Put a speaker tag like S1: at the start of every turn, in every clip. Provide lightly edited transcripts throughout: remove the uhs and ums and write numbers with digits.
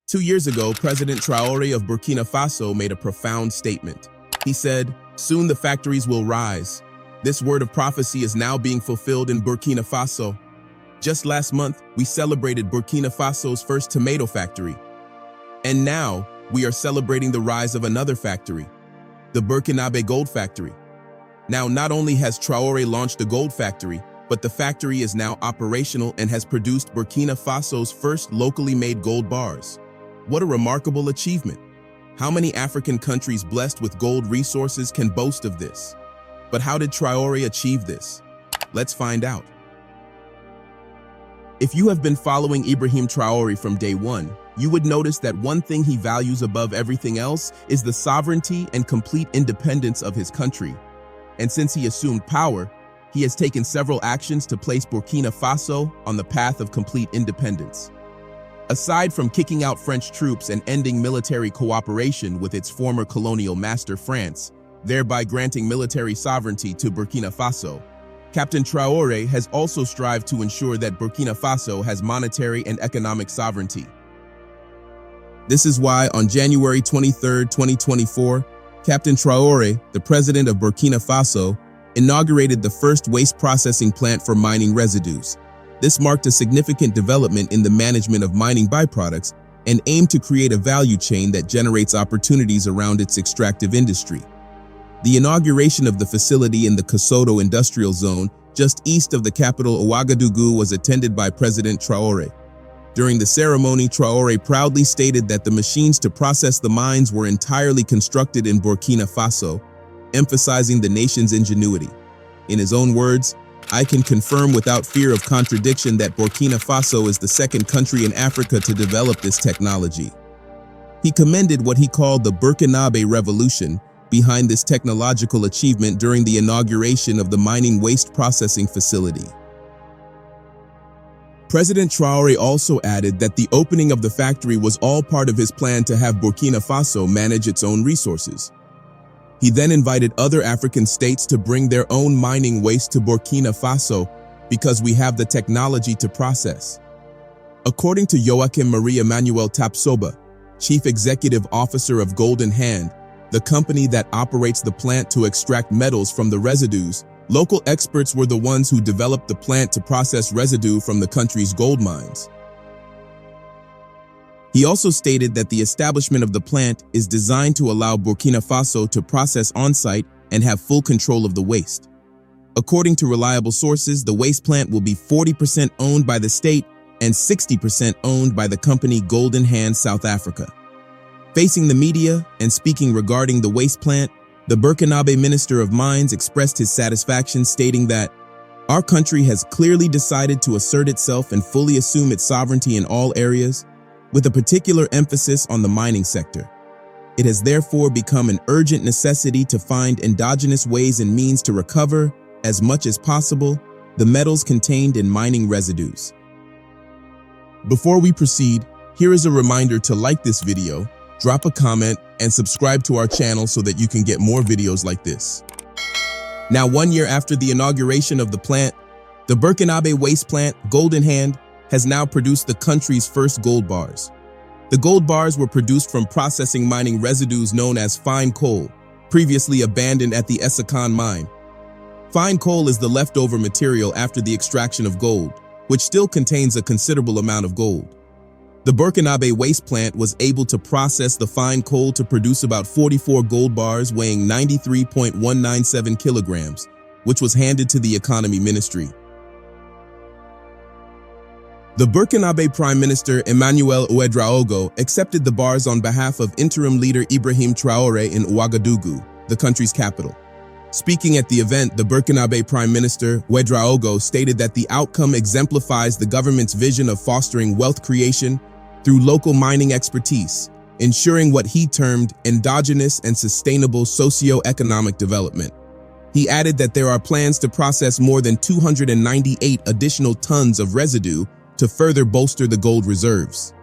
S1: 2 years ago, President Traoré of Burkina Faso made a profound statement. He said, "Soon the factories will rise." This word of prophecy is now being fulfilled in Burkina Faso. Just last month, we celebrated Burkina Faso's first tomato factory. And now, we are celebrating the rise of another factory, the Burkinabe Gold Factory. Now, not only has Traoré launched a gold factory, but the factory is now operational and has produced Burkina Faso's first locally made gold bars. What a remarkable achievement! How many African countries blessed with gold resources can boast of this? But how did Traoré achieve this? Let's find out. If you have been following Ibrahim Traoré from day one, you would notice that one thing he values above everything else is the sovereignty and complete independence of his country. And since he assumed power, he has taken several actions to place Burkina Faso on the path of complete independence. Aside from kicking out French troops and ending military cooperation with its former colonial master France, thereby granting military sovereignty to Burkina Faso, Captain Traoré has also strived to ensure that Burkina Faso has monetary and economic sovereignty. This is why on January 23, 2024, Captain Traoré, the president of Burkina Faso, inaugurated the first waste processing plant for mining residues. This marked a significant development in the management of mining byproducts and aimed to create a value chain that generates opportunities around its extractive industry. The inauguration of the facility in the Kosoto industrial zone, just east of the capital Ouagadougou, was attended by President Traoré. During the ceremony, Traoré proudly stated that the machines to process the mines were entirely constructed in Burkina Faso, emphasizing the nation's ingenuity. In his own words, "I can confirm without fear of contradiction that Burkina Faso is the second country in Africa to develop this technology." He commended what he called the Burkinabe Revolution behind this technological achievement during the inauguration of the mining waste processing facility. President Traoré also added that the opening of the factory was all part of his plan to have Burkina Faso manage its own resources. He then invited other African states to bring their own mining waste to Burkina Faso because we have the technology to process. According to Joachim Marie-Emmanuel Tapsoba, Chief Executive Officer of Golden Hand, the company that operates the plant to extract metals from the residues, local experts were the ones who developed the plant to process residue from the country's gold mines. He also stated that the establishment of the plant is designed to allow Burkina Faso to process on-site and have full control of the waste. According to reliable sources, the waste plant will be 40% owned by the state and 60% owned by the company Golden Hand South Africa. Facing the media and speaking regarding the waste plant, the Burkinabe Minister of Mines expressed his satisfaction, stating that, "Our country has clearly decided to assert itself and fully assume its sovereignty in all areas, with a particular emphasis on the mining sector. It has therefore become an urgent necessity to find endogenous ways and means to recover, as much as possible, the metals contained in mining residues." Before we proceed, here is a reminder to like this video, drop a comment, and subscribe to our channel so that you can get more videos like this. Now, 1 year after the inauguration of the plant, the Burkinabe waste plant, Golden Hand, has now produced the country's first gold bars. The gold bars were produced from processing mining residues known as fine coal, previously abandoned at the Essakane mine. Fine coal is the leftover material after the extraction of gold, which still contains a considerable amount of gold. The Burkinabe waste plant was able to process the fine coal to produce about 44 gold bars weighing 93.197 kilograms, which was handed to the Economy Ministry. The Burkinabe Prime Minister Emmanuel Ouedraogo accepted the bars on behalf of interim leader Ibrahim Traoré in Ouagadougou, the country's capital. Speaking at the event, the Burkinabe Prime Minister Ouedraogo stated that the outcome exemplifies the government's vision of fostering wealth creation through local mining expertise, ensuring what he termed endogenous and sustainable socio-economic development. He added that there are plans to process more than 298 additional tons of residue to further bolster the gold reserves.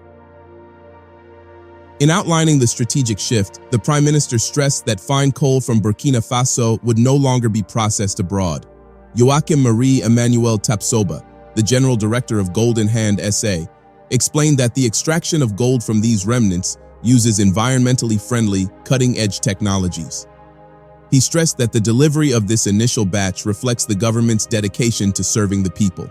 S1: In outlining the strategic shift, the Prime Minister stressed that fine coal from Burkina Faso would no longer be processed abroad. Joachim Marie-Emmanuel Tapsoba, the General Director of Golden Hand SA, explained that the extraction of gold from these remnants uses environmentally friendly, cutting-edge technologies. He stressed that the delivery of this initial batch reflects the government's dedication to serving the people.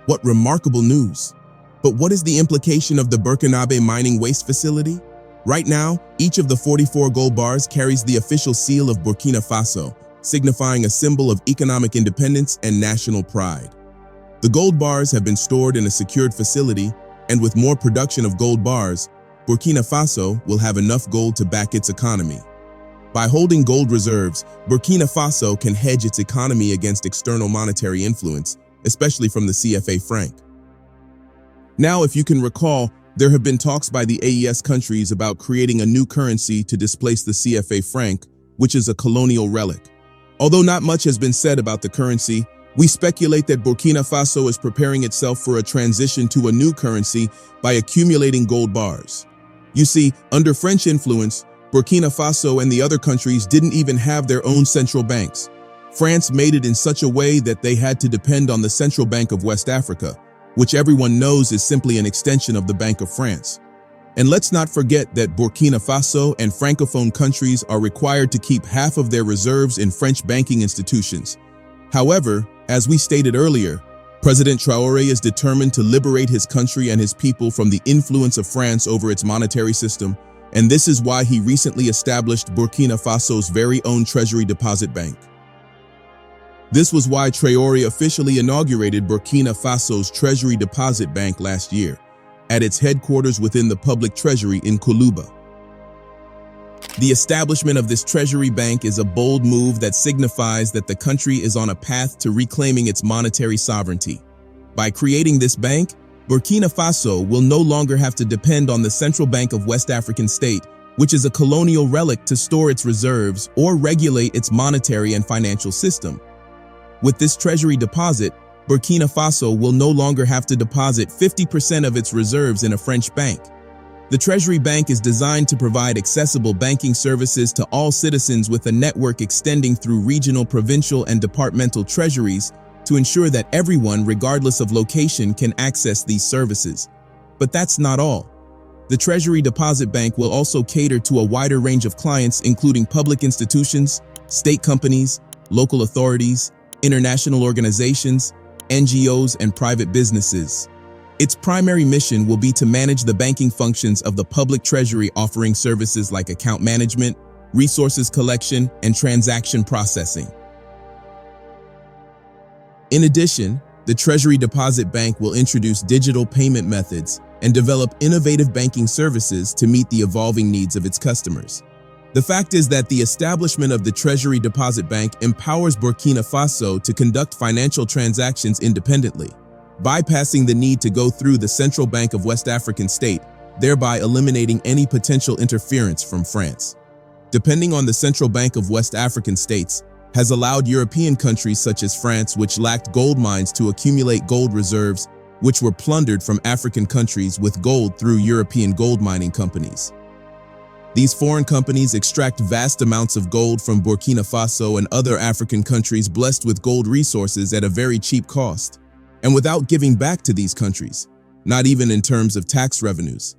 S1: What remarkable news! But what is the implication of the Burkinabe mining waste facility? Right now, each of the 44 gold bars carries the official seal of Burkina Faso, signifying a symbol of economic independence and national pride. The gold bars have been stored in a secured facility, and with more production of gold bars, Burkina Faso will have enough gold to back its economy. By holding gold reserves, Burkina Faso can hedge its economy against external monetary influence, especially from the CFA franc. Now, if you can recall, there have been talks by the AES countries about creating a new currency to displace the CFA franc, which is a colonial relic. Although not much has been said about the currency, we speculate that Burkina Faso is preparing itself for a transition to a new currency by accumulating gold bars. You see, under French influence, Burkina Faso and the other countries didn't even have their own central banks. France made it in such a way that they had to depend on the Central Bank of West Africa, which everyone knows is simply an extension of the Bank of France. And let's not forget that Burkina Faso and Francophone countries are required to keep half of their reserves in French banking institutions. However, as we stated earlier, President Traoré is determined to liberate his country and his people from the influence of France over its monetary system, and this is why he recently established Burkina Faso's very own Treasury Deposit Bank. This was why Traoré officially inaugurated Burkina Faso's Treasury Deposit Bank last year, at its headquarters within the public treasury in Koulouba. The establishment of this treasury bank is a bold move that signifies that the country is on a path to reclaiming its monetary sovereignty. By creating this bank, Burkina Faso will no longer have to depend on the Central Bank of West African State, which is a colonial relic, to store its reserves or regulate its monetary and financial system. With this treasury deposit, Burkina Faso will no longer have to deposit 50% of its reserves in a French bank. The Treasury Bank is designed to provide accessible banking services to all citizens with a network extending through regional, provincial, and departmental treasuries to ensure that everyone, regardless of location, can access these services. But that's not all. The Treasury Deposit Bank will also cater to a wider range of clients, including public institutions, state companies, local authorities, international organizations, NGOs, and private businesses. Its primary mission will be to manage the banking functions of the public treasury, offering services like account management, resources collection, and transaction processing. In addition, the Treasury Deposit Bank will introduce digital payment methods and develop innovative banking services to meet the evolving needs of its customers. The fact is that the establishment of the Treasury Deposit Bank empowers Burkina Faso to conduct financial transactions independently, bypassing the need to go through the Central Bank of West African State, thereby eliminating any potential interference from France. Depending on the Central Bank of West African States has allowed European countries such as France, which lacked gold mines, to accumulate gold reserves, which were plundered from African countries with gold through European gold mining companies. These foreign companies extract vast amounts of gold from Burkina Faso and other African countries blessed with gold resources at a very cheap cost, and without giving back to these countries, not even in terms of tax revenues.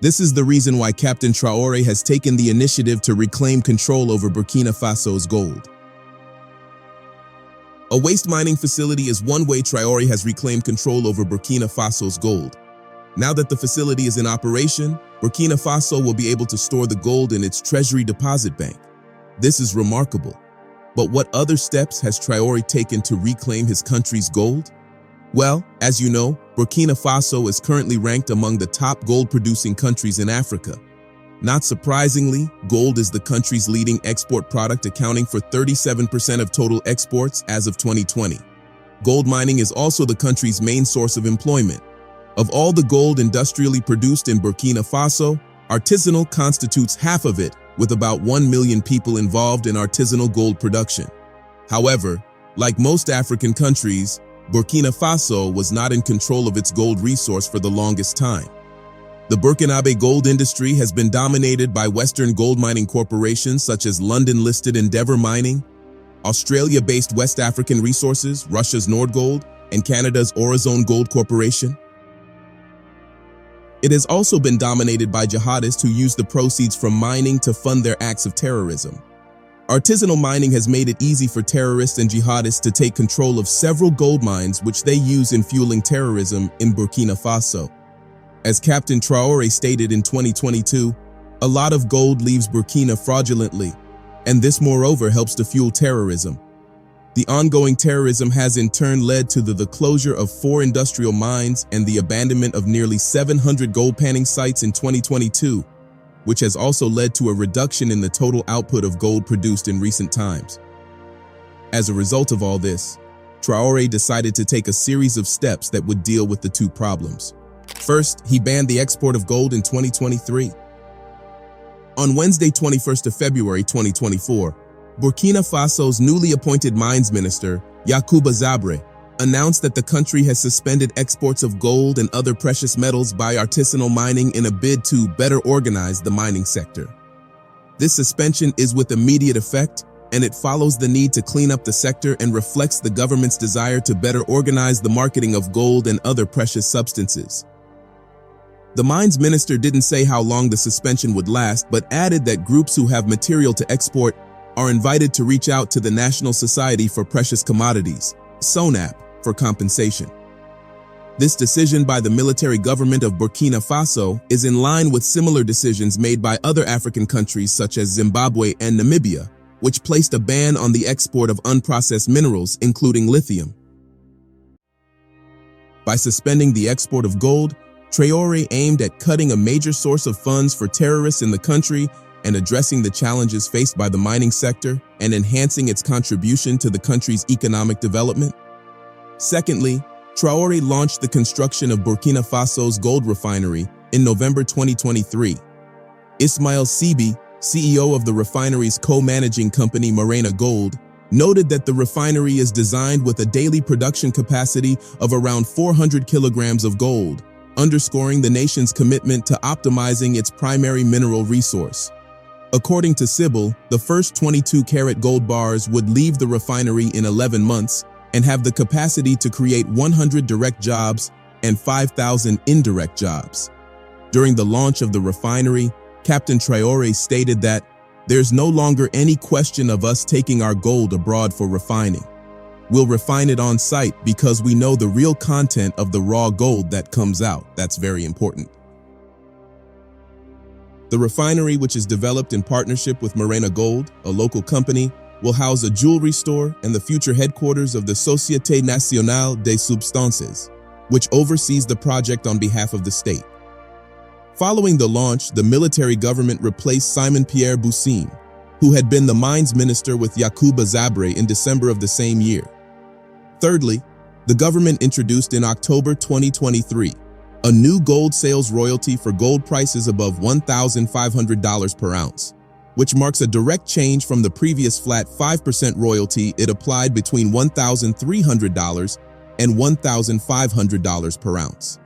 S1: This is the reason why Captain Traoré has taken the initiative to reclaim control over Burkina Faso's gold. A waste mining facility is one way Traoré has reclaimed control over Burkina Faso's gold. Now that the facility is in operation, Burkina Faso will be able to store the gold in its Treasury Deposit Bank. This is remarkable. But what other steps has Traoré taken to reclaim his country's gold? Well, as you know, Burkina Faso is currently ranked among the top gold-producing countries in Africa. Not surprisingly, gold is the country's leading export product, accounting for 37% of total exports as of 2020. Gold mining is also the country's main source of employment. Of all the gold industrially produced in Burkina Faso, artisanal constitutes half of it, with about 1 million people involved in artisanal gold production. However, like most African countries, Burkina Faso was not in control of its gold resource for the longest time. The Burkinabe gold industry has been dominated by Western gold mining corporations such as London-listed Endeavour Mining, Australia-based West African Resources, Russia's Nordgold, and Canada's Orezone Gold Corporation. It has also been dominated by jihadists who use the proceeds from mining to fund their acts of terrorism. Artisanal mining has made it easy for terrorists and jihadists to take control of several gold mines which they use in fueling terrorism in Burkina Faso. As Captain Traoré stated in 2022, a lot of gold leaves Burkina fraudulently, and this moreover helps to fuel terrorism. The ongoing terrorism has in turn led to the closure of 4 industrial mines and the abandonment of nearly 700 gold panning sites in 2022, which has also led to a reduction in the total output of gold produced in recent times. As a result of all this, Traoré decided to take a series of steps that would deal with the 2 problems. First, he banned the export of gold in 2023. On Wednesday, 21st of February 2024, Burkina Faso's newly appointed mines minister, Yacouba Zabré, announced that the country has suspended exports of gold and other precious metals by artisanal mining in a bid to better organize the mining sector. This suspension is with immediate effect, and it follows the need to clean up the sector and reflects the government's desire to better organize the marketing of gold and other precious substances. The mines minister didn't say how long the suspension would last, but added that groups who have material to export are invited to reach out to the National Society for Precious Commodities, SONAP, for compensation. This decision by the military government of Burkina Faso is in line with similar decisions made by other African countries such as Zimbabwe and Namibia, which placed a ban on the export of unprocessed minerals, including lithium. By suspending the export of gold, Traoré aimed at cutting a major source of funds for terrorists in the country and addressing the challenges faced by the mining sector and enhancing its contribution to the country's economic development. Secondly, Traoré launched the construction of Burkina Faso's gold refinery in November 2023. Ismail Sibi, CEO of the refinery's co-managing company Morena Gold, noted that the refinery is designed with a daily production capacity of around 400 kilograms of gold, underscoring the nation's commitment to optimizing its primary mineral resource. According to Sibyl, the first 22-karat gold bars would leave the refinery in 11 months and have the capacity to create 100 direct jobs and 5,000 indirect jobs. During the launch of the refinery, Captain Traoré stated that there's no longer any question of us taking our gold abroad for refining. We'll refine it on site because we know the real content of the raw gold that comes out. That's very important. The refinery, which is developed in partnership with Morena Gold, a local company, will house a jewelry store and the future headquarters of the Société Nationale des Substances, which oversees the project on behalf of the state. Following the launch, the military government replaced Simon-Pierre Boussin, who had been the mines minister with Yacouba Zabré in December of the same year. Thirdly, the government introduced in October 2023 a new gold sales royalty for gold prices above $1,500 per ounce, which marks a direct change from the previous flat 5% royalty it applied between $1,300 and $1,500 per ounce.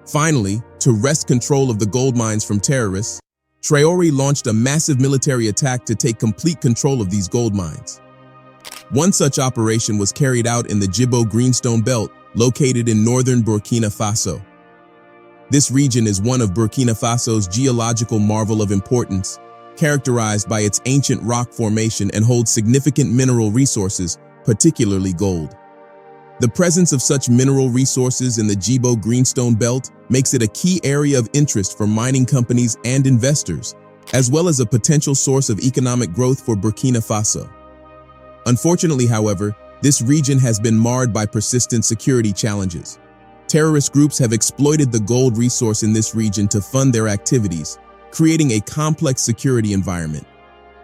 S1: Finally, to wrest control of the gold mines from terrorists, Traoré launched a massive military attack to take complete control of these gold mines. One such operation was carried out in the Djibo Greenstone Belt, located in northern Burkina Faso. This region is one of Burkina Faso's geological marvel of importance, characterized by its ancient rock formation and holds significant mineral resources, particularly gold. The presence of such mineral resources in the Djibo Greenstone Belt makes it a key area of interest for mining companies and investors, as well as a potential source of economic growth for Burkina Faso. Unfortunately, however, this region has been marred by persistent security challenges. Terrorist groups have exploited the gold resource in this region to fund their activities, creating a complex security environment.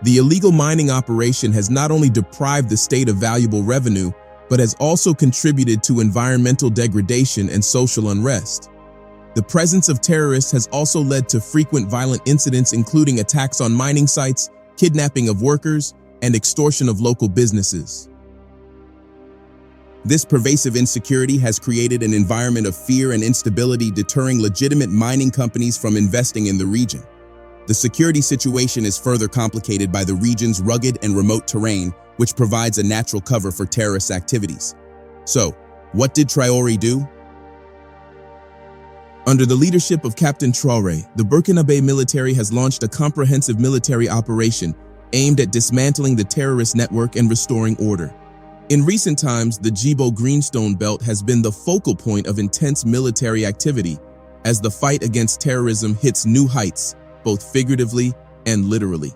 S1: The illegal mining operation has not only deprived the state of valuable revenue, but has also contributed to environmental degradation and social unrest. The presence of terrorists has also led to frequent violent incidents, including attacks on mining sites, kidnapping of workers, and extortion of local businesses. This pervasive insecurity has created an environment of fear and instability, deterring legitimate mining companies from investing in the region. The security situation is further complicated by the region's rugged and remote terrain, which provides a natural cover for terrorist activities. So, what did Traoré do? Under the leadership of Captain Traoré, the Burkinabe military has launched a comprehensive military operation aimed at dismantling the terrorist network and restoring order. In recent times, the Djibo Greenstone Belt has been the focal point of intense military activity as the fight against terrorism hits new heights, both figuratively and literally.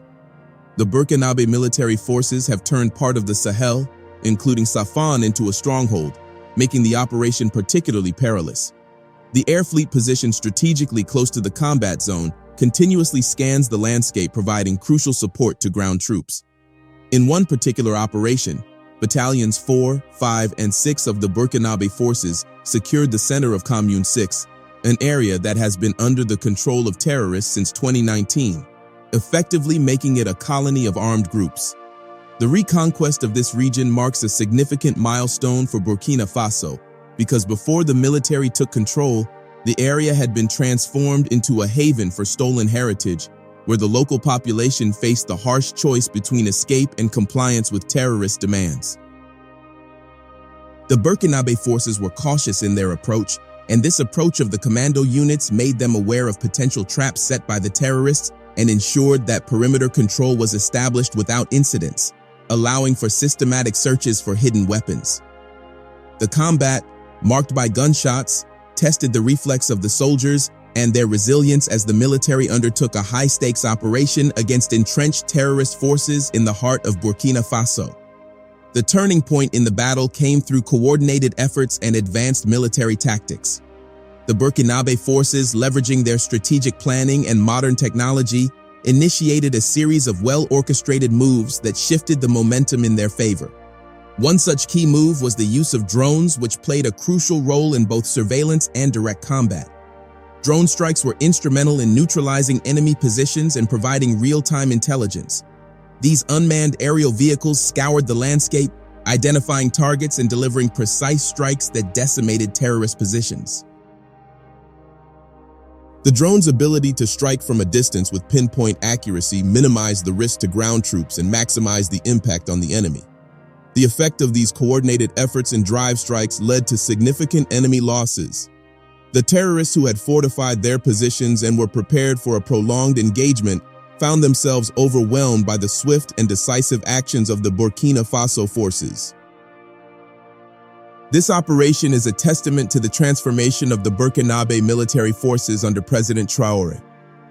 S1: The Burkinabe military forces have turned part of the Sahel, including Safan, into a stronghold, making the operation particularly perilous. The air fleet, positioned strategically close to the combat zone, continuously scans the landscape, providing crucial support to ground troops. In one particular operation, Battalions 4, 5, and 6 of the Burkinabe forces secured the center of Commune 6, an area that has been under the control of terrorists since 2019, effectively making it a colony of armed groups. The reconquest of this region marks a significant milestone for Burkina Faso, because before the military took control, the area had been transformed into a haven for stolen heritage, where the local population faced the harsh choice between escape and compliance with terrorist demands. The Burkinabe forces were cautious in their approach, and this approach of the commando units made them aware of potential traps set by the terrorists and ensured that perimeter control was established without incidents, allowing for systematic searches for hidden weapons. The combat, marked by gunshots, tested the reflex of the soldiers and their resilience as the military undertook a high-stakes operation against entrenched terrorist forces in the heart of Burkina Faso. The turning point in the battle came through coordinated efforts and advanced military tactics. The Burkinabe forces, leveraging their strategic planning and modern technology, initiated a series of well-orchestrated moves that shifted the momentum in their favor. One such key move was the use of drones, which played a crucial role in both surveillance and direct combat. Drone strikes were instrumental in neutralizing enemy positions and providing real-time intelligence. These unmanned aerial vehicles scoured the landscape, identifying targets and delivering precise strikes that decimated terrorist positions. The drone's ability to strike from a distance with pinpoint accuracy minimized the risk to ground troops and maximized the impact on the enemy. The effect of these coordinated efforts and drive strikes led to significant enemy losses. The terrorists, who had fortified their positions and were prepared for a prolonged engagement, found themselves overwhelmed by the swift and decisive actions of the Burkina Faso forces. This operation is a testament to the transformation of the Burkinabe military forces under President Traoré.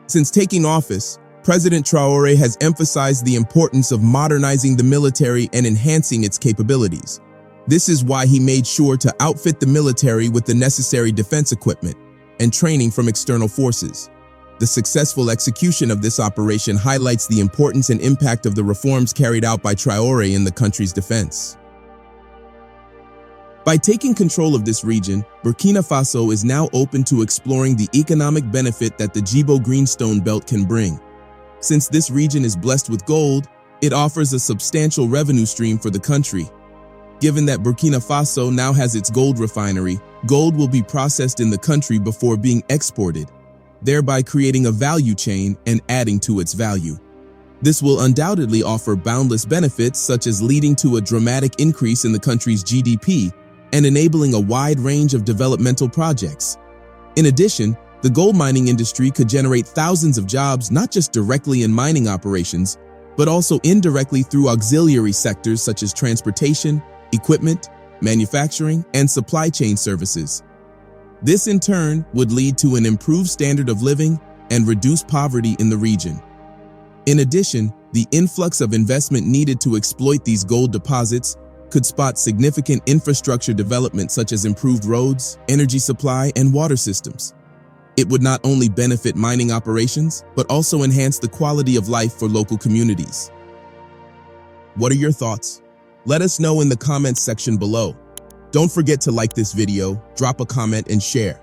S1: Since taking office, President Traoré has emphasized the importance of modernizing the military and enhancing its capabilities. This is why he made sure to outfit the military with the necessary defense equipment and training from external forces. The successful execution of this operation highlights the importance and impact of the reforms carried out by Traoré in the country's defense. By taking control of this region, Burkina Faso is now open to exploring the economic benefit that the Djibo Greenstone Belt can bring. Since this region is blessed with gold, it offers a substantial revenue stream for the country. Given that Burkina Faso now has its gold refinery, gold will be processed in the country before being exported, thereby creating a value chain and adding to its value. This will undoubtedly offer boundless benefits, such as leading to a dramatic increase in the country's GDP and enabling a wide range of developmental projects. In addition, the gold mining industry could generate thousands of jobs, not just directly in mining operations, but also indirectly through auxiliary sectors such as transportation, equipment, manufacturing, and supply chain services. This in turn would lead to an improved standard of living and reduced poverty in the region. In addition, the influx of investment needed to exploit these gold deposits could spot significant infrastructure development such as improved roads, energy supply, and water systems. It would not only benefit mining operations, but also enhance the quality of life for local communities. What are your thoughts? Let us know in the comments section below. Don't forget to like this video, drop a comment, and share.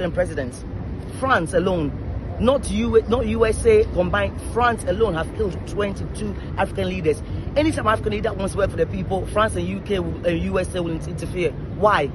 S2: African presidents. France alone, not USA combined, France alone have killed 22 African leaders. Anytime African leader wants to work for the people, France and UK and USA will interfere. Why?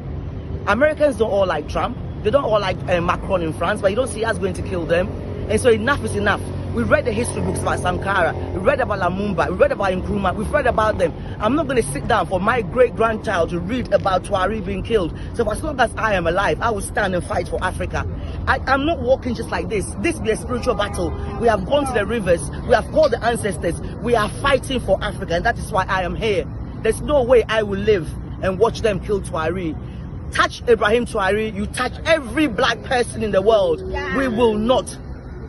S2: Americans don't all like Trump. They don't all like Macron in France, but you don't see us going to kill them. And so enough is enough. We read the history books about Sankara. We read about Lumumba. We read about Nkrumah. We've read about them. I'm not going to sit down for my great-grandchild to read about Traoré being killed. So as long as I am alive, I will stand and fight for Africa. I'm not walking just like this. This be a spiritual battle. We have gone to the rivers. We have called the ancestors. We are fighting for Africa, and that is why I am here. There's no way I will live and watch them kill Traoré. Touch Ibrahim Traoré, you touch every black person in the world. We will not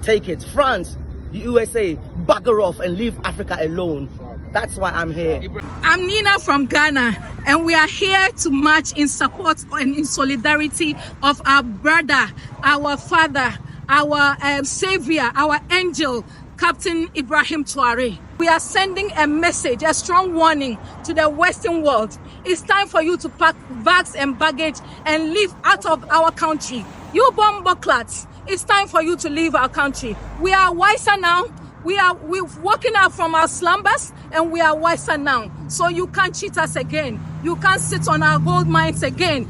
S2: take it. France, USA, bugger off and leave Africa alone. That's why I'm here.
S3: I'm Nina from Ghana, and we are here to march in support and in solidarity of our brother, our father, our savior, our angel, Captain Ibrahim Traoré. We are sending a message, a strong warning to the Western world. It's time for you to pack bags and baggage and leave out of our country. You bomboclats, it's time for you to leave our country. We are wiser now. We're waking up from our slumbers, and we are wiser now. So you can't cheat us again. You can't sit on our gold mines again.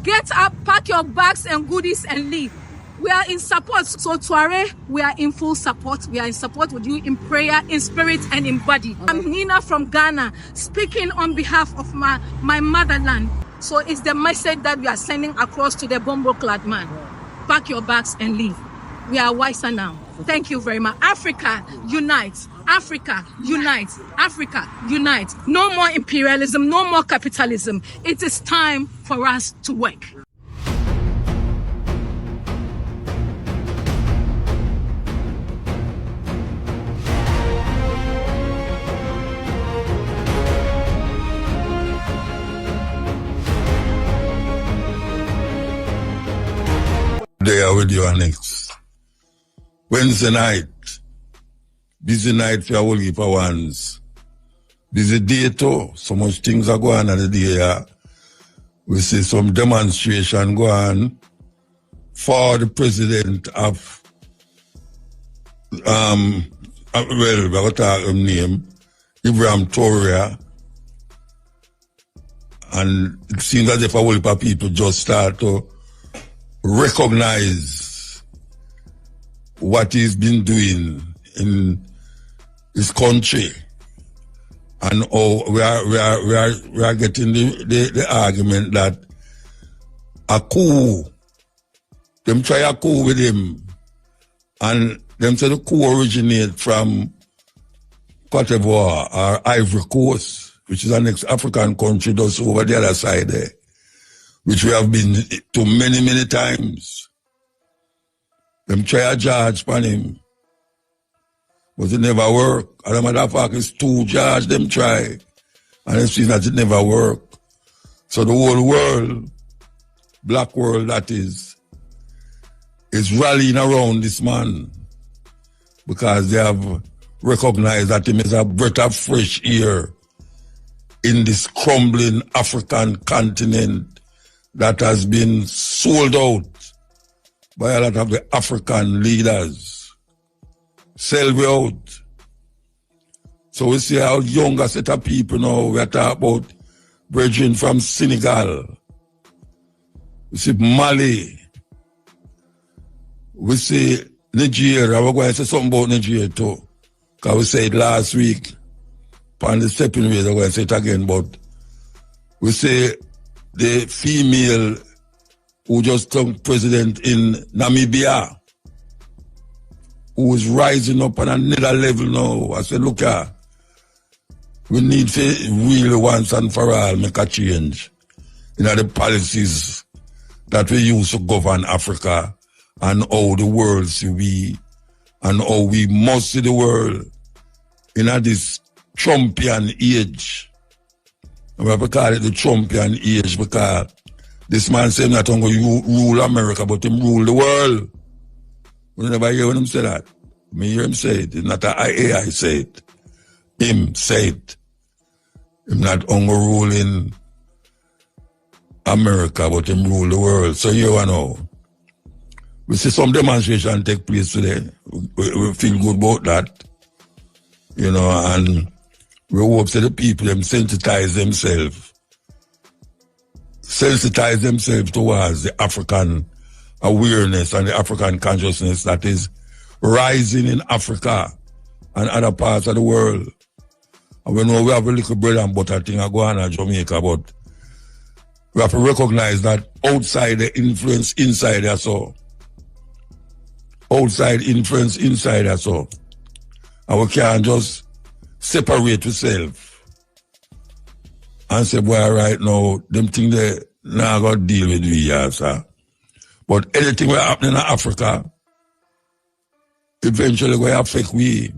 S3: Get up, pack your bags and goodies and leave. We are in support. So Traoré, we are in full support. We are in support with you in prayer, in spirit, and in body. I'm Nina from Ghana, speaking on behalf of my motherland. So it's the message that we are sending across to the bombo-clad man. Pack your bags and leave. We are wiser now. Thank you very much. Africa, unite. Africa, unite. Africa, unite. No more imperialism, no more capitalism. It is time for us to work.
S4: They are with you next. Wednesday night, busy night for all heap of ones. Busy day too. So much things are going on the day. Yeah. We see some demonstration going for the president of well, we're going to talk him name, Ibrahim Traoré. And it seems as if a whole heap of people just start to recognize what he's been doing in his country, and we are getting the argument that a coup, them try a coup with him, and them say the coup originate from Cote d'Ivoire or Ivory Coast, which is an ex-African country just over the other side there, which we have been to many, many times. Them try a charge upon him, but it never work. And the matter of fact, it's two charge them try, and it seems that it never work. So the whole world, black world that is rallying around this man, because they have recognized that him is a breath of fresh air in this crumbling African continent that has been sold out by a lot of the African leaders. Sell we out. So we see how younger set of people now, we are talking about brethren from Senegal. We see Mali. We see Nigeria. We're going to say something about Nigeria too. Because we said last week, on the stepping way, we're going to say it again, but we say the female who just turned president in Namibia, who is rising up on another level now. I said, look here, we need to really once and for all make a change in the policies that we use to govern Africa and how the world see we and how we must see the world in this Trumpian age. And we have to call it the Trumpian age because this man said not only rule America, but him rule the world. We never hear him say that. Me hear him say it. It's not an AI say it. Him say it. Him not only ruling America, but him rule the world. So you know. We see some demonstration take place today. We feel good about that. You know, and we hope that the people them sensitize themselves towards the African awareness and the African consciousness that is rising in Africa and other parts of the world. And we know we have a little bread and butter thing going on in Jamaica, but we have to recognize that outside the influence inside us all. Outside influence inside us all. And we can't just separate ourselves and say, boy, right now, them things they now got to deal with we, sir. But anything that happening in Africa, eventually going to affect we.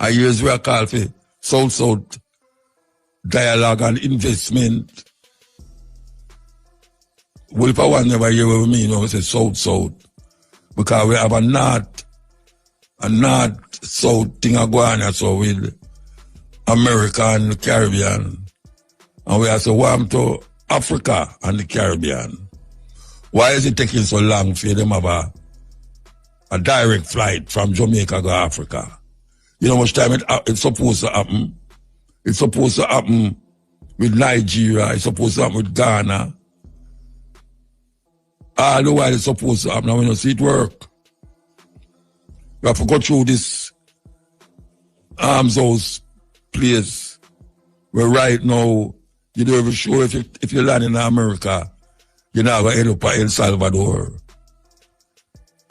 S4: And here's where I call for South-South dialogue and investment. Well, if I want never hear what we mean when we say South-South, because we have a North-South thing going on so with America and the Caribbean. And we have to warm to Africa and the Caribbean. Why is it taking so long for them to have a direct flight from Jamaica to Africa? You know how much time it's supposed to happen? It's supposed to happen with Nigeria. It's supposed to happen with Ghana. All the while it's supposed to happen. Now we don't see it work. We have to go through this arms house place where right now you don't even sure if you land in America, you're not going to end up in El Salvador.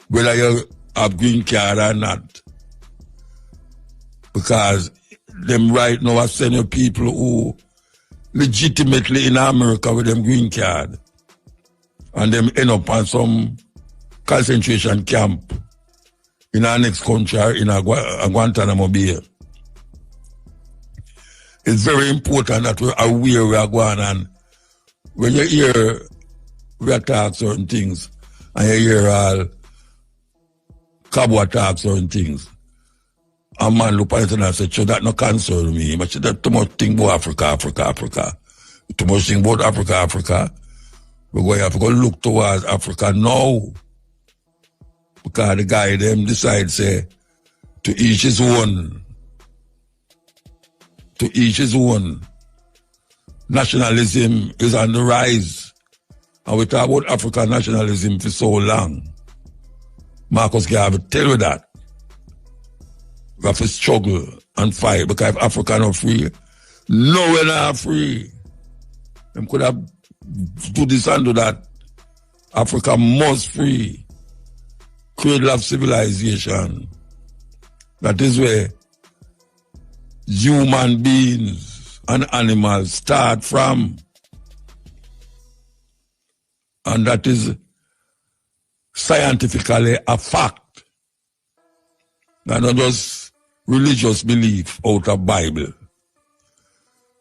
S4: Whether you have green card or not. Because them right now are sending people who legitimately in America with them green card. And them end up on some concentration camp in our next country, in a Guantanamo Bay. It's very important that we're aware we are going on. When you hear we attack certain things, and you hear all Cabo attack certain things, a man look at it and say, "So that no concern me." But that too much thing about Africa. Too much thing about Africa. We're going to have to go look towards Africa now. Because the guy them decide say, to each his own. To each his own. Nationalism is on the rise. And we talk about African nationalism for so long. Marcus Garvey tell you that. We have to struggle and fight because if Africa not free, no we're not free. Them could have do this and do that. Africa must free. Cradle of civilization. That is where human beings and animals start from. And that is scientifically a fact. Not just religious belief out of Bible.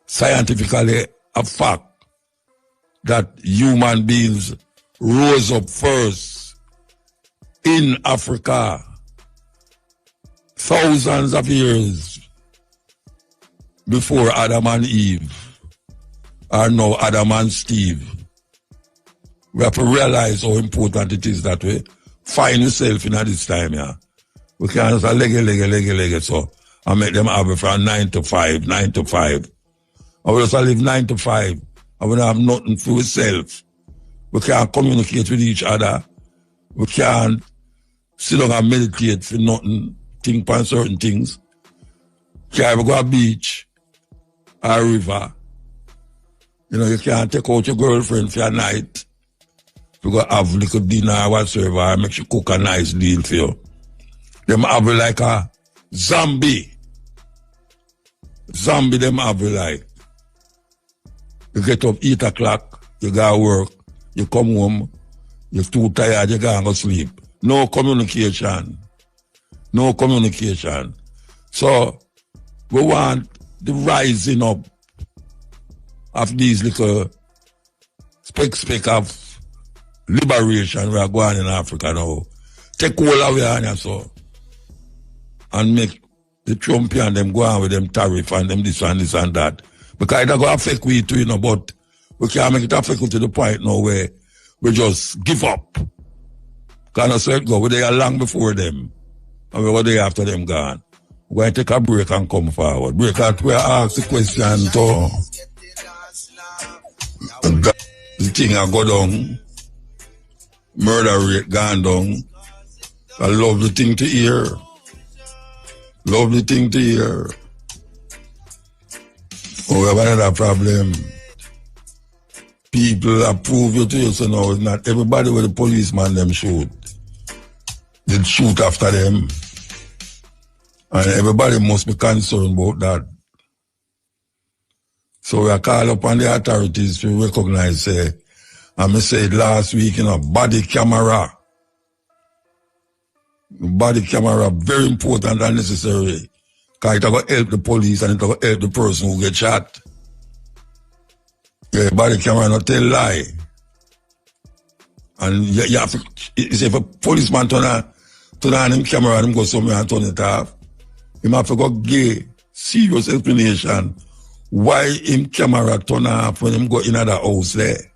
S4: Scientifically a fact that human beings rose up first in Africa thousands of years before Adam and Eve, or now Adam and Steve. We have to realize how important it is that we find yourself in at this time, yeah. We can't just leg so and make them have it from 9 to 5. And we just live 9 to 5 and we don't have nothing for ourselves. We can't communicate with each other. We can't sit down and meditate for nothing, think on certain things. Can't even go to a beach or a river. You know, you can't take out your girlfriend for a night. You go have a little dinner or whatsoever and make you cook a nice deal for you. Them have it like a zombie. Them have it like. You get up 8 o'clock, you go to work, you come home, you're too tired, you go and go sleep. No communication. So, we want the rising up of these little speck of liberation we are going in Africa now. Take all away on you so. And make the Trumpian them go on with them tariff and them this and that. Because it's going to affect we too, you know, but we can't make it affect to the point now where we just give up Can I say it go? We're there long before them. And we were there after them gone. We're going to take a break and come forward. Break out, we ask the question to the thing I go down. Murder rate gone down. I love the thing to hear. Love the thing to hear. Oh, we have another problem. People approve you to you, so now it's not everybody with the policeman them shoot. They shoot after them. And everybody must be concerned about that. So we are call upon the authorities to recognize, and I said last week, body camera. Body camera, very important and necessary. Because it will help the police and it will help the person who get shot. Yeah, body camera not tell lie. And you have to, if a policeman turn on him camera and him go somewhere and turn it off, he have to go give serious explanation why him camera turn off when him go in the house there.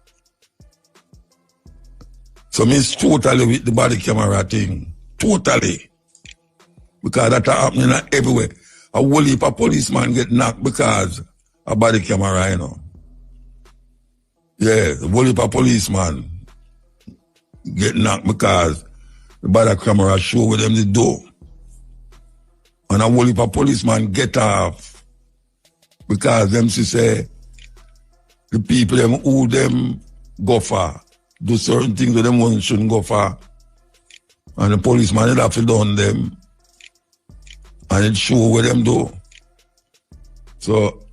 S4: So means totally with the body camera thing. Totally. Because that happening everywhere. A whole heap of policeman get knocked because of body camera, Yeah, a whole heap of policeman get knocked because the body camera show what them they do. And a whole heap of policeman get off because them say the people them who them go for do certain things that them one shouldn't go for. And the policeman have to done them. And it show what them do. So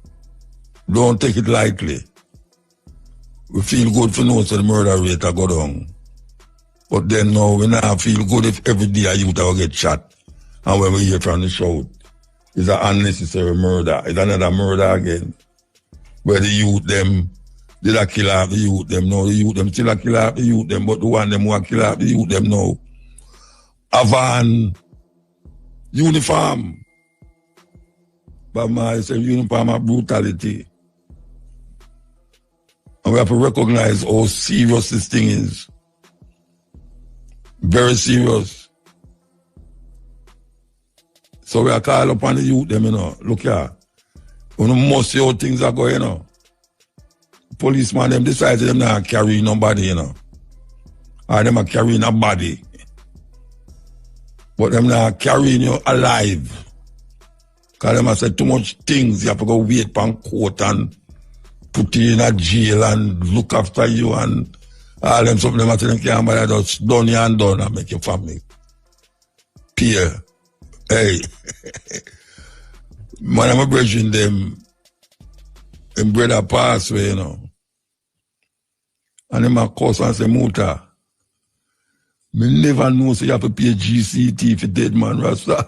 S4: don't take it lightly. We feel good for know so the murder rate will go down. But then now we not feel good if every day a youth will get shot. And when we hear from the shout, it's an unnecessary murder. It's another murder again. Where the youth them did a kill off the youth them now. The youth them still a kill off the youth them, but the one them who a kill off the youth them now. A van, uniform. But it's a uniform of brutality. And we have to recognize how serious this thing is. Very serious. So we are called upon the youth them, Look here. We must see how things are going, Policeman them decide them not carry nobody, Or them are carrying a body. But them not carrying you alive. Because them have said too much things. You have to go wait for court and put you in a jail and look after you and all them something them them can't buy just done you and done and make your family. Peer. Hey. Man, I'm bridging them brother pass away, And them a curse and say, Muta. Me never know so you have to pay GCT if you dead man, Rasta.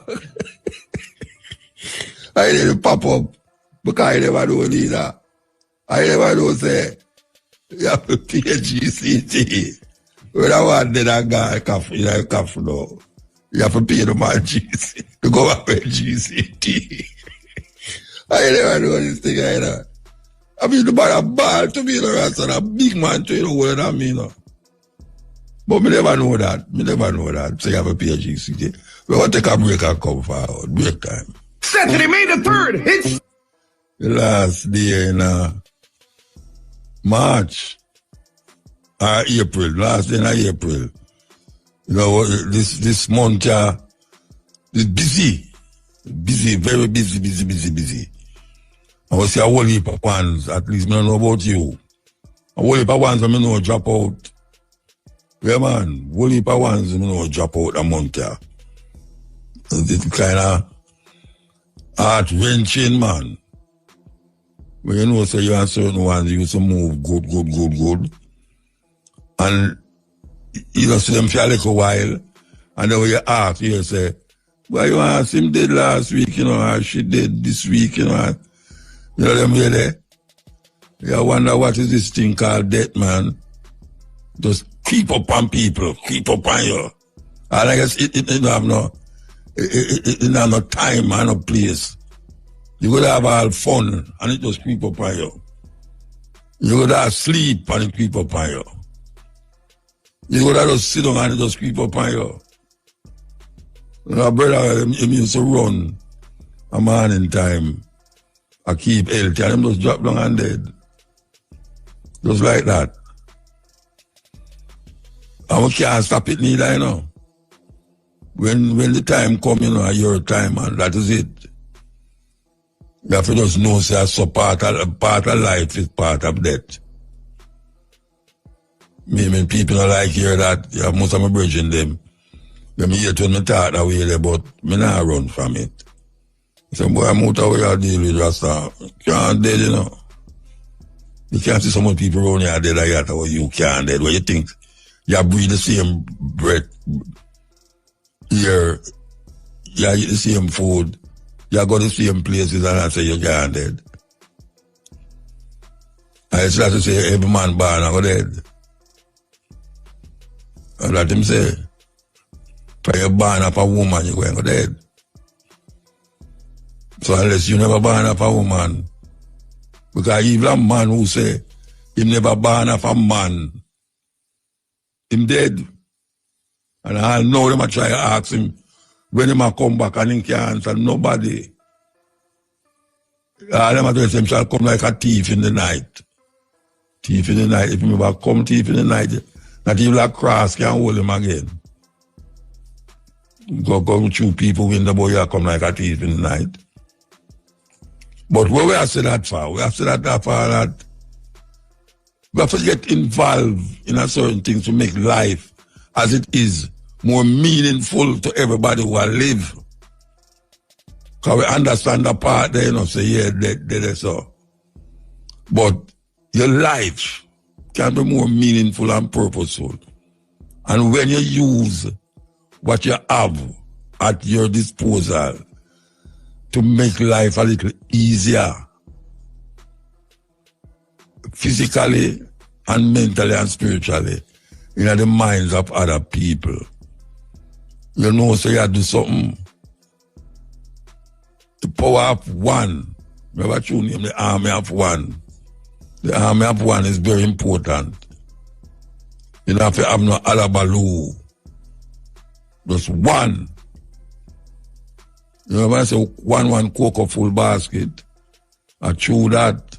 S4: I didn't pop up because I never know either. I never know say you have to pay GCT. When I want that guy cough now. You have to pay the man GCT to go and pay GCT. I never know this thing either. I mean the man a ball to me, Rasta, a big man to what I mean. But me never know that. So you have a PhD. We want to take a break and come forward. Break time.
S5: Saturday, May the 3rd. It's
S4: the last day in March or April. Last day in April. This month is busy. Busy, very busy. I will say a whole heap of ones. At least I don't know about you. A whole heap of ones I know drop out. Yeah, man, whole heap of ones, drop out a month, It's kind of heart-wrenching, man. But so you have certain ones, you used to move good. And you just see them for a little while, and then when you ask, you say, well, you asked him did last week, or she did this week, them there. You wonder what is this thing called death, man. Just creep up on people, creep up on you. And I guess it have no time and no place. You could have all fun and it just creep up on you. You could have sleep and it creep up on you. You would have just sit down and just creep up on you. My brother, him used to run a morning time. I keep healthy and him just drop down and dead. Just like that. And we can't stop it neither, you know. When the time come, you know, your time, and that is it. You have to just know, say, so part of life is part of death. Maybe people don't like hear that. You have most of my brethren them. Them hear when me talk that way, but me not run from it. So, boy, I'm out of where I deal with Rasta. Can't dead, you know. You can't see so many people around here dead like that, or you can't dead. What you think? You breathe the same breath here. You eat the same food. You go to the same places and I say you can't dead. I start to say every man born and go dead. And that him say, if you're born up a woman, you're going to go dead. So unless you never born up a woman, because even a man who say, he never born up a man, him dead. And I know them I try to ask him, when him a come back and he can't answer nobody. Them I tell him shall come like a thief in the night. Thief in the night. If him ever come thief in the night, not even a cross can hold him again. Go through people when the boy come like a thief in the night. But where we have said that far, we have said that far that we have to get involved in a certain things to make life as it is more meaningful to everybody who live. Because we understand the part there, you know, say, yeah, they so. But your life can be more meaningful and purposeful. And when you use what you have at your disposal to make life a little easier, physically and mentally and spiritually, in the minds of other people. You know, so you do something. The power of one. Remember true name, the army of one. The army of one is very important. You don't have to have no alabaloo. Just one. You know when I say one cocoa full basket? I chew that.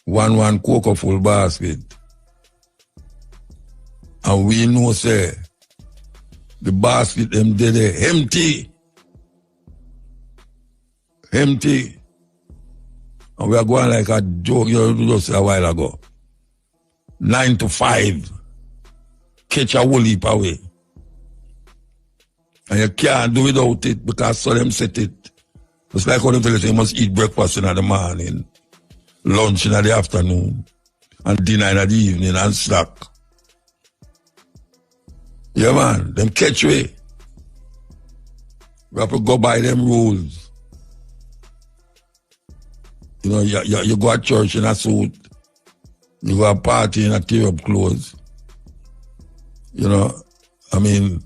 S4: One cocoa full basket. And we know, say, the basket them did empty. Empty. And we are going like a joke you just a while ago. 9 to 5. Catch a whole heap away. And you can't do without it because so them set it. It's like how them tell you must eat breakfast in the morning, lunch in the afternoon, and dinner in the evening, and snack. Yeah, man, them catch way. We have to go by them rules. You know, you go to church in a suit. You go to a party in a tear-up clothes. You know, I mean,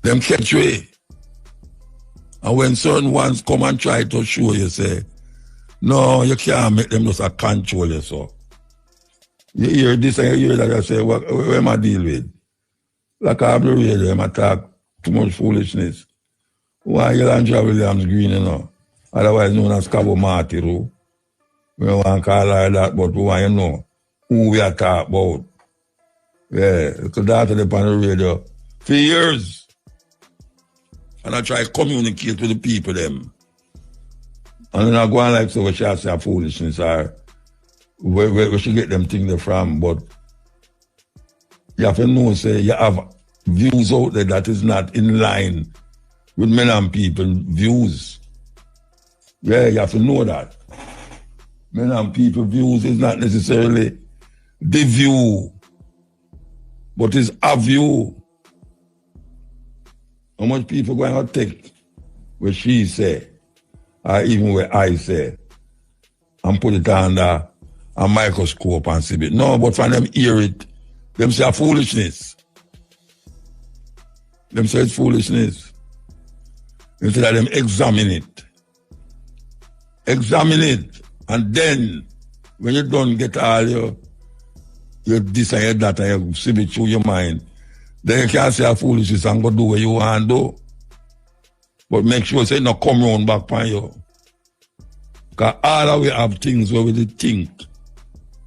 S4: them catch way. And when certain ones come and try to show you, say, no, you can't make them just a control you, so. You hear this and you hear that, you say, what am I deal with? Like I have the radio, I talk too much foolishness. Why you Andrea Williams Green, you know? Otherwise known as Cabo Martiro. We don't want to call her that, but we want to know who we are talking about. Yeah, because that's on the radio for years. And I try to communicate with the people them. And then I go on like so we shall say foolishness or where we should get them things from, but you have to know, say, you have views out there that is not in line with men and people views. Yeah, you have to know that. Men and people views is not necessarily the view, but it's a view. How much people going to take what she say, or even what I say, and put it under a microscope and see it. No, but when them hear it, them say foolishness. Them say it's foolishness. Instead of them examine it. Examine it. And then, when you don't get all your you this and you that, and you see it through your mind, then you can't say a foolishness and go do what you want to do. But make sure say not come round back on you. Because all of we have things where we did think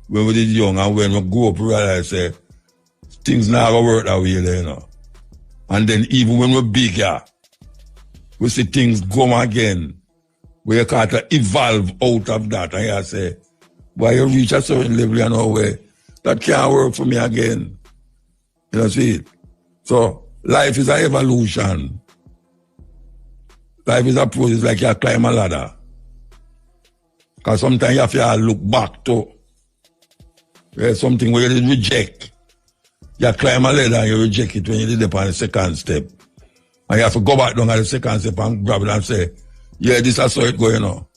S4: when we did young, and when we grow up, we realize say things now go work that way there, you know. And then even when we're bigger, we see things go again. We you can't evolve out of that. And you say, why you reach a certain level, you know, where that can't work for me again. You know, see it? So life is an evolution. Life is a process like you climb a ladder. Because sometimes you have to look back to something where you reject. You climb a ladder and you reject it when you did it on the second step. And you have to go back down at the second step and grab it and say, yeah, this is how it go, you know.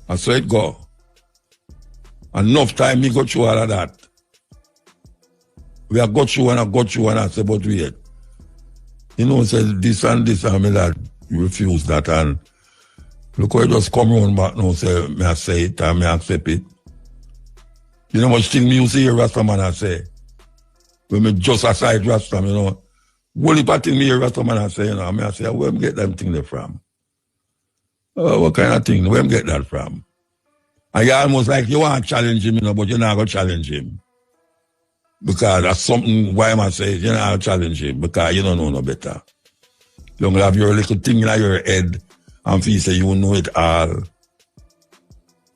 S4: That's how it go. Enough time me go through all of that. We have got through and I say, but wait. You know, say this and me that refuse that, and look how it just come round back now, say, may I say it and may I accept it. You know much thing me you see here, Rastaman, I say. When me just aside Rastaman, you know. What if I think me here, Rastaman, I say, you know, I say, where me get them thing there from? What kind of thing? Where me get that from? And you almost like you want to challenge him, you know, but you're not going to challenge him. Because that's something, why am I saying, you're not going to challenge him, because you don't know no better. You don't have your little thing in your head, and feel say you know it all.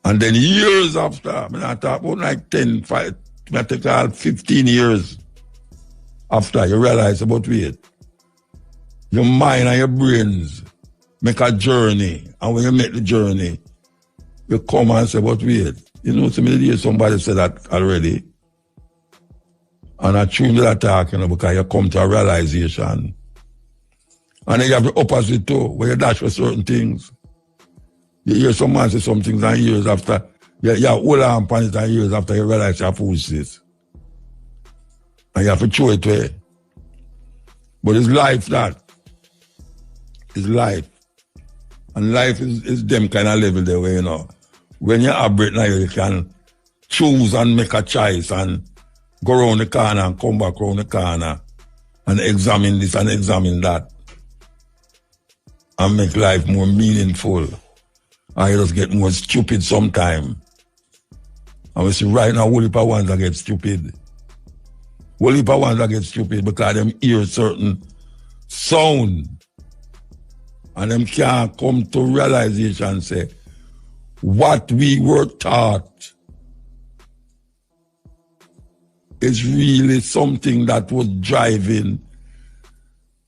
S4: And then years after, I mean, I talk about like 10, 5, I take all 15 years after, you realize about wait. Your mind and your brains make a journey, and when you make the journey, you come and say, but wait, you know, somebody said that already. And I tune to that talk, you know, because you come to a realization. And then you have the opposite too, where you dash for certain things. You hear someone say some things, and years after, you hold on upon it, and years after you realize you're foolishness. And you have to throw it away. But it's life that. It's life. And life is them kind of level there where, you know, when you operate now, you can choose and make a choice and go around the corner and come back around the corner and examine this and examine that and make life more meaningful. And you just get more stupid sometime. And we see right now, whole heap of ones that get stupid. Whole heap of ones that get stupid because them hear certain sound and them can't come to realization and say, what we were taught is really something that was driving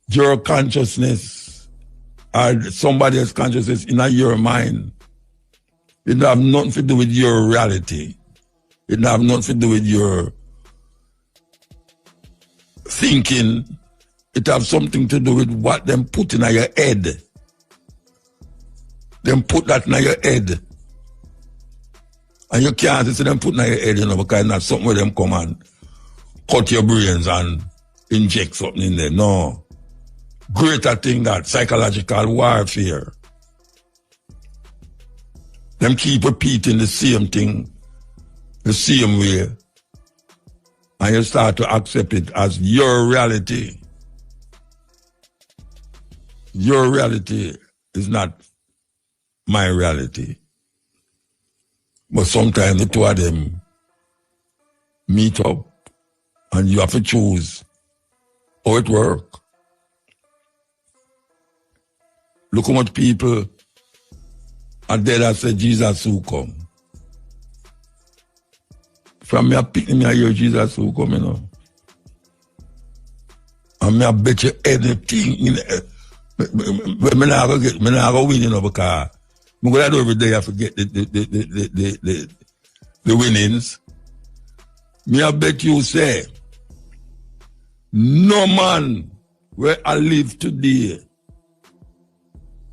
S4: your consciousness or somebody else's consciousness in your mind. It don't have nothing to do with your reality. It don't have nothing to do with your thinking. It have something to do with what them put in your head. Them put that in your head. And you can't see them put in your head, you know, because it's not something where them come and cut your brains and inject something in there. No. Greater thing that psychological warfare. Them keep repeating the same thing, the same way. And you start to accept it as your reality. Your reality is not my reality. But sometimes the two of them meet up and you have to choose how it works. Look how much people are dead that say Jesus will come. From me, I pick me, I hear Jesus will come, you know. And me, I bet you anything in me not go win, you know, because I'm going to do every day I forget the winnings. Me, I bet you say, no man where I live today,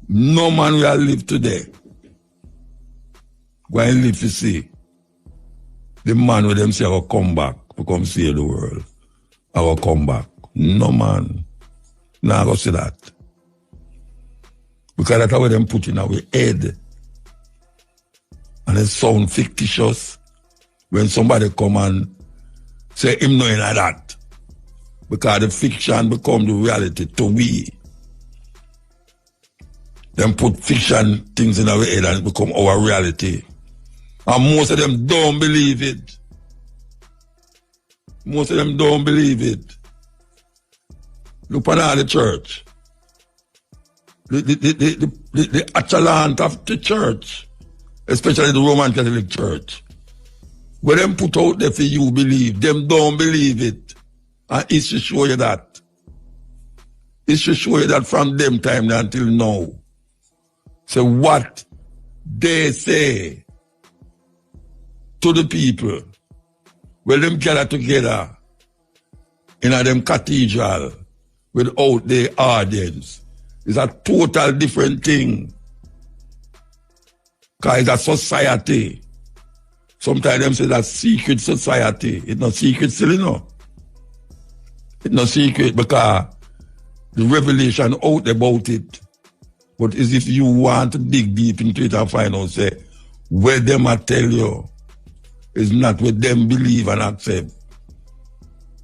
S4: no man where I live today, where I live to see, the man with them say I will come back to come save the world. I will come back. No man. Nah, I go see that. Because that's how them put in our head. And it sound fictitious when somebody come and say him knowing like that. Because the fiction become the reality to we. Them put fiction things in our head and it become our reality. And most of them don't believe it. Most of them don't believe it. Look at the church. The achalant of the church, especially the Roman Catholic Church, where them put out there for you believe, them don't believe it. And it should show you that. It should show you that from them time until now. So what they say to the people, when them gather together in a them cathedral without their audience, is a total different thing. Because it's a society. Sometimes them say that secret society. It's not secret still, you know. It's not secret because the revelation out about it. But as if you want to dig deep into it and find out, say, where them I tell you is not what them believe and accept.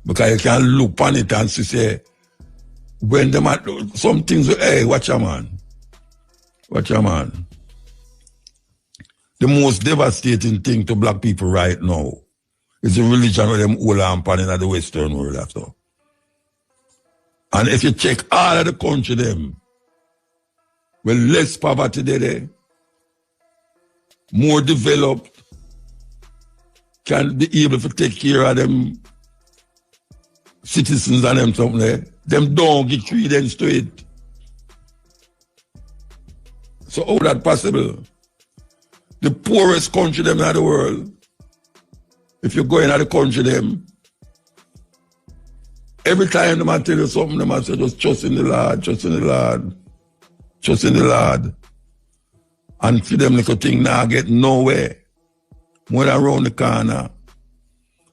S4: Because you can look on it and say, when them some things, hey, watch your man. Watch your man. The most devastating thing to black people right now is the religion where them hold on in the Western world after. And if you check all of the country them, with less poverty there, more developed, can be able to take care of them citizens and them something there, them don't get credence to it. So how that possible? The poorest country them in the world, if you go in the country them, every time them I tell you something, them I say just trust in the Lord, trust in the Lord, trust in the Lord. And for them little thing now get nowhere. More than around the corner.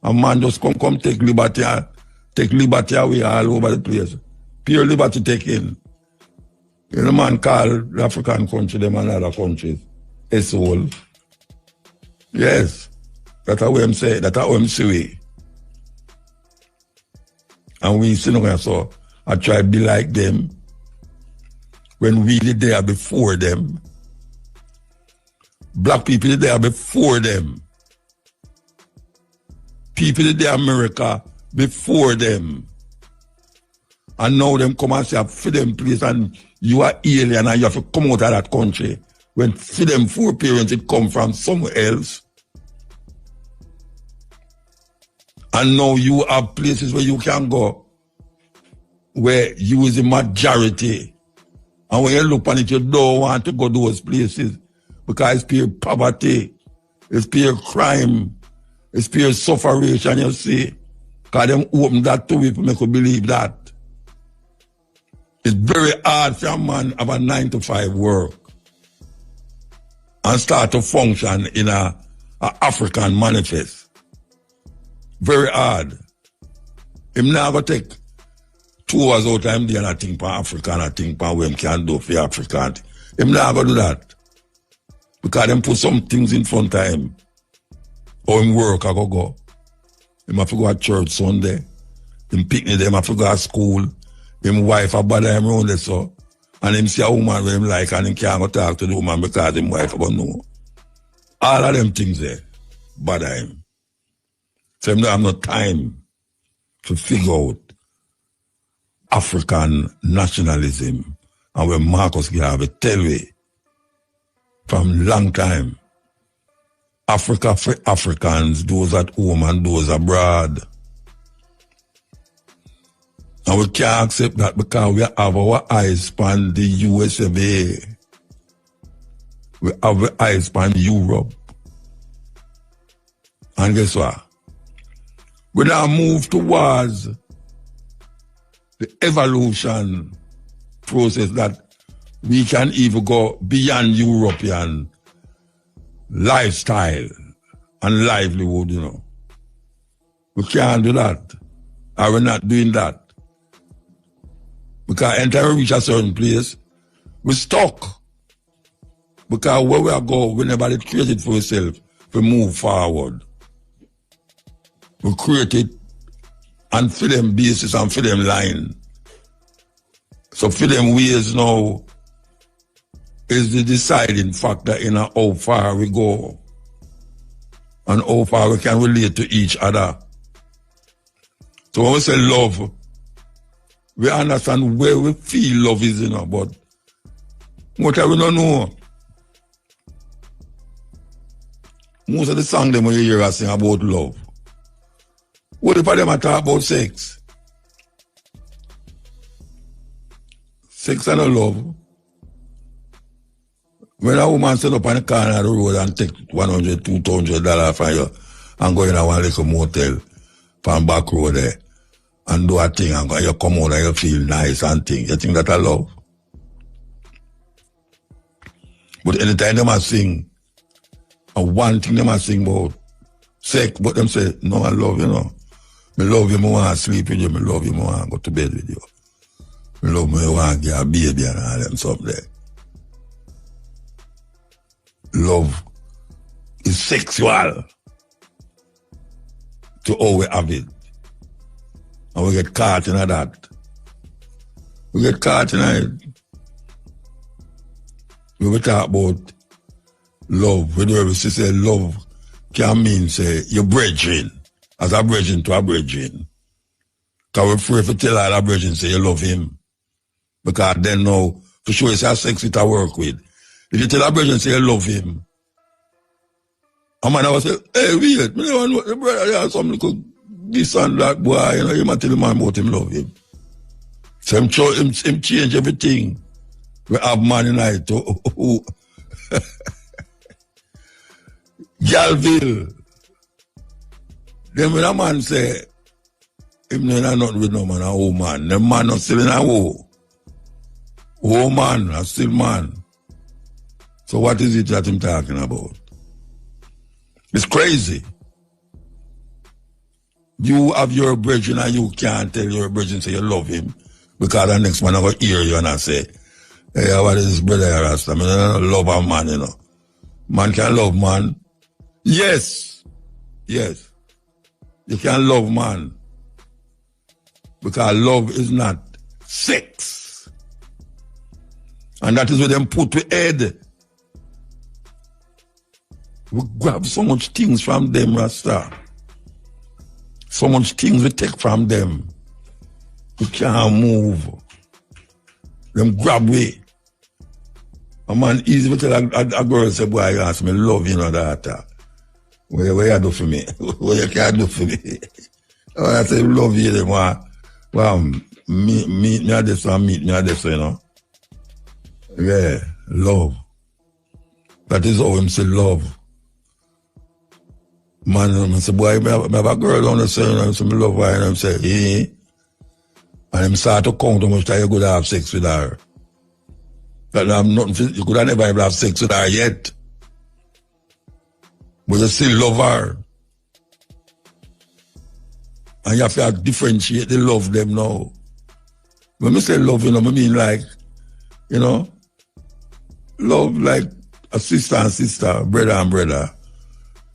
S4: A man just come take liberty away all over the place. Pure liberty taken. You know, man call the African country them and other countries a soul. Yes. That's how I'm saying. That's how I'm saying. And we see no so I try to be like them when we did there before them. Black people did there before them. People did there America before them. And now them come and say, for them place and you are alien and you have to come out of that country. When for them four parents it come from somewhere else. And now you have places where you can go where you is the majority. And when you look on it, you don't want to go to those places because it's pure poverty, it's pure crime, it's pure sufferation, you see. Because them open that to people make you believe that. It's very hard for a man to have a 9-to-5 work and start to function in a African manifest. Very hard. Him never take 2 hours out of him there and I think for Africa and I think for what him can do for Africa. Him never do that. Because them put some things in front of him. Or him work, I go. Him have to go to church Sunday. Him picnic them, have to go to school. Him wife a bother him around there so. And him see a woman where him like and him can't go talk to the woman because him wife don't know. All of them things there bother him. So him don't have no time to figure out African nationalism and when Marcus Garvey tell me from long time, Africa for Africans, those at home and those abroad. And we can't accept that because we have our eyes on the USA. We have our eyes on Europe. And guess what? We now move towards the evolution process that we can even go beyond European lifestyle and livelihood, you know. We can't do that. And we're not doing that. Because until we reach a certain place, we're stuck. Because where we are going, we never did create it for ourselves to move forward. We create it and for them basis and for them line. So for them ways now is the deciding factor in how far we go and how far we can relate to each other. So when we say love, we understand where we feel love is, you know, but what we don't know. Most of the songs them you hear us sing about love. What if them are talk about sex? Sex and love. When a woman sit up on the corner of the road and take $100, $200 from you and go in a one little motel from back road there and do a thing and you come out and you feel nice and thing, you think that I love? But anytime they must sing, and one thing they must sing about sex, but them say, no, I love you, know. I love you, I want to sleep with you, I love you, I want to go to bed with you. I love you, I want to get a baby and all them stuff there. Love is sexual to how we have it. And we get caught in that. We get caught in it. When we talk about love, when we say love can mean say you're brethren, as a brethren to a brethren. Because we're afraid to tell our brethren say you love him. Because then now, for sure it's a sex it I work with. If you tell a brethren say you love him, a man will say, hey, wait, me don't know the brother has some little this and that boy, you know, you might tell the man about him love him. So him change everything. We have man in it who Galville. Then when a man say, him no nothing with no man, a woman. The man not still in a war. Woman, a still man. So what is it that him talking about? It's crazy. You have your brethren and you can't tell your brethren say you love him because the next man will hear you and I say, hey, what is this brother here, Rasta? I mean, I don't love a man, you know. Man can love man. Yes. Yes. You can love man. Because love is not sex. And that is what them put to head. We grab so much things from them, Rasta. So much things we take from them. We can't move. Them grab we. A man easy to tell a girl, say, boy, you ask me love, you know, that. What you do for me? What you can't do for me? I say, love you, them, meet me at this one, meet me at this, you know. Yeah, love. That is how him say love. Man, I say, boy, I have a girl on the side, and I say, I love her, and I say, eh? And him start to count how much time you could have sex with her. That have nothing, you could have never have sex with her yet. But you still love her. And you have to differentiate the love them now. When I say love, you know, I mean like, you know, love like a sister and sister, brother and brother.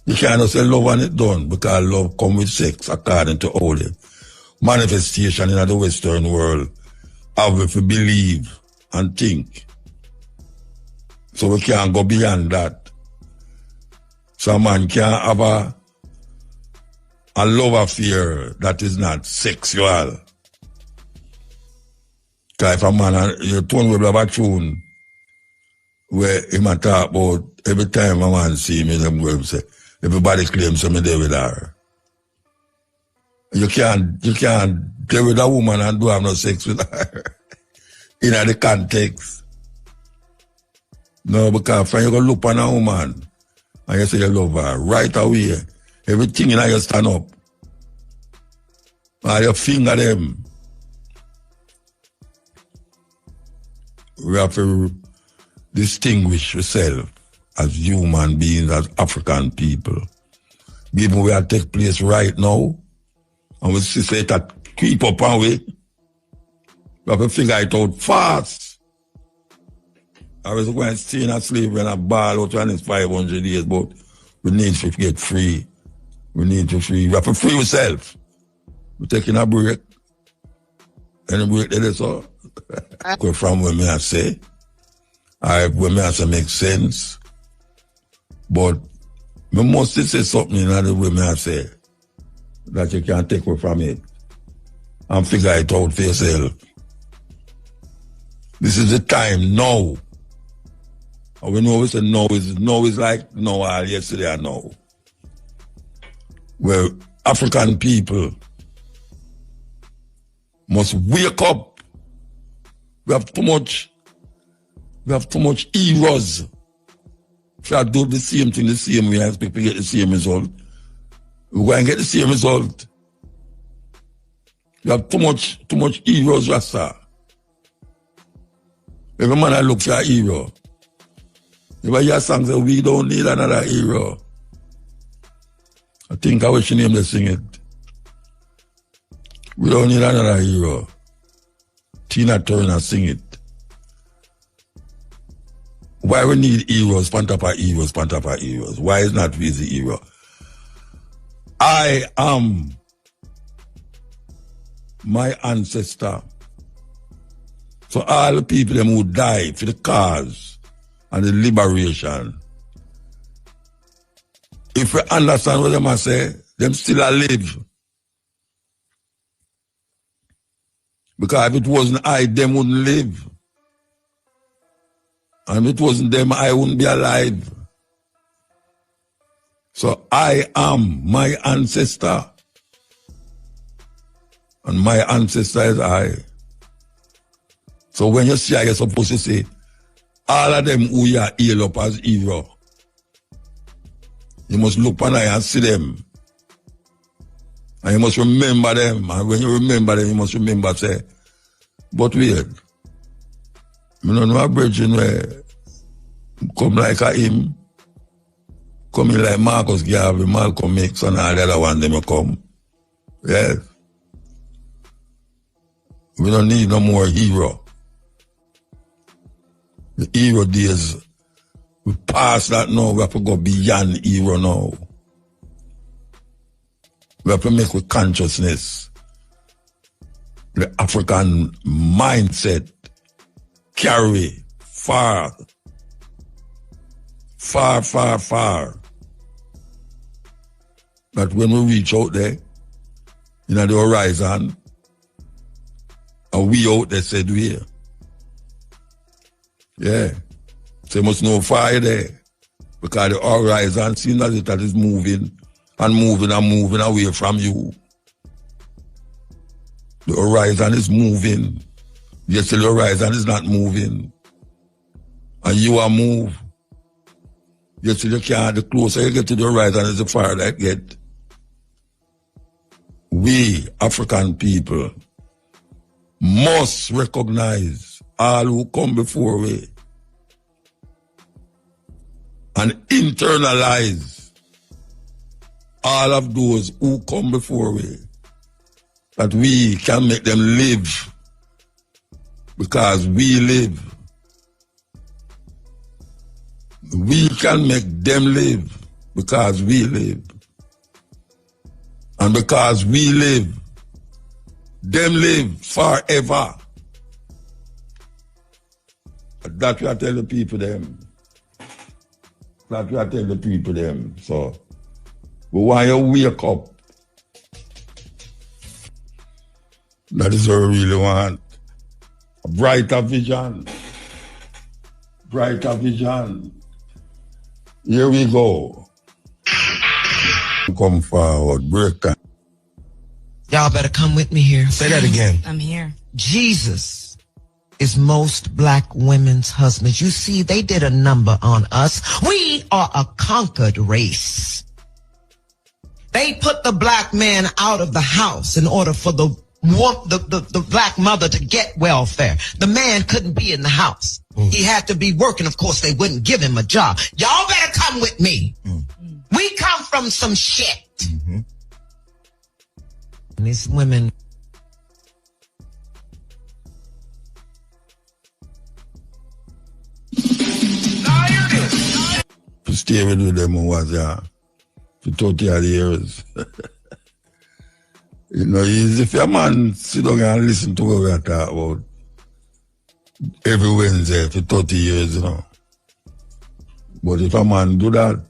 S4: You can't say love and it done because love comes with sex according to all the manifestation in the Western world. How we believe and think. So we can't go beyond that. So a man can't have a love affair that is not sexual. Because if a man, you tune with a tune where he might talk about every time a man see me, them go say, everybody claims I'm there with her. You can't deal with a woman and do have no sex with her. In the context. No, because when you go look on a woman and you say you love her, right away, everything in her you stand up. And you finger them. We have to distinguish ourselves as human beings, as African people. Given where it take place right now, and we see that creep up and way, we have to figure it out fast. I was going to stay in a slavery and a ball out when it's 500 years, but we need to get free. We need to free. We have to free ourselves. We're taking a break. Any break that is all. From what I say. What I say makes sense. But I must say something in the way I say that you can't take away from it and figure it out for yourself. This is the time now. And we know we say now is like now or yesterday or now. Where African people must wake up. We have too much heroes. If I do the same thing the same way, I expect to get the same result. We're going to get the same result. You have too much heroes, Rasta. Every man I look for a hero. If I hear songs that we don't need another hero. I think I wish your name to sing it. We don't need another hero. Tina Turner sing it. Why we need heroes, pan top of heroes, pan top of heroes? Why is not we the hero? I am my ancestor. So all the people them who died for the cause and the liberation, if we understand what them I say, them still alive. Because if it wasn't I, them wouldn't live. And if it wasn't them, I wouldn't be alive. So I am my ancestor. And my ancestor is I. So when you see, you're supposed to say, all of them who you are hail up as hero. You must look on and see them. And you must remember them. And when you remember them, you must remember, say, but wait, I don't know a virgin where come like a him, come in like Marcus Garvey, Malcolm X, and all the other one, them come. Yes. We don't need no more hero. The hero days, we pass that now, we have to go beyond hero now. We have to make with consciousness the African mindset carry far. That when we reach out there, in the horizon, and we out there said we here. Yeah. So you must know fire there. Because the horizon seems as if that is moving and moving and moving away from you. The horizon is moving. Yes, the horizon is not moving. And you are moved. Yes, you can't. The closer you get to the horizon, the farther that get. We, African people, must recognize all who come before we and internalize all of those who come before we, that we can make them live because we live. We can make them live because we live. And because we live, them live forever. That's what I tell the people them. That's what I tell the people them. So, we want you to wake up. That is what we really want. A brighter vision. Brighter vision. Here we go. Come forward, break time.
S6: Y'all better come with me here.
S5: Say that again.
S3: I'm here.
S6: Jesus is most black women's husbands. You see, they did a number on us. We are a conquered race. They put the black man out of the house in order for the black mother to get welfare. The man couldn't be in the house. He had to be working. Of course, they wouldn't give him a job. Y'all better come with me. We come from some shit. And these women.
S4: To stay with them was, for 30 years. You know, if a man sit down and listen to what we are talking about every Wednesday for 30 years, you know. But if a man do that,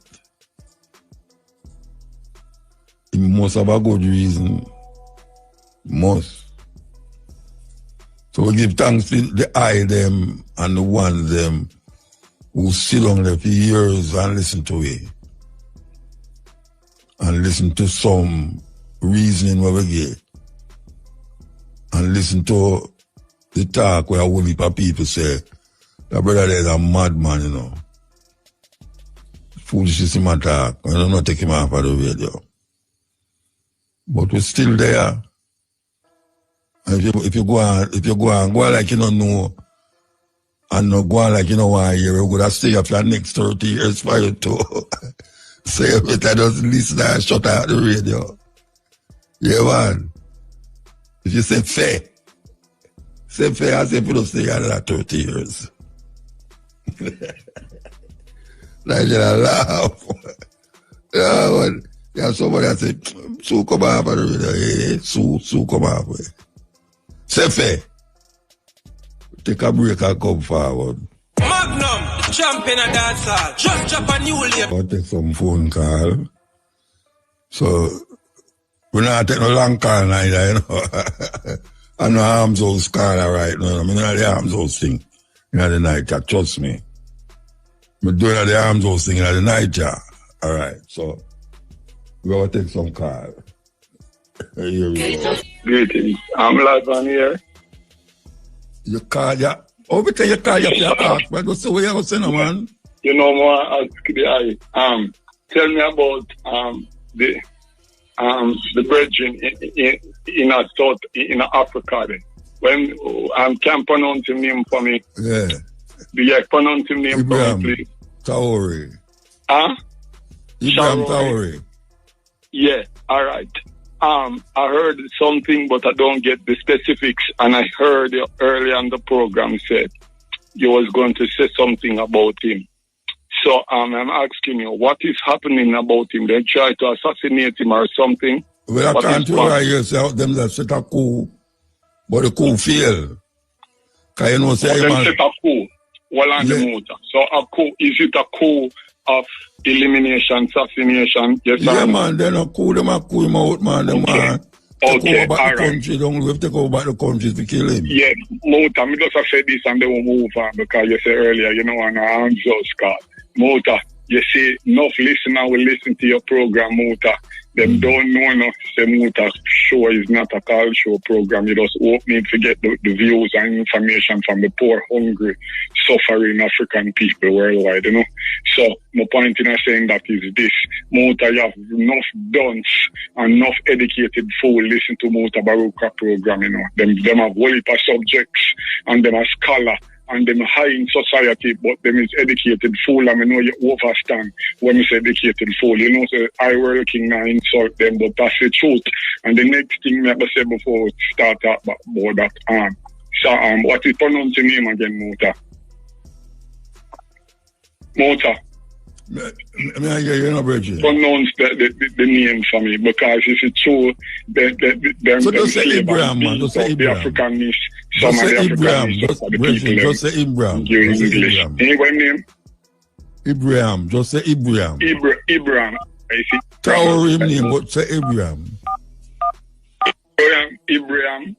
S4: he must have a good reason. Must. So we give thanks to the I them and the ones them who sit down there for years and listen to it. And listen to some reasoning where we get. And listen to the talk where a whole heap of people say, that brother there is a madman, you know. Foolishness in my talk. I don't know take him off of the radio. But we're still there. And if you go on like you don't know, and not go on like you know why you're going to stay up for the next 30 years for you to say it, I just listen and shut out the radio. Yeah, man. If you say fair, I say if you don't stay another 30 years. Like you laugh. Yeah, somebody that say, Sue come off of the radio. Hey, Sue come off. Say fair. Take a break and come forward.
S7: Magnum, champion of dancehall. Just drop a new label.
S4: I'll take some phone call. So, we're not taking no long call neither, you know. I'm no arms house caller right now. I'm not the arms house thing in the night, trust me. I'm doing the arms house thing in the night, yeah. All right, so we're going to take some call. Here we go.
S8: Greetings. I'm live on here.
S4: You call ya. Over time you call ya for your talk, but what's the way you say no, man?
S8: You know more ask the eye. Tell me about the brethren in South in Africa then. When can pronounce him name for me?
S4: Yeah.
S8: Do you pronounce him name
S4: Ibrahim
S8: for me, please?
S4: Traoré.
S8: Huh?
S4: Ibrahim Traoré.
S8: Yeah, all right. I heard something, but I don't get the specifics. And I heard you earlier on the program said you was going to say something about him. So I'm asking you, what is happening about him? They try to assassinate him or something?
S4: Well, I can't tell you say them that set a coup, but the coup failed. Because you know, say,
S8: them set a coup while on the motor. So a coup, is it a coup of elimination, assassination? Yes,
S4: yeah, man, they're not coup, them a coup him out, man. Them man. Take over back the country, don't we have to take over back the country to kill him?
S8: Yeah, Mota, me just say this and they will move on because you said earlier, you know, on our arms house, Scott. Mota, you see, enough listener will listen to your program, Mota. Them don't know enough. Say Mota show is not a call show program. You just hope me to get the views and information from the poor, hungry, suffering African people worldwide, you know. So my point in saying that is this. Mota, you have enough dunce and enough educated fool listen to Mutabruka program, you know. Them have whole heap of subjects and them a scholar. And them high in society, but them is educated fool. I mean, know you overstand when you say educated fool. You know, so I working now insult them, but that's the truth. And the next thing I say before we start talk about that, so what is pronounce your name again, Mota? Mota.
S4: I hear you, no, Bridget.
S8: Pronounce the name for me, because if it's true,
S4: so just say Ibrahim, man. Just say Ibrahim.
S8: Some
S4: just
S8: of the
S4: say Ibrahim.
S8: Africanness,
S4: just say Ibrahim.
S8: Just say Ibrahim. Anyway, name?
S4: Ibrahim. Just say Ibrahim.
S8: Ibrahim. I see.
S4: Traoré name, but say Ibrahim.
S8: Ibrahim.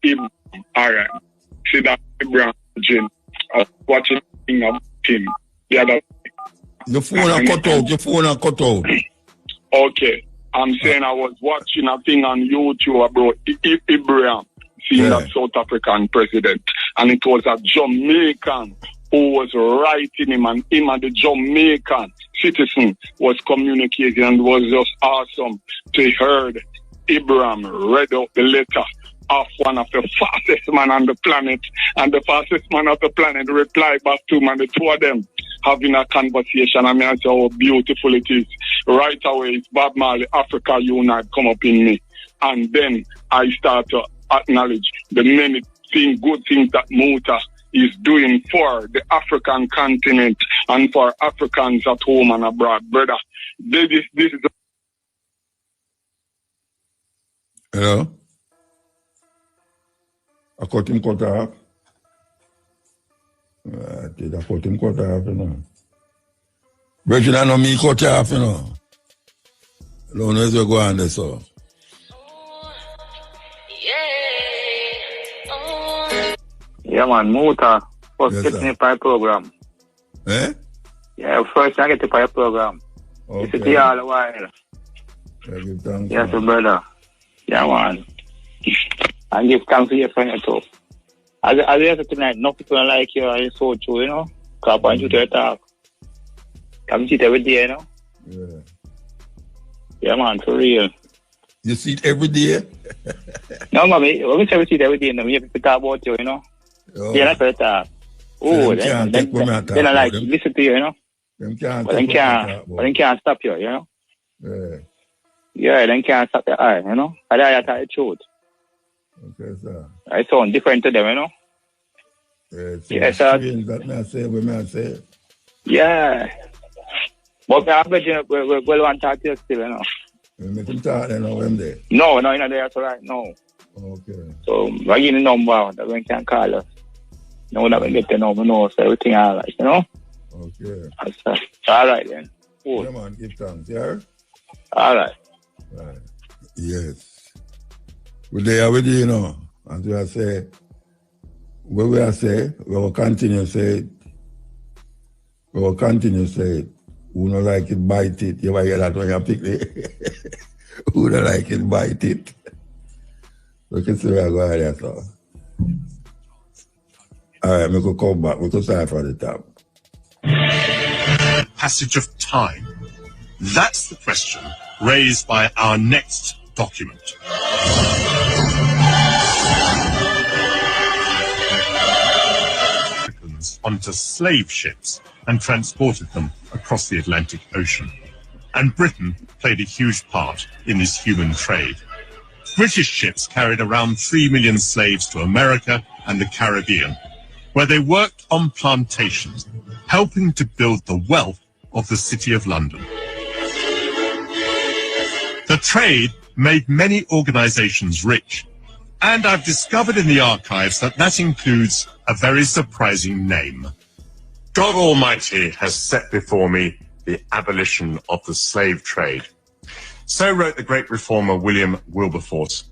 S4: Yeah.
S8: All right. See that Ibrahim, Jim. Watching about him. The other.
S4: Your phone are cut out. Your phone are cut out.
S8: Okay. I'm saying I was watching a thing on YouTube about Ibrahim, seeing that South African president. And it was a Jamaican who was writing him, and him and the Jamaican citizen was communicating, and it was just awesome to heard Ibrahim read out the letter of one of the fastest man on the planet, and the fastest man of the planet replied back to him, and the two of them having a conversation. I mean, I say how beautiful it is. Right away, it's Bob Marley, Africa Unite, come up in me. And then I start to acknowledge the many good things that Mota is doing for the African continent and for Africans at home and abroad. Brother, this is
S4: You know? I cut him cut off. I cut him cut off, you know. Brethren, I know me cut off, you know. Long as we go on this, so.
S9: Yeah, man, Muta. First,
S4: Yes,
S9: get me by program.
S4: Eh?
S9: Yeah, first I get to by program.
S4: Okay.
S9: You sit here all the while.
S4: I give thanks.
S9: Yes, brother. Yeah, man. I give thanks to your friend too. As I said tonight, no people like you are so true, you know. Because I want you to talk. Come sit every day, you know.
S4: Yeah.
S9: Yeah, man, for real.
S4: You see it every day?
S9: No, mommy, we say we sit every day, and we have to talk about you, you know.
S4: Oh.
S9: Yeah, that's what I talk. Oh, then I like to listen to you, you know.
S4: Them can't
S9: But then can't stop you, you know.
S4: Yeah.
S9: Yeah, then can't stop your eye, you know. And I tell the truth.
S4: Okay, sir.
S9: I sound different to them, you know.
S4: Yes, sir. That may I say, what may I say?
S9: Yeah. But I'm well want to talk to you still, you know.
S4: You make him talk then, or him there?
S9: No, you're not there, that's all right, no.
S4: Okay.
S9: So, I give you the number that we can call us. No, that we get the number, no, so everything all right, you know.
S4: Okay.
S9: That's all right then. Cool.
S4: Yeah, man, give thanks, yeah?
S9: All right.
S4: Right. Yes. We're there with you, you know. And we are say, what we are say, we will continue say it. We will continue say it. Who don't like it, bite it. You ever hear that when you pick it? Who don't like it, bite it. We can see where I go there, so. All right, we could come back. We could start from the top.
S10: Passage of time. That's the question raised by our next document. Onto slave ships and transported them across the Atlantic Ocean. And Britain played a huge part in this human trade. British ships carried around 3 million slaves to America and the Caribbean, where they worked on plantations, helping to build the wealth of the City of London. The trade made many organizations rich, and I've discovered in the archives that includes a very surprising name. God Almighty has set before me the abolition of the slave trade. So wrote the great reformer William Wilberforce.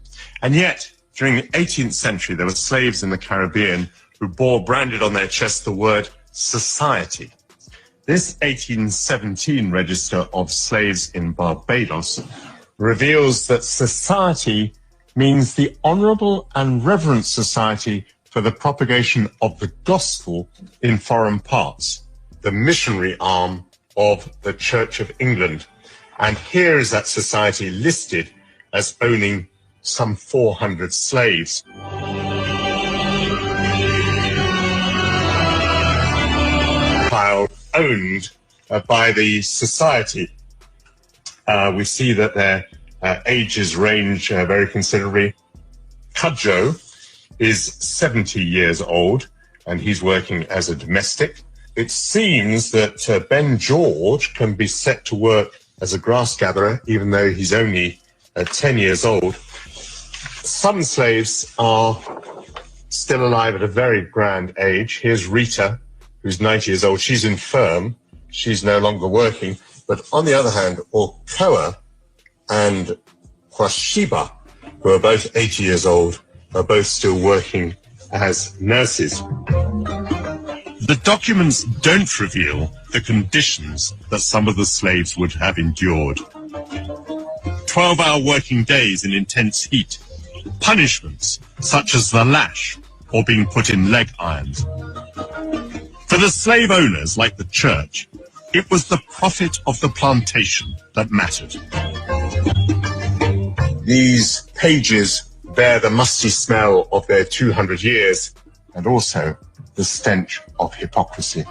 S10: And yet, during the 18th century, there were slaves in the Caribbean who bore branded on their chest the word society. This 1817 register of slaves in Barbados reveals that society means the honourable and reverent society for the propagation of the gospel in foreign parts, the missionary arm of the Church of England. And here is that society listed as owning some 400 slaves. Owned by the society. We see that their ages range very considerably. Cudjoe is 70 years old and he's working as a domestic. It seems that Ben George can be set to work as a grass gatherer even though he's only 10 years old. Some slaves are still alive at a very grand age. Here's Rita, who's 90 years old. She's infirm. She's no longer working. But on the other hand, Okoa and Kwashiba, who are both 80 years old, are both still working as nurses. The documents don't reveal the conditions that some of the slaves would have endured. 12-hour working days in intense heat, punishments such as the lash or being put in leg irons. For the slave owners, like the church, it was the profit of the plantation that mattered. These pages bear the musty smell of their 200 years and also the stench of hypocrisy.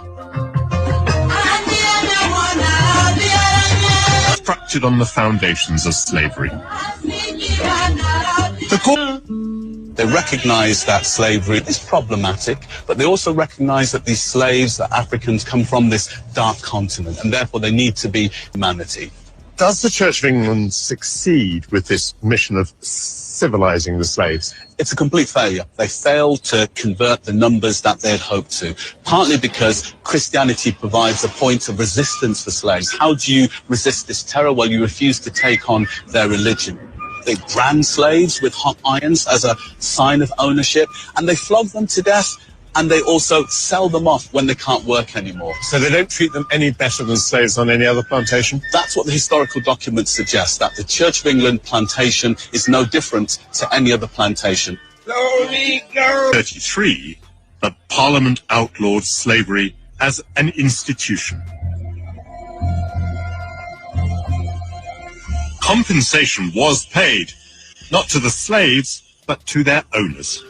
S10: Structured on the foundations of slavery.
S11: They recognize that slavery is problematic, but they also recognize that these slaves, the Africans, come from this dark continent, and therefore they need to be humanity.
S10: Does the Church of England succeed with this mission of civilizing the slaves?
S11: It's a complete failure. They failed to convert the numbers that they had hoped to, partly because Christianity provides a point of resistance for slaves. How do you resist this terror? Well, you refuse to take on their religion. They brand slaves with hot irons as a sign of ownership, and they flog them to death, and they also sell them off when they can't work anymore.
S10: So they don't treat them any better than slaves on any other plantation?
S11: That's what the historical documents suggest, that the Church of England plantation is no different to any other plantation.
S10: 33, that Parliament outlawed slavery as an institution. Compensation was paid, not to the slaves, but to their owners.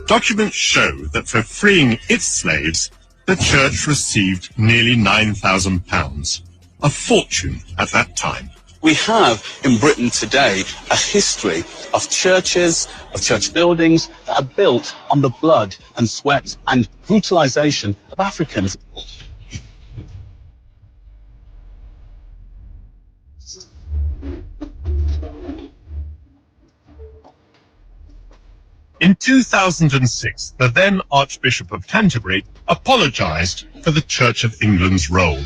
S10: Documents show that for freeing its slaves, the church received nearly £9,000, a fortune at that time.
S11: We have in Britain today a history of churches, of church buildings that are built on the blood and sweat and brutalization of Africans.
S10: In 2006, the then Archbishop of Canterbury apologised for the Church of England's role.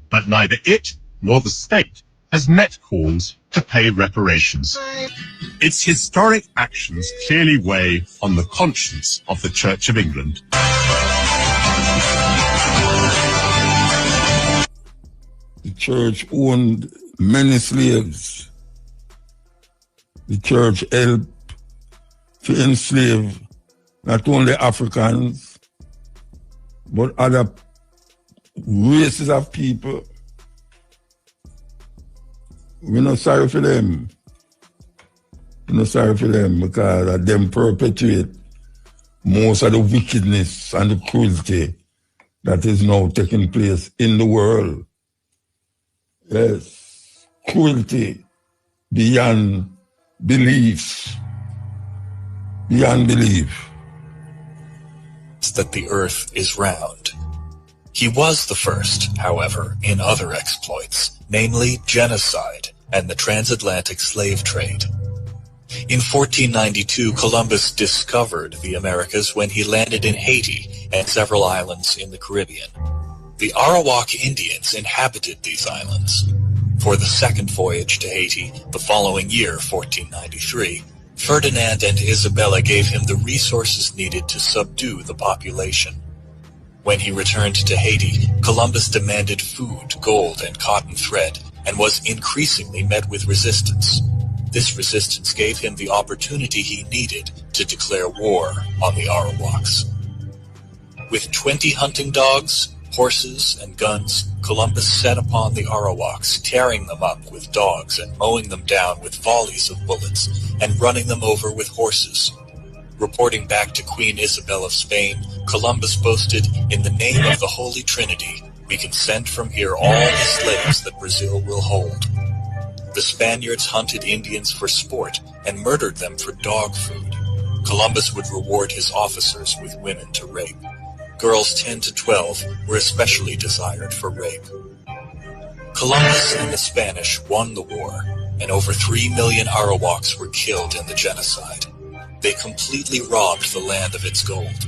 S10: But neither it nor the state has met calls to pay reparations. Its historic actions clearly weigh on the conscience of the Church of England.
S4: The church owned many slaves. The church helped to enslave not only Africans, but other races of people. We're not sorry for them. We're not sorry for them because them perpetuate most of the wickedness and the cruelty that is now taking place in the world. Yes, cruelty beyond belief. Beyond belief.
S12: That the earth is round. He was the first, however, in other exploits, namely genocide and the transatlantic slave trade. In 1492, Columbus discovered the Americas when he landed in Haiti and several islands in the Caribbean. The Arawak Indians inhabited these islands. For the second voyage to Haiti, the following year, 1493, Ferdinand and Isabella gave him the resources needed to subdue the population. When he returned to Haiti, Columbus demanded food, gold, and cotton thread, and was increasingly met with resistance. This resistance gave him the opportunity he needed to declare war on the Arawaks. With 20 hunting dogs, horses, and guns, Columbus set upon the Arawaks, tearing them up with dogs and mowing them down with volleys of bullets, and running them over with horses. Reporting back to Queen Isabel of Spain, Columbus boasted, "In the name of the Holy Trinity, we can send from here all the slaves that Brazil will hold." The Spaniards hunted Indians for sport and murdered them for dog food. Columbus would reward his officers with women to rape. Girls 10 to 12 were especially desired for rape. Columbus and the Spanish won the war, and over 3 million Arawaks were killed in the genocide. They completely robbed the land of its gold.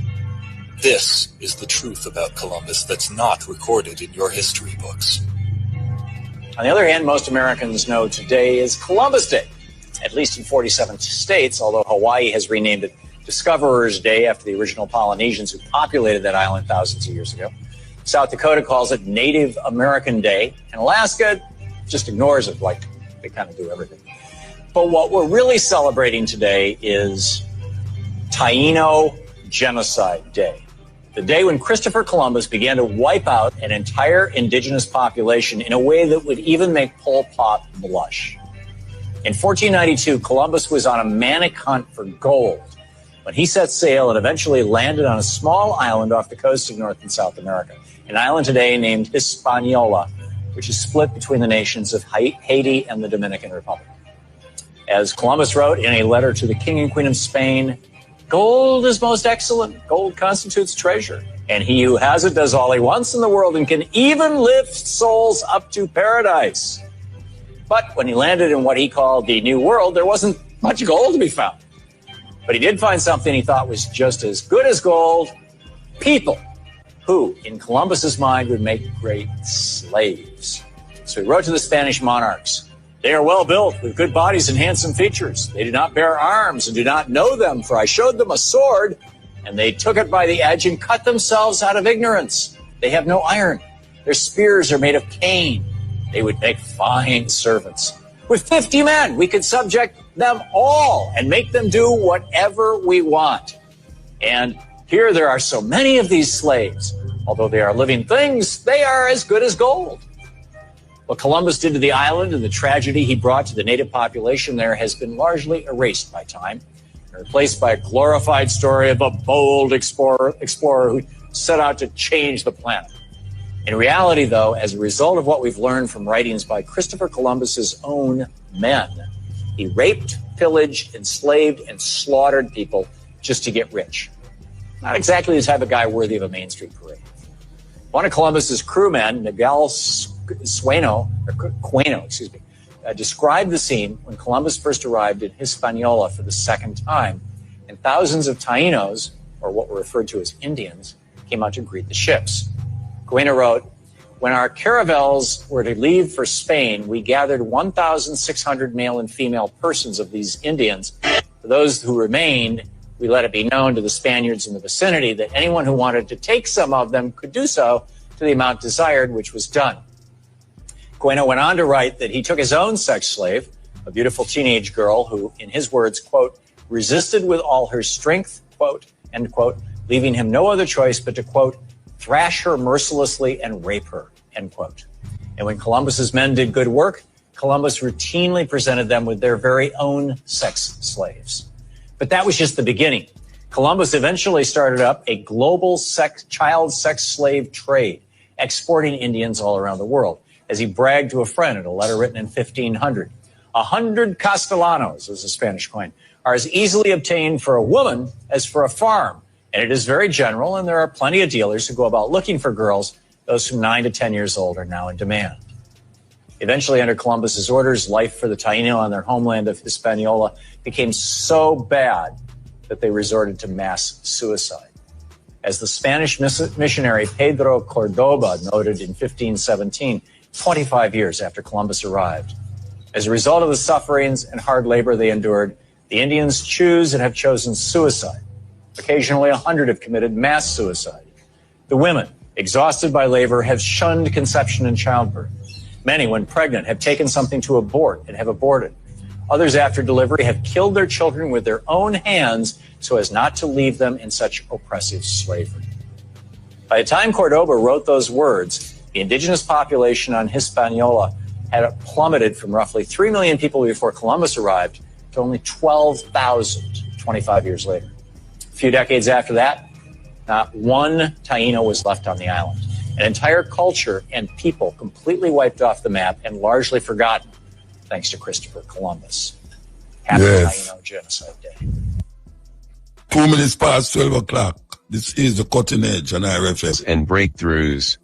S12: This is the truth about Columbus that's not recorded in your history books.
S13: On the other hand, most Americans know today is Columbus Day, at least in 47 states, although Hawaii has renamed it Discoverers Day after the original Polynesians who populated that island thousands of years ago. South Dakota calls it Native American Day, and Alaska just ignores it like they kind of do everything. But what we're really celebrating today is Taino Genocide Day, the day when Christopher Columbus began to wipe out an entire indigenous population in a way that would even make Pol Pot blush. In 1492, Columbus was on a manic hunt for gold when he set sail and eventually landed on a small island off the coast of North and South America, an island today named Hispaniola, which is split between the nations of Haiti and the Dominican Republic. As Columbus wrote in a letter to the King and Queen of Spain, "Gold is most excellent. Gold constitutes treasure. And he who has it does all he wants in the world and can even lift souls up to paradise. But when he landed in what he called the New World, there wasn't much gold to be found. But he did find something he thought was just as good as gold: people who, in Columbus's mind, would make great slaves. So he wrote to the Spanish monarchs, "They are well built, with good bodies and handsome features. They do not bear arms and do not know them, for I showed them a sword, and they took it by the edge and cut themselves out of ignorance. They have no iron. Their spears are made of cane. They would make fine servants. With 50 men, we could subject them all and make them do whatever we want. And here there are so many of these slaves. Although they are living things, they are as good as gold." What Columbus did to the island and the tragedy he brought to the native population there has been largely erased by time and replaced by a glorified story of a bold explorer who set out to change the planet. In reality, though, as a result of what we've learned from writings by Christopher Columbus's own men, he raped, pillaged, enslaved, and slaughtered people just to get rich. Not exactly the type of guy worthy of a Main Street parade. One of Columbus's crewmen, Miguel Queno, described the scene when Columbus first arrived in Hispaniola for the second time, and thousands of Tainos, or what were referred to as Indians, came out to greet the ships. Queno wrote, "When our caravels were to leave for Spain, we gathered 1,600 male and female persons of these Indians. For those who remained, we let it be known to the Spaniards in the vicinity that anyone who wanted to take some of them could do so to the amount desired, which was done." Queno went on to write that he took his own sex slave, a beautiful teenage girl who, in his words, quote, "resisted with all her strength," quote, end quote, leaving him no other choice but to, quote, "thrash her mercilessly and rape her," end quote. And when Columbus's men did good work, Columbus routinely presented them with their very own sex slaves. But that was just the beginning. Columbus eventually started up a global child sex slave trade, exporting Indians all around the world. As he bragged to a friend in a letter written in 1500, 100 castellanos, as a Spanish coin, are as easily obtained for a woman as for a farm. And it is very general, and there are plenty of dealers who go about looking for girls. Those from 9 to 10 years old are now in demand. Eventually, under Columbus's orders, life for the Taino on their homeland of Hispaniola became so bad that they resorted to mass suicide. As the Spanish missionary Pedro Cordoba noted in 1517, 25 years after Columbus arrived, as a result of the sufferings and hard labor they endured, the Indians choose and have chosen suicide. Occasionally, 100 have committed mass suicide. The women, exhausted by labor, have shunned conception and childbirth. Many, when pregnant, have taken something to abort and have aborted. Others, after delivery, have killed their children with their own hands so as not to leave them in such oppressive slavery. By the time Cordoba wrote those words, the indigenous population on Hispaniola had plummeted from roughly 3 million people before Columbus arrived to only 12,000 25 years later. A few decades after that, not one Taino was left on the island. An entire culture and people completely wiped off the map and largely forgotten, thanks to Christopher Columbus. Happy Taino Genocide Day.
S4: 2 minutes past 12 o'clock. This is the Cutting Edge on IRFM.
S14: And breakthroughs.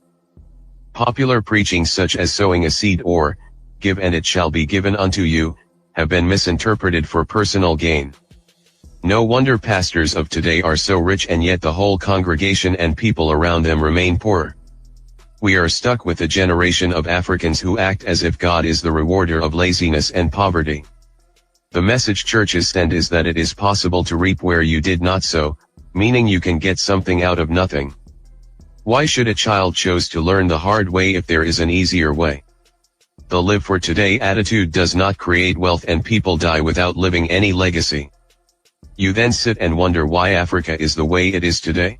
S14: Popular preaching such as sowing a seed or, give and it shall be given unto you, have been misinterpreted for personal gain. No wonder pastors of today are so rich and yet the whole congregation and people around them remain poor. We are stuck with a generation of Africans who act as if God is the rewarder of laziness and poverty. The message churches send is that it is possible to reap where you did not sow, meaning you can get something out of nothing. Why should a child choose to learn the hard way if there is an easier way? The live for today attitude does not create wealth and people die without leaving any legacy. You then sit and wonder why Africa is the way it is today.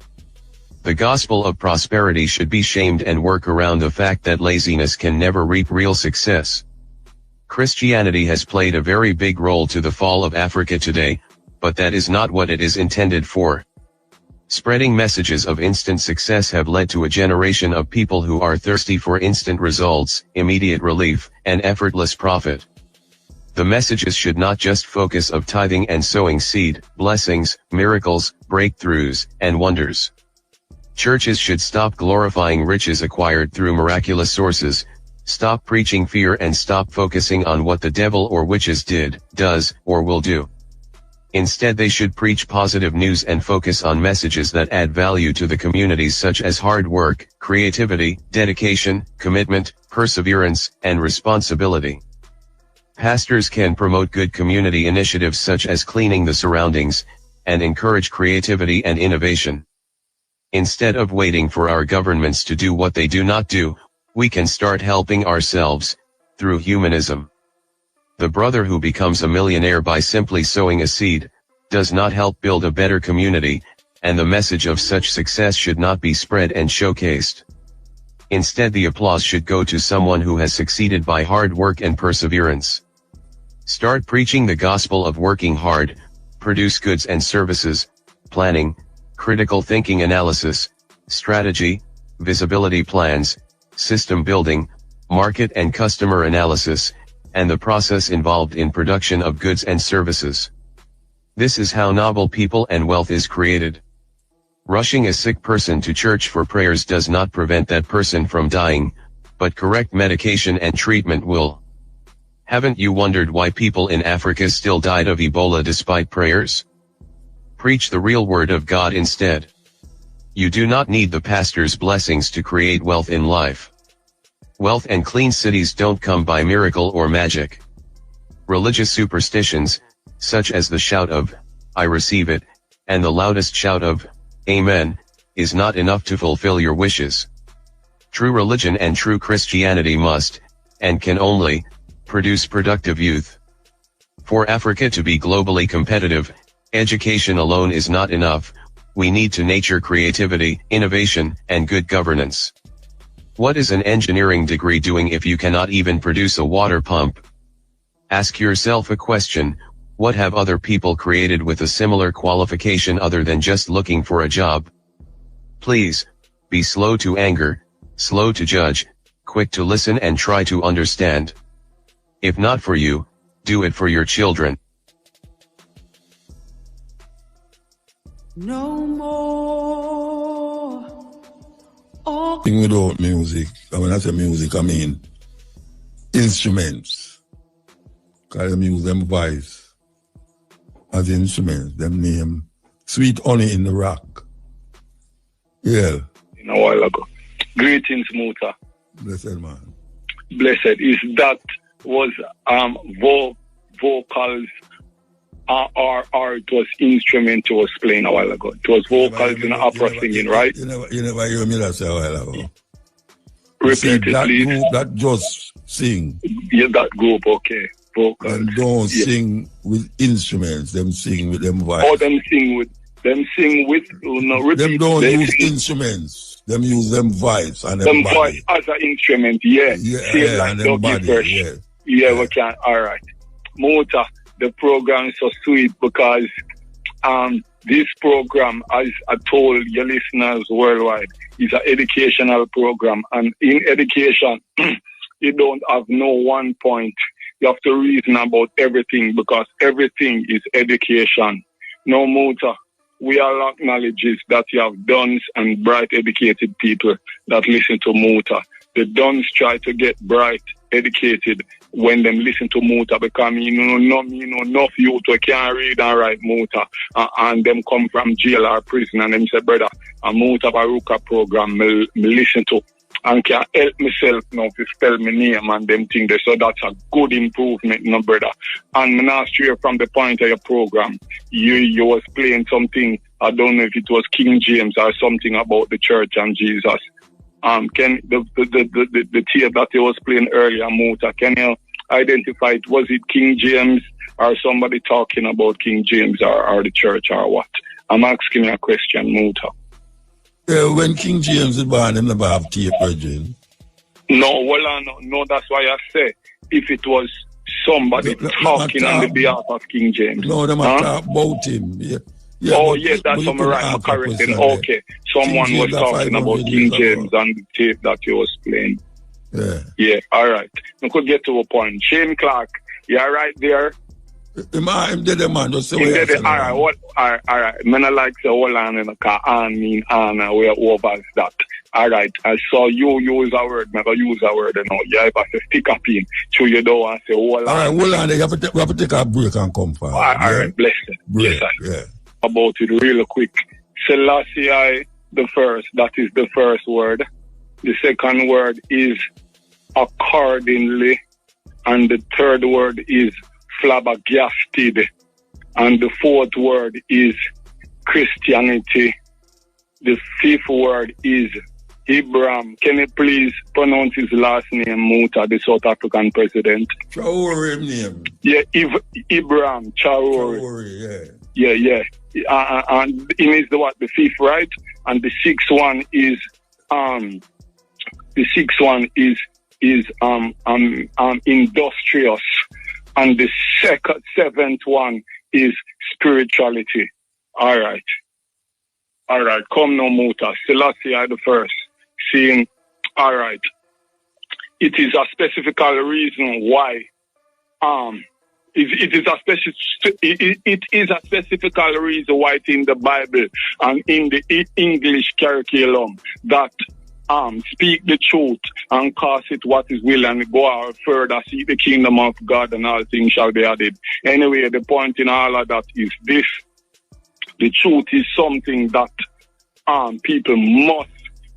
S14: The gospel of prosperity should be shamed and work around the fact that laziness can never reap real success. Christianity has played a very big role to the fall of Africa today, but that is not what it is intended for. Spreading messages of instant success have led to a generation of people who are thirsty for instant results, immediate relief, and effortless profit. The messages should not just focus on tithing and sowing seed, blessings, miracles, breakthroughs, and wonders. Churches should stop glorifying riches acquired through miraculous sources, stop preaching fear and stop focusing on what the devil or witches did, does, or will do. Instead they should preach positive news and focus on messages that add value to the communities such as hard work, creativity, dedication, commitment, perseverance, and responsibility. Pastors can promote good community initiatives such as cleaning the surroundings, and encourage creativity and innovation. Instead of waiting for our governments to do what they do not do, we can start helping ourselves, through humanism. The brother who becomes a millionaire by simply sowing a seed, does not help build a better community, and the message of such success should not be spread and showcased. Instead the applause should go to someone who has succeeded by hard work and perseverance. Start preaching the gospel of working hard, produce goods and services, planning, critical thinking analysis, strategy, visibility plans, system building, market and customer analysis, and the process involved in production of goods and services. This is how noble people and wealth is created. Rushing a sick person to church for prayers does not prevent that person from dying, but correct medication and treatment will. Haven't you wondered why people in Africa still died of Ebola despite prayers? Preach the real word of God instead. You do not need the pastor's blessings to create wealth in life. Wealth and clean cities don't come by miracle or magic. Religious superstitions, such as the shout of, "I receive it," and the loudest shout of, "Amen," is not enough to fulfill your wishes. True religion and true Christianity must, and can only, produce productive youth. For Africa to be globally competitive, education alone is not enough. We need to nurture creativity, innovation, and good governance. What is an engineering degree doing if you cannot even produce a water pump? Ask yourself a question: what have other people created with a similar qualification other than just looking for a job? Please, be slow to anger, slow to judge, quick to listen and try to understand. If not for you, do it for your children.
S15: No more.
S4: Thing without music, and when I say music, I mean instruments. Because them use them voice as instruments. Them name Sweet Honey in the Rock. Yeah.
S8: In a while ago. Greetings, Muta.
S4: Blessed man.
S8: Blessed. Is that was vocals or it was instrument you was playing a while ago? It was vocals in opera singing, right?
S4: You never hear me that say a while ago.
S8: Repeat it,
S4: that
S8: please.
S4: Group that just sing.
S8: Yeah, that group, okay. Vocals.
S4: And don't sing with instruments, them sing with them voice.
S8: Oh, them sing with no, repeat.
S4: Them don't
S8: They
S4: use
S8: sing
S4: instruments. Them use them voice and them
S8: them
S4: body.
S8: voice as an instrument, yeah. Same like
S4: and them
S8: Dougie
S4: body,
S8: Fresh. Yeah, we can. All right. Mota, the program is so sweet because this program, as I told your listeners worldwide, is an educational program. And in education, you don't have no one point. You have to reason about everything because everything is education. No Mota, we all acknowledge that you have duns and bright educated people that listen to Mota. The duns try to get bright educated when them listen to Muta because enough youth who can't read and write Muta and them come from jail or prison and them say, brother, a Mutabruka program me listen to and can help myself now to spell my name and them things there. So that's a good improvement, no brother. And not stray from the point of your program. You was playing something, I don't know if it was King James or something about the church and Jesus. Can the tape that he was playing earlier, Muta, can you identify it? Was it King James or somebody talking about King James or the church or what? I'm asking you a question, Muta.
S4: Yeah, when King James is born, they never have tape, Virgin.
S8: No, well, no, that's why I say if it was somebody talking on the behalf of King James.
S4: No, they might talk about him. Yeah.
S8: Yeah, yes, that's what I'm right. I'm correcting. Okay, someone was talking about King James and the tape that he was playing.
S4: Yeah.
S8: Yeah, all right. We could get to a point. Shane Clark, you're right there.
S4: I'm dead, man. Just say what
S8: all right. All right. Men I like to hold on in the car and mean and we're over that. All right. I saw you use a word. Never use a word. You know. You have to stick up in. So you don't want to say hold on.
S4: All right. Hold on. You have to take a break and come for.
S8: All right. Bless it.
S4: Break.
S8: Yes,
S4: yeah.
S8: About it real quick. Selassie the first. That is the first word. The second word is accordingly. And the third word is flabbergasted. And the fourth word is Christianity. The fifth word is Ibrahim. Can you please pronounce his last name, Muta, the South African president?
S4: Traoré name.
S8: Yeah, Ibrahim Traoré.
S4: Traoré, yeah.
S8: Yeah. And it is the fifth, right? And the sixth one is industrious. And the seventh one is spirituality. All right. Come now, Muta. Selassie the first. Seeing, all right. It is a specific reason why. It is a specific reason why it's in the Bible and in the English curriculum that speak the truth and cause it what is will and go out further, see the kingdom of God and all things shall be added. Anyway, the point in all of that is this. The truth is something that people must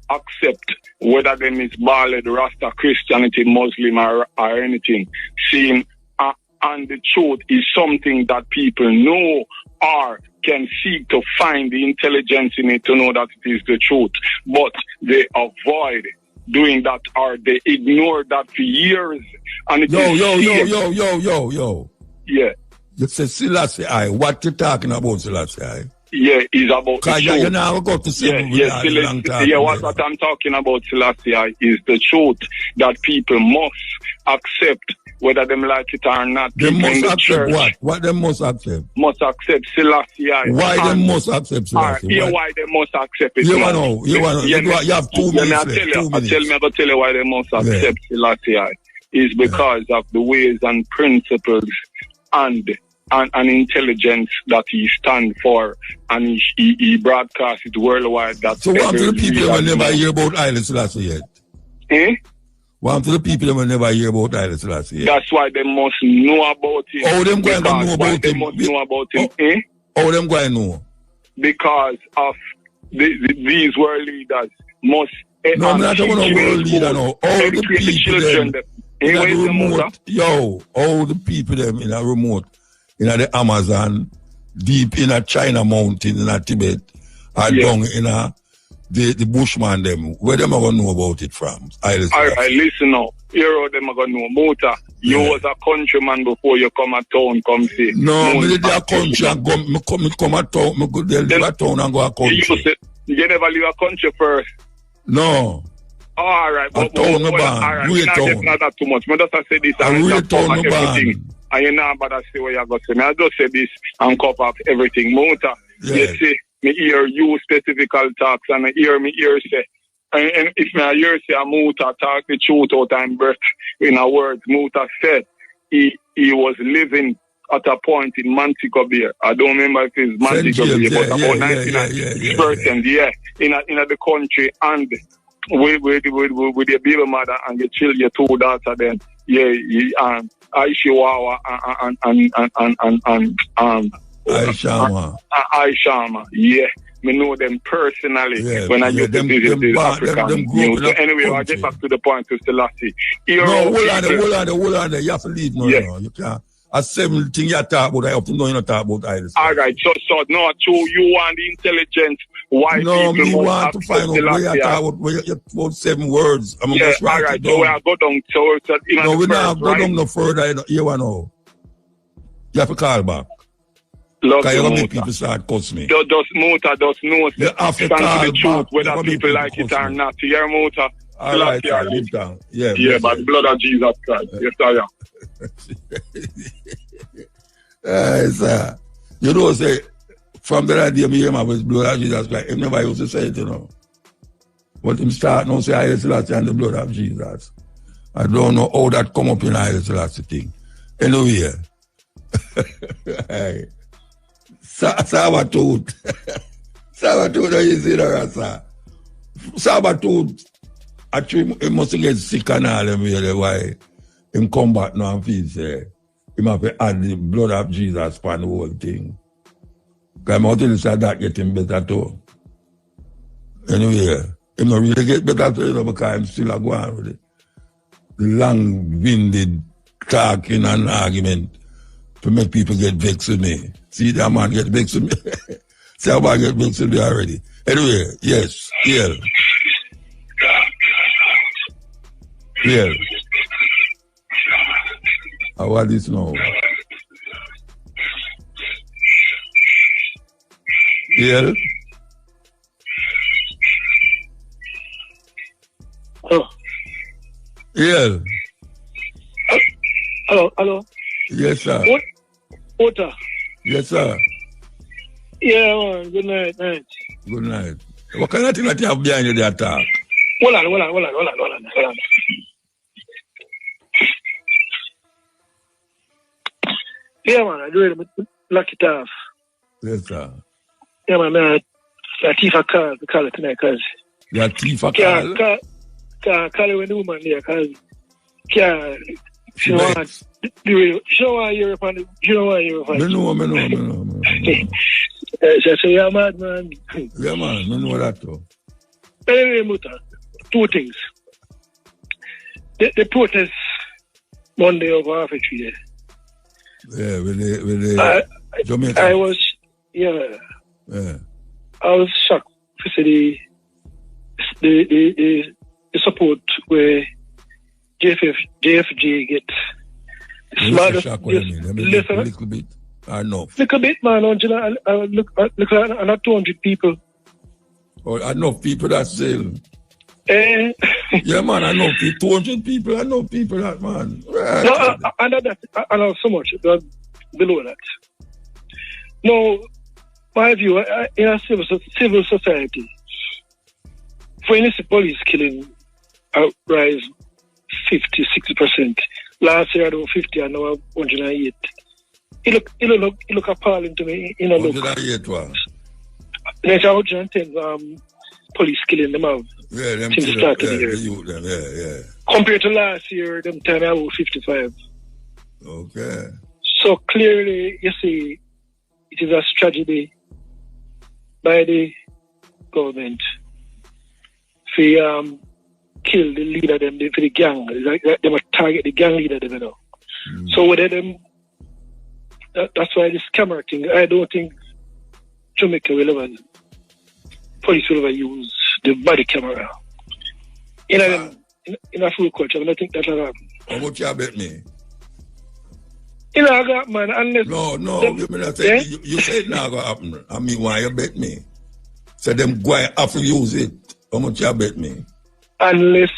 S8: accept, whether them is Baaled, Rasta, Christianity, Muslim or anything. Seeing and the truth is something that people know or can seek to find the intelligence in it to know that it is the truth. But they avoid doing that or they ignore that for years. And it
S4: Yo.
S8: Yeah.
S4: You say Selassie what you talking about, Selassie?
S8: Yeah, it's about the truth.
S4: You never got to say
S8: what I'm talking about, Selassie, is the truth that people must accept, whether them like it or not.
S4: They must accept what? What they must accept?
S8: Must accept Selassie.
S4: Why they must accept Selassie?
S8: Why they must accept it?
S4: You have 2 minutes left.
S8: I'm going to tell you why they must accept Selassie. Is because of the ways and principles and intelligence that he stands for, and he broadcasts it worldwide.
S4: So what to the people that will never hear about Haile Selassie yet? What to the people that will never hear about Haile Selassie yet?
S8: That's why they must know about him.
S4: How them going to know about him?
S8: They must know about him.
S4: How them going to know?
S8: Because of these world leaders must.
S4: No, I'm not talking about world leader now. All the people them in a remote, all the people them in a remote, in the Amazon, deep in a China mountain in a Tibet, or down in a the Bushman them. Where them are going to know about it from?
S8: All right, listen now. Here how them are going to know. Muta, you was a countryman before you come a town, come see.
S4: No, me did a country and come a town. Me go there, leave a town and go a country.
S8: You never leave a country first?
S4: No.
S8: All right,
S4: but town no ban.
S8: All right, we're not that too much. I just say this and
S4: town no
S8: everything.
S4: Ban.
S8: And you know about say what you're going to say. I just say this and cover up everything. Muta, you see, me hear you specific talks and I hear me hear say, and if me hear say a Muta talk the truth out and birth in a word, Muta said he was living at a point in Montego Bay. I don't remember if it's Montego Bay, but about 99% in the country and with your baby mother and your children, your 2 daughters then, Aishiwawa and Aishama. Yeah, me know them personally when I used to visit the African news. So anyway, I get back to the point to Selassie.
S4: Hold on there. You have to leave now. You can't. A 7 thing you talk about, I have to know you not talk about Haile.
S8: All right, so no, true. You want the intelligence. Why
S4: no,
S8: people
S4: me want to find out where you talk about, where you about 7 words. I'm
S8: all right, so where I go down.
S4: No, we not go down no further. You want to know. You have to call back. Because you make people start cuss me.
S8: Just Muta, just know.
S4: You have to call
S8: the truth, whether people like it or not. You hear Muta?
S4: All right, I leave down.
S8: Yeah, by the blood of Jesus Christ. Yes, I am.
S4: Sir. You know, say, from the idea me hear my voice, blood of Jesus Christ, I never used to say it, you know. But him start now say Haile Selassie and the blood of Jesus. I don't know how that come up in Haile Selassie thing. Anyway, Hey. Sabatooth. Sabatooth, you see the rasa. Sabatooth, actually, he must get sick and all them really why him come back now and feel say he have to add the blood of Jesus upon the whole thing. Because I'm out say that get him better too. Anyway, he not really get better too, you know, because I'm still a go on with it. The long-winded talking and argument to make people get vexed with me. See that man get vexed with me. See how man get vexed with me already. Anyway, yes, yeah. Yeah. How are this now? Yeah.
S16: Hello.
S4: Yeah.
S16: Hello.
S4: Yes, sir.
S16: Water.
S4: Yes, sir.
S16: Yeah, man. Good night.
S4: Good night. What kind of thing that you have behind you the attack?
S16: Hold on. Yeah, man. I do it. Lock it off.
S4: Yes, sir.
S16: Yeah, man. Latifa call it tonight, cause.
S4: Latifa call?
S16: Call it when the woman there, cause. She don't want Europe and she don't want Europe.
S4: Me know.
S16: So you're mad, man.
S4: Yeah, man. Me know that too.
S16: Anyway, Muta, two things. The protest Monday over Africa.
S4: Yeah, with the Jamaican.
S16: I was shocked to see the support where JFG get smarter.
S4: Little bit. Enough.
S16: Little bit, man. I look at 200 people.
S4: Oh, enough people that sell. Yeah, man, I know 200 people. I know people that, man. Right.
S16: No, I know so much below that. No, my view, in a civil society, for instance, police killing rise 50-60%. Last year, I was 50, and now 108. It look appalling to me. You know,
S4: 108 what?
S16: There's 110 police killing them out.
S4: Yeah, them
S16: since the start of the year.
S4: Yeah.
S16: Compared to last year, them time I was 55.
S4: Okay.
S16: So clearly, you see, it is a tragedy by the government for kill the leader them for the gang. Like they must target the gang leader them, you know. So whether them, that's why this camera thing. I don't think Jamaica will ever, police will ever use the body camera. In a full culture, I don't think that will happen.
S4: How much you bet me?
S16: You know, I got man, unless...
S4: No, you mean I say, you say it's not going to happen. I mean, why you bet me? So them go have to use it. How much you bet me? Unless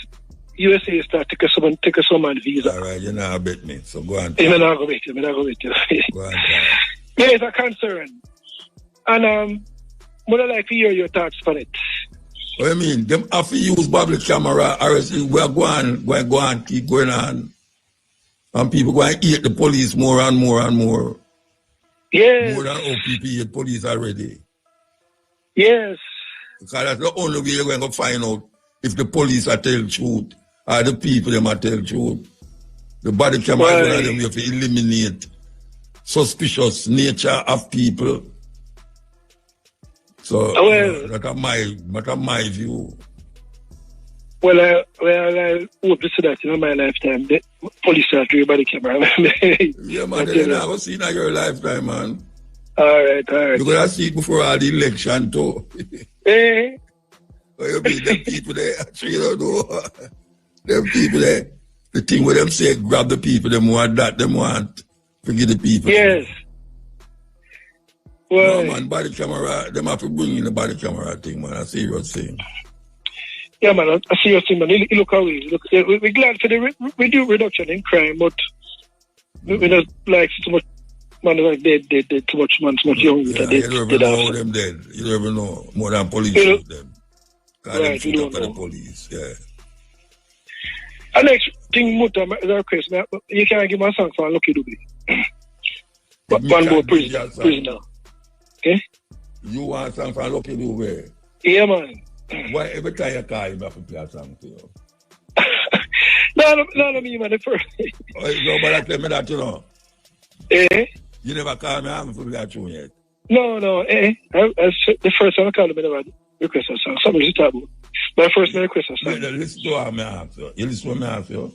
S16: USA start take a someone visa.
S4: All right, you know, bet me. So go on.
S16: I'm not going to bet you.
S4: Go on.
S16: Yeah, it's a concern. And would I like to hear your thoughts on it?
S4: What do you mean? Them have to use public camera or else we're going, keep going on. And people going to eat the police more and more and more.
S16: Yes.
S4: More than OPP hate police already.
S16: Yes.
S4: Because that's the only way you're going to find out if the police are telling truth or the people them are telling truth. The body camera is one of them, you have to eliminate suspicious nature of people. So that's my view.
S16: Well, I hope to see that in my lifetime. The police are doing body camera.
S4: Yeah, man, you're not going to see it in your lifetime, man.
S16: All right.
S4: You're going to see it before all the election, too.
S16: Eh?
S4: You mean them people there, actually, you don't know. Them people there, the thing where them say, grab the people, them want that, them want, forget the people.
S16: Yes.
S4: Well, no, man, body camera, them have to bring in the body camera thing, man. I see what you're saying.
S16: Yeah, man, I see your thing, man. You look away. Look, we're glad for the reduction in crime, but we don't like too much man like dead, too much young.
S4: Yeah, you don't even know them dead. You don't even know more than police with them. Right, you don't know. The police, yeah.
S16: And next thing, Muta, is a request. You can give me a song for Lucky Dubby. One more prisoner. Okay?
S4: You want something from Lucky Dube?
S16: Yeah, man.
S4: Why every time you call him, you have to play a song for you?
S16: No, me, man. The first.
S4: Nobody tell me that, you know.
S16: Eh?
S4: You never call me, I haven't played that tune yet.
S16: No. The first time I called him, I never request a song. Something to talk about. My first request a song.
S4: Listen to what I ask you. You listen to what I ask you?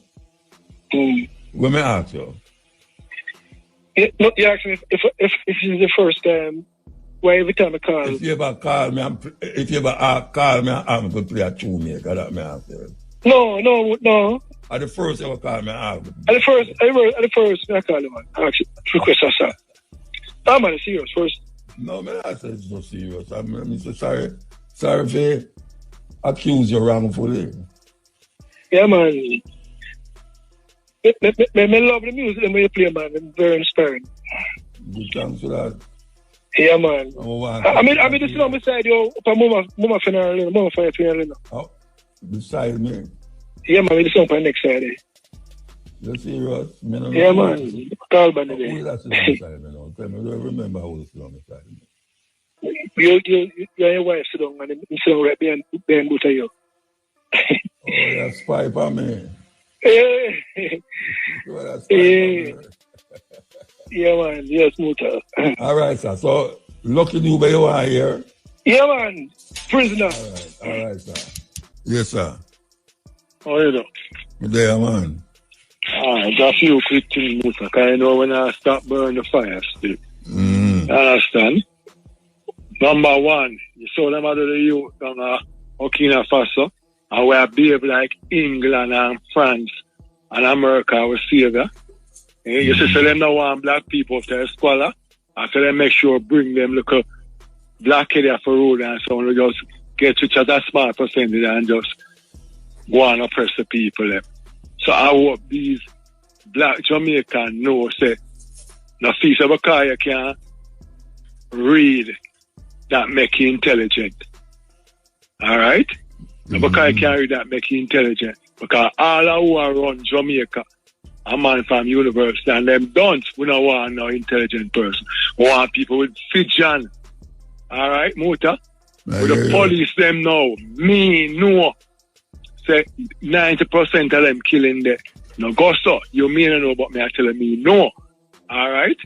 S16: What
S4: I ask you?
S16: No, you asked me if it's the first time. Why every time I call?
S4: If you ever call me, I'm going to play a tune here. That's me ask you.
S16: No.
S4: At the first ever call me, I ask you.
S16: At the first, I call him, man. I actually request a song. I'm man, serious first.
S4: No, man, I said it's not serious. I'm so sorry. Sorry for accuse you wrongfully.
S16: Yeah, man. I love the music when you play, man. It's very inspiring.
S4: Good thanks for that.
S16: Yeah, man. I mean, this song beside you, Mama funeral,
S4: Oh, beside me?
S16: Yeah, man, this song for next Friday.
S4: You serious?
S16: Yeah, man. Call by the day.
S4: Who is that song beside me now? Tell me, I don't remember who is song beside me.
S16: You and your wife sit down and you sit down right behind both of you.
S4: Oh, you're a spy for me.
S16: Yeah, man. Yes, Muta.
S4: All right, sir. So, Lucky Dube, you are here?
S16: Yeah, man. Prisoner.
S4: All right, sir. Yes, sir.
S16: How are you doing?
S4: Good day, man.
S16: Just a few quick things, Muta, because you know when I start burning the fire still. You understand? Number one, you saw them out of the youth from Burkina Faso, and we are behave like England and France and America will save you. You see, so them don't want black people to squalor, and so they make sure bring them look a black area for road and so on, just get to that small percentage and just go and oppress the people. So I hope these black Jamaicans know, say, the feast of a car you can read that make you intelligent. Alright? Because you can't read that make you intelligent. Because all who are around Jamaica, a man from university, and them don't, we don't want no intelligent person. We want people with vision. Alright, Muta? With the police them now, me know, say 90% of them killing there. No, go so, you may not know, but me are telling me no. Alright?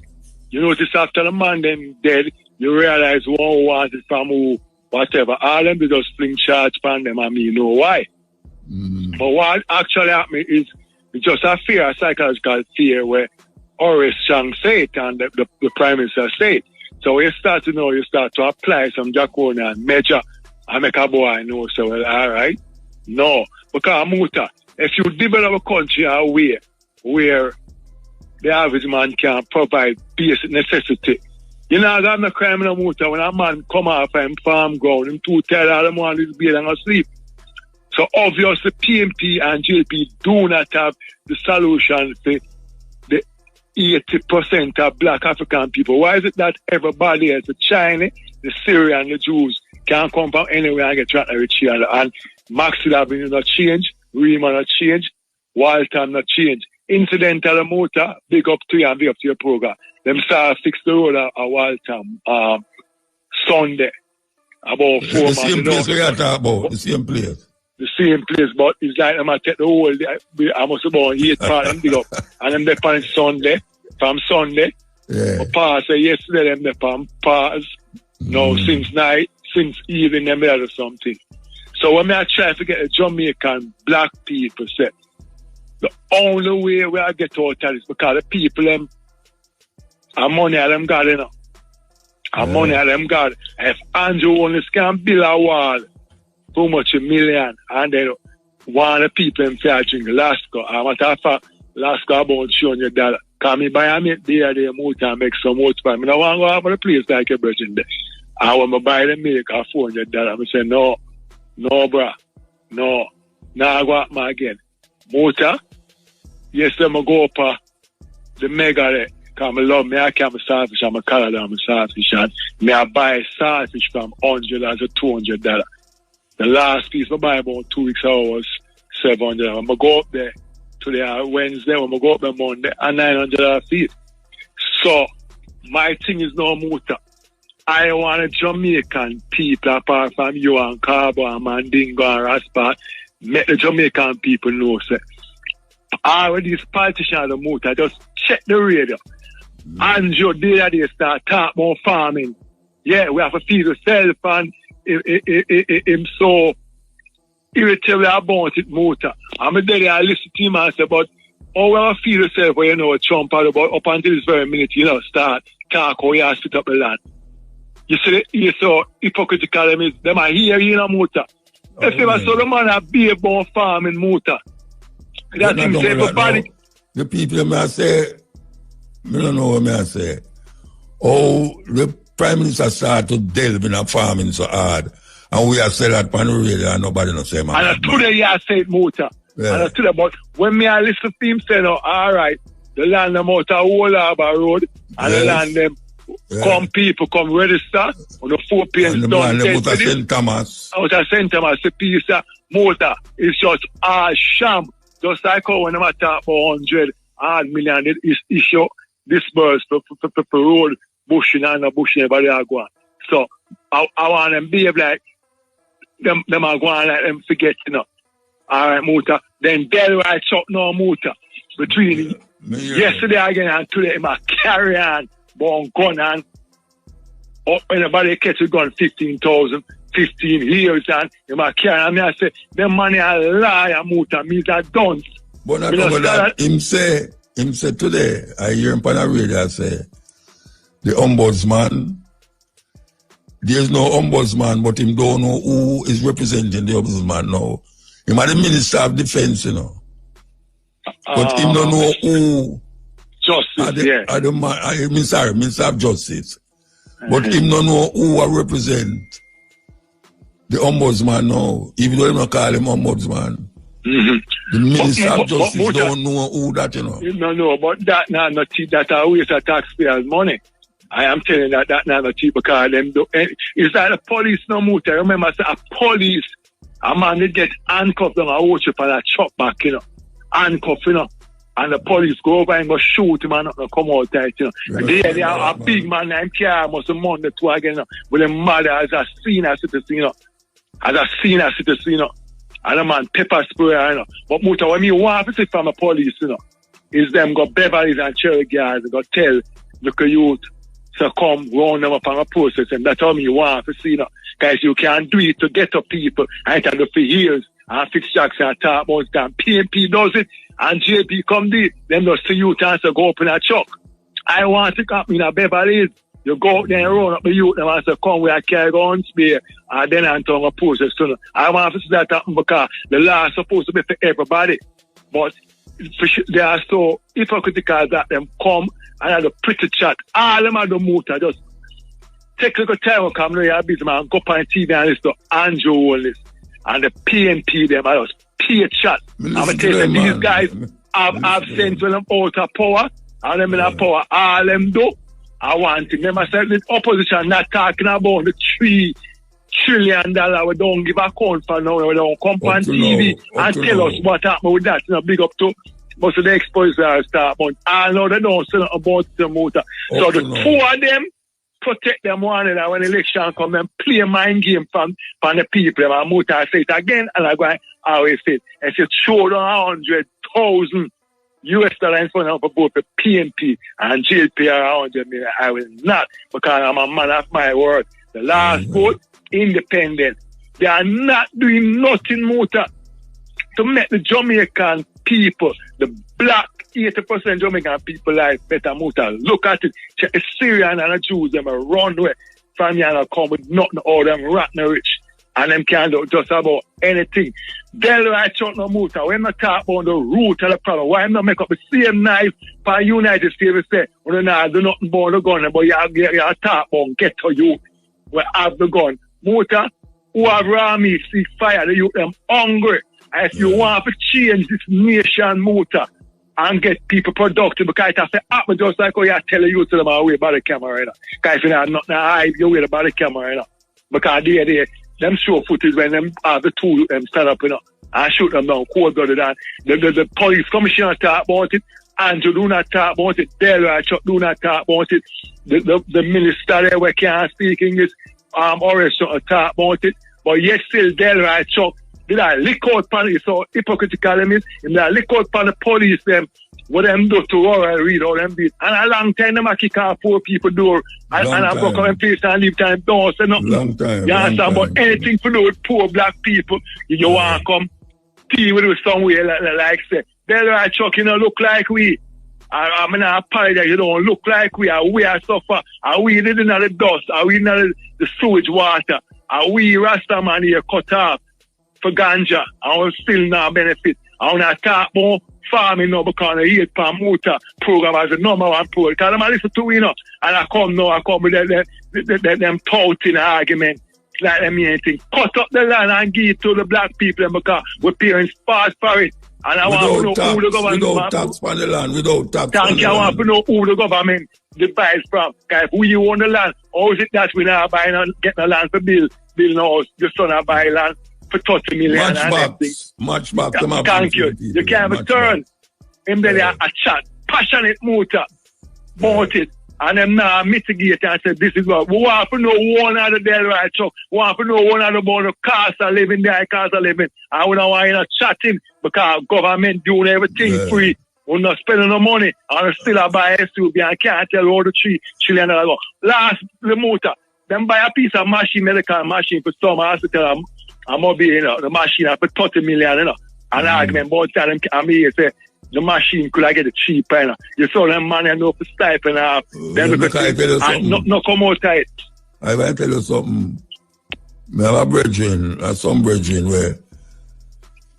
S16: You notice after the man them dead, you realize one wanted from who, whatever. All them they just fling charge upon them and me know why. But what actually happened is it's just a fear, a psychological fear where Horace Chang said it and the Prime Minister said it. So you start to know, you start to apply some draconian measure and make a boy know, so well, alright. No. Because Muta, if you develop a country a way where the average man can provide basic necessity, you know, that's no crime in a Muta when a man come off and farm ground and too tired all the morning is bed and asleep. So obviously PMP and JP do not have the solution for the 80% of black African people. Why is it that everybody else, the Chinese, the Syrian, the Jews, can come from anywhere and get trapped with each other? And Maxfield Avenue not change, Rima not change, Walton not change. Incidental Motor, big up to you and big up to your program. Them start fix the road at Walton Sunday. About 4 months.
S4: The same place we are talking about, the same place.
S16: The same place, but it's like I'm going to take the whole day. I must have about 8 parts and big up. And them there on Sunday, from Sunday.
S4: Yeah.
S16: Pass yesterday, them there on pass. No, since night, since evening, them there or something. So when I try to get the Jamaican black people say, the only way we I get out of this because the people them and money at them got, you know. And money at them got. If Andrew only can build a wall for much $1 million and then one of the people in charging Lasco, and matter of fact, Lasco about $200. Can me buy a mate there, they motor and make some more time. I don't want to go over the place like a virgin there. And when I buy them make a $400, I say, no, bruh, no. Now I go up again. Motor, yes, I'm going to go up the mega there. Because I love me, I can't be saltfish, I'm a color, I'm a saltfish. And me I buy saltfish from $100 to $200. The last piece I buy about 2 weeks ago was $700. I'm going to go up there today, Wednesday, I'm going to go up there Monday, and $900 feet. So, my thing is no Muta. I want a Jamaican people apart from you and Carbo and Mandingo and Raspa. Make the Jamaican people know, sir. All of these politicians the Muta, just check the radio. And your day start talk about farming. Yeah, we have to feed ourselves and him so irritable about it, Muta. I'm a day I listen to him and say, but we have to feed ourselves, you know, Trump about up until this very minute, you know, start talk how you split up the land. You see, you so hypocritical them are here, you know, Muta. If you saw the man a be about farming, Muta. That him say everybody.
S4: The people may say, I don't know what I say. Oh, the Prime Minister started to delve in a farming so hard. And we have said that on the radio and nobody knows say, man.
S16: And today you say it, Muta.
S4: Yeah.
S16: And today, but when me I listen to him say, no, all right, the land them out of Whole Harbour Road, and the land them come people come register on the 4 p.m.
S4: And the man them out of St. Thomas.
S16: Out of St. Thomas, the piece of motor is just all sham. Just like how when I'm talk for 100 million, it is issue disbursed for road, bushing and bushing everybody are going. So I want them behave like them are going like them forget, you know. All right, Muta. Then they'll write up no Muta. Between yesterday again and today, my carry on, born gun and up anybody catch a gun 15,000, 15 years and you might carry on. I say, the money a lie, Muta, means a dunce.
S4: But I know that him say today, I hear him on the radio say, the ombudsman, there's no ombudsman, but him don't know who is representing the ombudsman now. Him are the Minister of Defense, you know. But him don't know who.
S16: Justice,
S4: Minister of Justice. But him don't know who will represent the ombudsman now, even though him not call him ombudsman. The Minister of Justice don't know who that, you know.
S16: No, but that not a waste of taxpayers' money. I am telling you that not cheap because them do. It's like the police no Muta. Remember, I said a police, a man they get handcuffed on a watch up and a chop back, you know. Handcuffed, you know. And the police go over and go shoot him and not come out tight, you know. Right. They are a big man named Pierre must Monday two again, you know. With a mother as a senior citizen, you know. As a senior citizen, you know. And a man pepper spray, you know. But Muta, when you want to see from the police, you know, is them got Beverly's and Cherry guys, they got tell, look at youth. So come round them up on a process, and that's how you want to see, you know. Guys, you can't do it to get up people. I can do for years. And Fitz Jackson and talk about that. PNP does it, and JP come there. Them just see you chance to go up in a truck. I want to come in a Beverly's. You go out there and run up the youth and want to come where I carry on spear, and then I'm talking a process. So I want to see that happen because the law is supposed to be for everybody. But they are so hypocritical that them come and have a pretty chat. All them are the Muta. Just take a little time to come here, busy man, go up on TV and listen to Andrew Wallace and the PNP them. I just pay chat. I'm going to tell you, these guys have sent them out of power, and them in a power. All them do. I want to remember the opposition not talking about the $3 trillion we don't give account for now. We don't come on TV and tell us what happened with that. You know, big up to most of the exposure start, but I know they don't say about the Muta. So the two of them protect them one another when election come and play mind game from the people. And Muta say it again, and I go always say it. If you show them $100,000 in front of both the PNP and JP around me, I will not, because I'm a man of my word. The last vote, independent. They are not doing nothing, Muta, to make the Jamaican people, the black 80% Jamaican people life better, Muta. Look at it. The Syrian and the Jews, them run away from here and come with nothing, all them rotten rich. And them can't do just about anything. They'll write out no Muta. When I talk about the root of the problem, why not make up the same knife for United States and say, well, no, do nothing about the gun, but you talk about get to you. We have the gun. Muta, who have raw meat, see fire, the youth them hungry. And if you want to change this nation, Muta, and get people productive, because it has to happen just like how you tell you to them away by the camera, you know. Because if you have nothing to hide, you away by the camera, you know. Because them show footage when them have the tool them stand up, you know, and shoot them down cold-blooded. And the police commissioner talk about it, Andrew do not talk about it. Delroy Chuck do not talk about it. The minister there where can't speak English, Horace talk about it. But yet still Delroy Chuck did I lick out upon it, so hypocritical them is. Did I lick out upon the police them, what them do to Royal Read all them did. And a long time them a kick off 4 people door. And I broke out them place and leave time don't say nothing.
S4: Long time.
S16: You understand? But anything to do with poor black people, you want to come deal with it somewhere like say. Delroy Chuck, you know, look like we. I mean, I apologize, you don't look like we are. We are suffer. Are we living in the dust? Are we in the sewage water? Are we Rasta man here cut off for ganja? I will still not benefit. I want to talk more farming now because the 8 pound motor program as the number 1 program. Because I'm listen to you know, and I come with them touting argument. Like them anything. Cut up the land and give it to the black people because we're parents fast for it. And I want to know who the government...
S4: Without tax on the land, without tax
S16: on the land. I want to know who the government buys from. Because if we own the land, how is it that we now buying and getting the land for build no house? The son of buy land for 30 million and everything.
S4: Matchbox.
S16: Thank you. You can't return. Him there a chat, passionate motor, about it. And them now mitigate and say, this is what we want to know one of the Delroy Chuck. We want to know one of the cost of living there, cost of living. And we don't want to chatting because government doing everything free. We're not spending no money. And still I buy SUV and can't tell all the $3 trillion go. Last, the motor, them buy a piece of machine, medical machine for some hospital. I'm going to be, you know, the machine for 30 million, you know. And argument about that, I'm here say, the machine could I get it cheaper, you know. You saw them man and no for stipend half. Then no come out tight.
S4: I want to tell you something. I have a brethren, some brethren where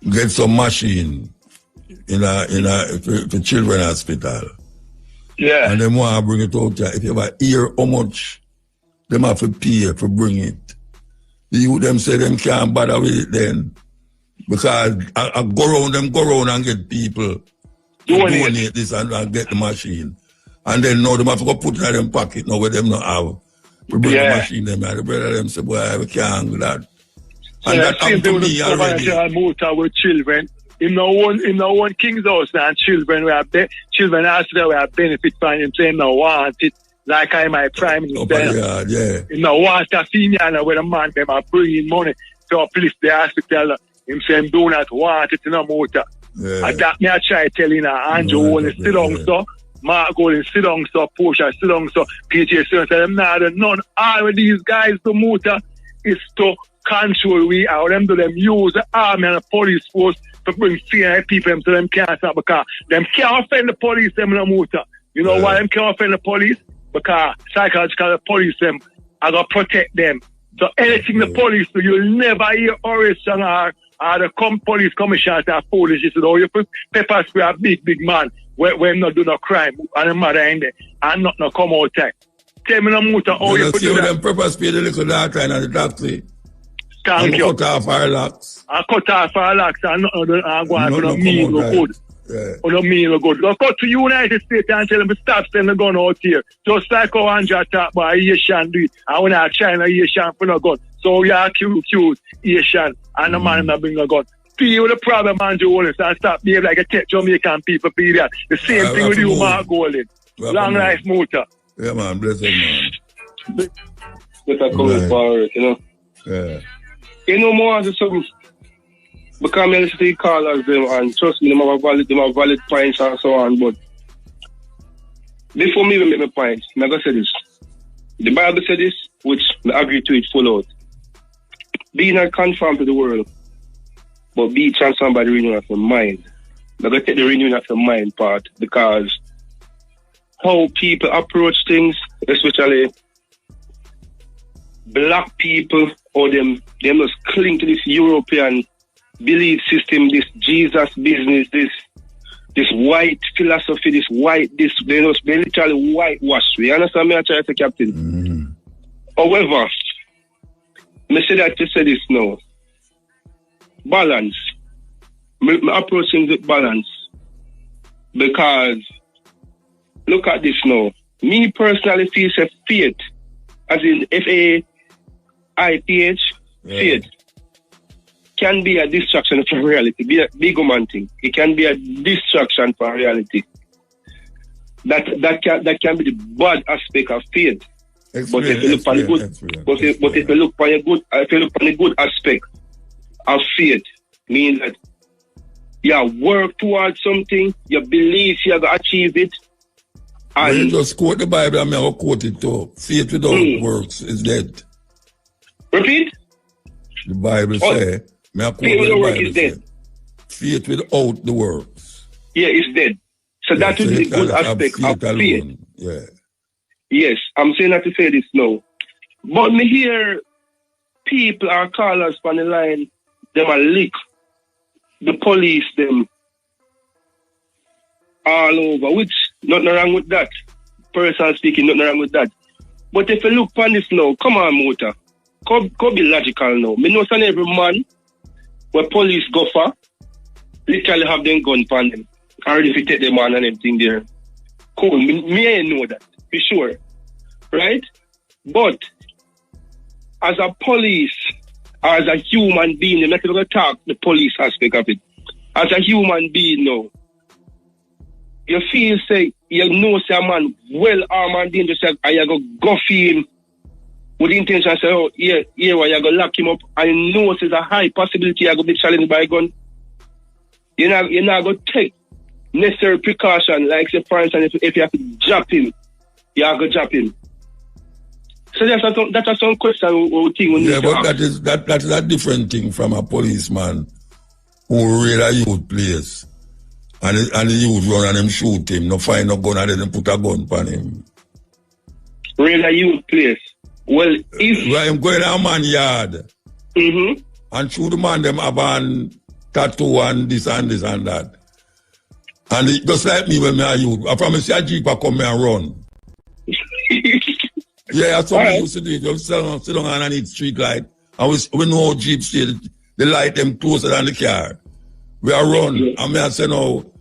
S4: get some machine for children hospital.
S16: Yeah.
S4: And them want to bring it out there. If you ever hear how much them have to pay for bring it, the youth them say them can't bother with it then. Because I go around and get people to donate this and get the machine. And then now them have to go put it in them pocket now where them not have. We bring the machine them and the brother them say, boy, we can't do that. And that happened to me already.
S16: Motor with children. In no one King's House and children children hospital we have benefit from him saying no want it. Like I my prime minister. You know, want a senior where the man them are bringing money to uplift the hospital. Him saying do not want it in a motor. And that me I try telling her, Andrew only sit down so, Mark only sit down so, Portia sit down so, PJ sit down so, them now none. All of these guys the motor is to control we or them do them use the army and the police force to bring fear in people so them can't stop because them can't offend the police them in the motor. You know why them can't offend the police? Because psychological the police them are gonna protect them. So anything the police do, you'll never hear Horace or the police commissioners are foolish. You said, oh, you put pepper spray a big man when not do no crime and the mother in there and not come out there. Tell me no motor how you put do that.
S4: Them pepper spray the little daughter in the taxi.
S16: Thank you.
S4: Cut off our locks.
S16: I cut off our locks and not go on for no meal no good. Or no meal good. Go cut to United States and tell them to stop sending the gun out here. Just like how Andrew talk about Asian do it. And when I China Asian for no gun. So we are cute Asian and the man not bring a gun. Deal with the problem, Andrew Wallace, and stop behaving like a tech Jamaican people period. The same thing with you, Mark Golden. Long life motor.
S4: Yeah, man, bless him, man.
S17: Better come forward, you know.
S4: Yeah.
S17: You know more than something. Because I listen to the callers them and trust me, they have valid points and so on, but before me even make my points, I'm gonna say this. The Bible said this, which I agree to it full out. Be not conformed to the world, but be transformed by the renewing of your mind. I'm gonna take the renewing of your mind part because how people approach things, especially black people, or them must cling to this European belief system, this Jesus business, this white philosophy, they literally whitewash. You understand me? I try to say, Captain.
S4: Mm-hmm.
S17: However, I say that to say this now. Balance. I'm approaching with balance. Because look at this now. Me personally feel faith, as in FAITH, faith, can be a distraction for reality. Be a big man thing. It can be a distraction for reality. That can be the bad aspect of faith. But if you look on the good, but if you look on the good aspect of faith, means that you work towards something, you believe you're going to achieve it. And
S4: you just quote the Bible, and I will quote it too. Faith without works is dead.
S17: Repeat?
S4: The Bible says,
S17: faith without works is dead.
S4: Faith without the works.
S17: Yeah, it's dead. So that is the good aspect of faith.
S4: Yeah.
S17: Yes, I'm saying that to say this now. But me hear people or callers on the line, them a lick the police, them all over, which nothing wrong with that. Personally speaking, nothing wrong with that. But if you look on this now, come on, Motor. Could be logical now. Me know some every man where police go for, literally have them gun on them. Already if you take them on and everything there. Cool. Me ain't know that, for sure. Right? But as a police, or as a human being, I'm not going to talk the police aspect of it. As a human being now, you feel say, you know say a man well armed and dangerous, and you go for him with the intention to say, oh, yeah, you're going to lock him up, and you know there's a high possibility you're going to be challenged by a gun. You're not going to take necessary precaution, like say, for instance, if you have to drop him, you're going to drop him. So that's some question or thing.
S4: Yeah, but that is a different thing from a policeman who raid a youth place and the youth run and them shoot him, no find no gun and then put a gun on him.
S17: Raid a youth place. Well, if
S4: well, I'm going to a man yard and shoot the man them have an tattoo and this and this and that. And it, just like me when me a youth, I promise you a jeep I come and run. Yeah, that's what we used to do. You sit down underneath street light. And we know how Jeep stay, the light them closer than the car. We are run. And me I say no,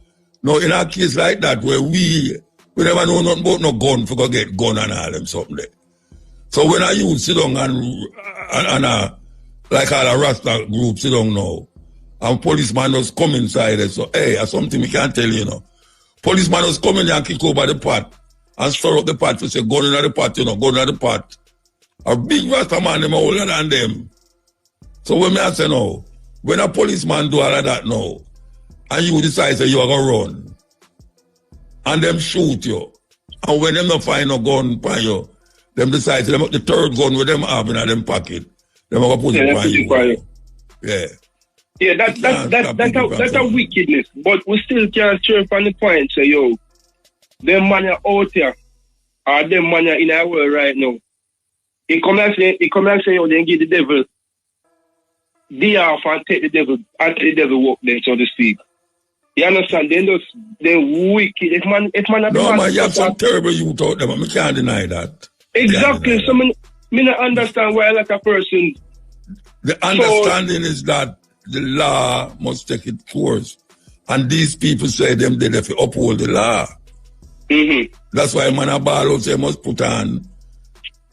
S4: in a case like that where we never know nothing about no gun for go get gun and all them something there. So when I use sit down and like all a Rasta group sit down now, and policeman just come inside there. So hey, that's something we can't tell you know. Policeman just come in there and kick over the pot. And stir up the pot to say, gun in the pot, you know, gun in the pot. A big Rasta man, them are older than them. So when I say no, when a policeman do all of that now, and you decide say you are going to run, and them shoot you, and when them not find no gun for you, them decide them the third gun with them have in them pocket, them are going to put it for you. Yeah.
S17: Yeah, that's a wickedness. But we still can't stray from the point, say, yo, them man are out here, or them man are in our world right now. He come and say, yo, they give the devil the off and take the devil work then, so to speak. You understand? They're wicked. If man
S4: no, man, you have some terrible youth out there, but I can't deny that.
S17: Exactly. So me not understand why like a person.
S4: The understanding is that the law must take its course. And these people say them they have to uphold the law. That's why man a ball out say must put on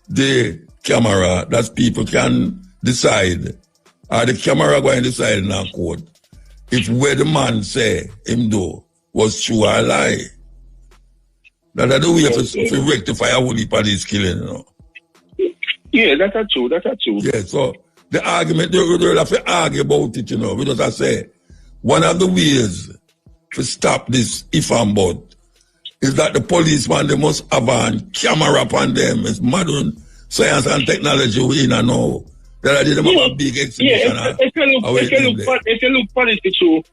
S4: the camera that people can decide. Or the camera going to decide in our court if where the man say him do was true or lie. That I do we have to rectify a whole heap of this killing, you know.
S17: Yeah, that's true.
S4: Yeah, so the argument, they have to argue about it, you know, because I say one of the ways to stop this if and but is that the policeman, they must have a camera upon them. It's modern science and technology we in and now. That I did have a big exhibition.
S17: Yeah, if you look for it, too,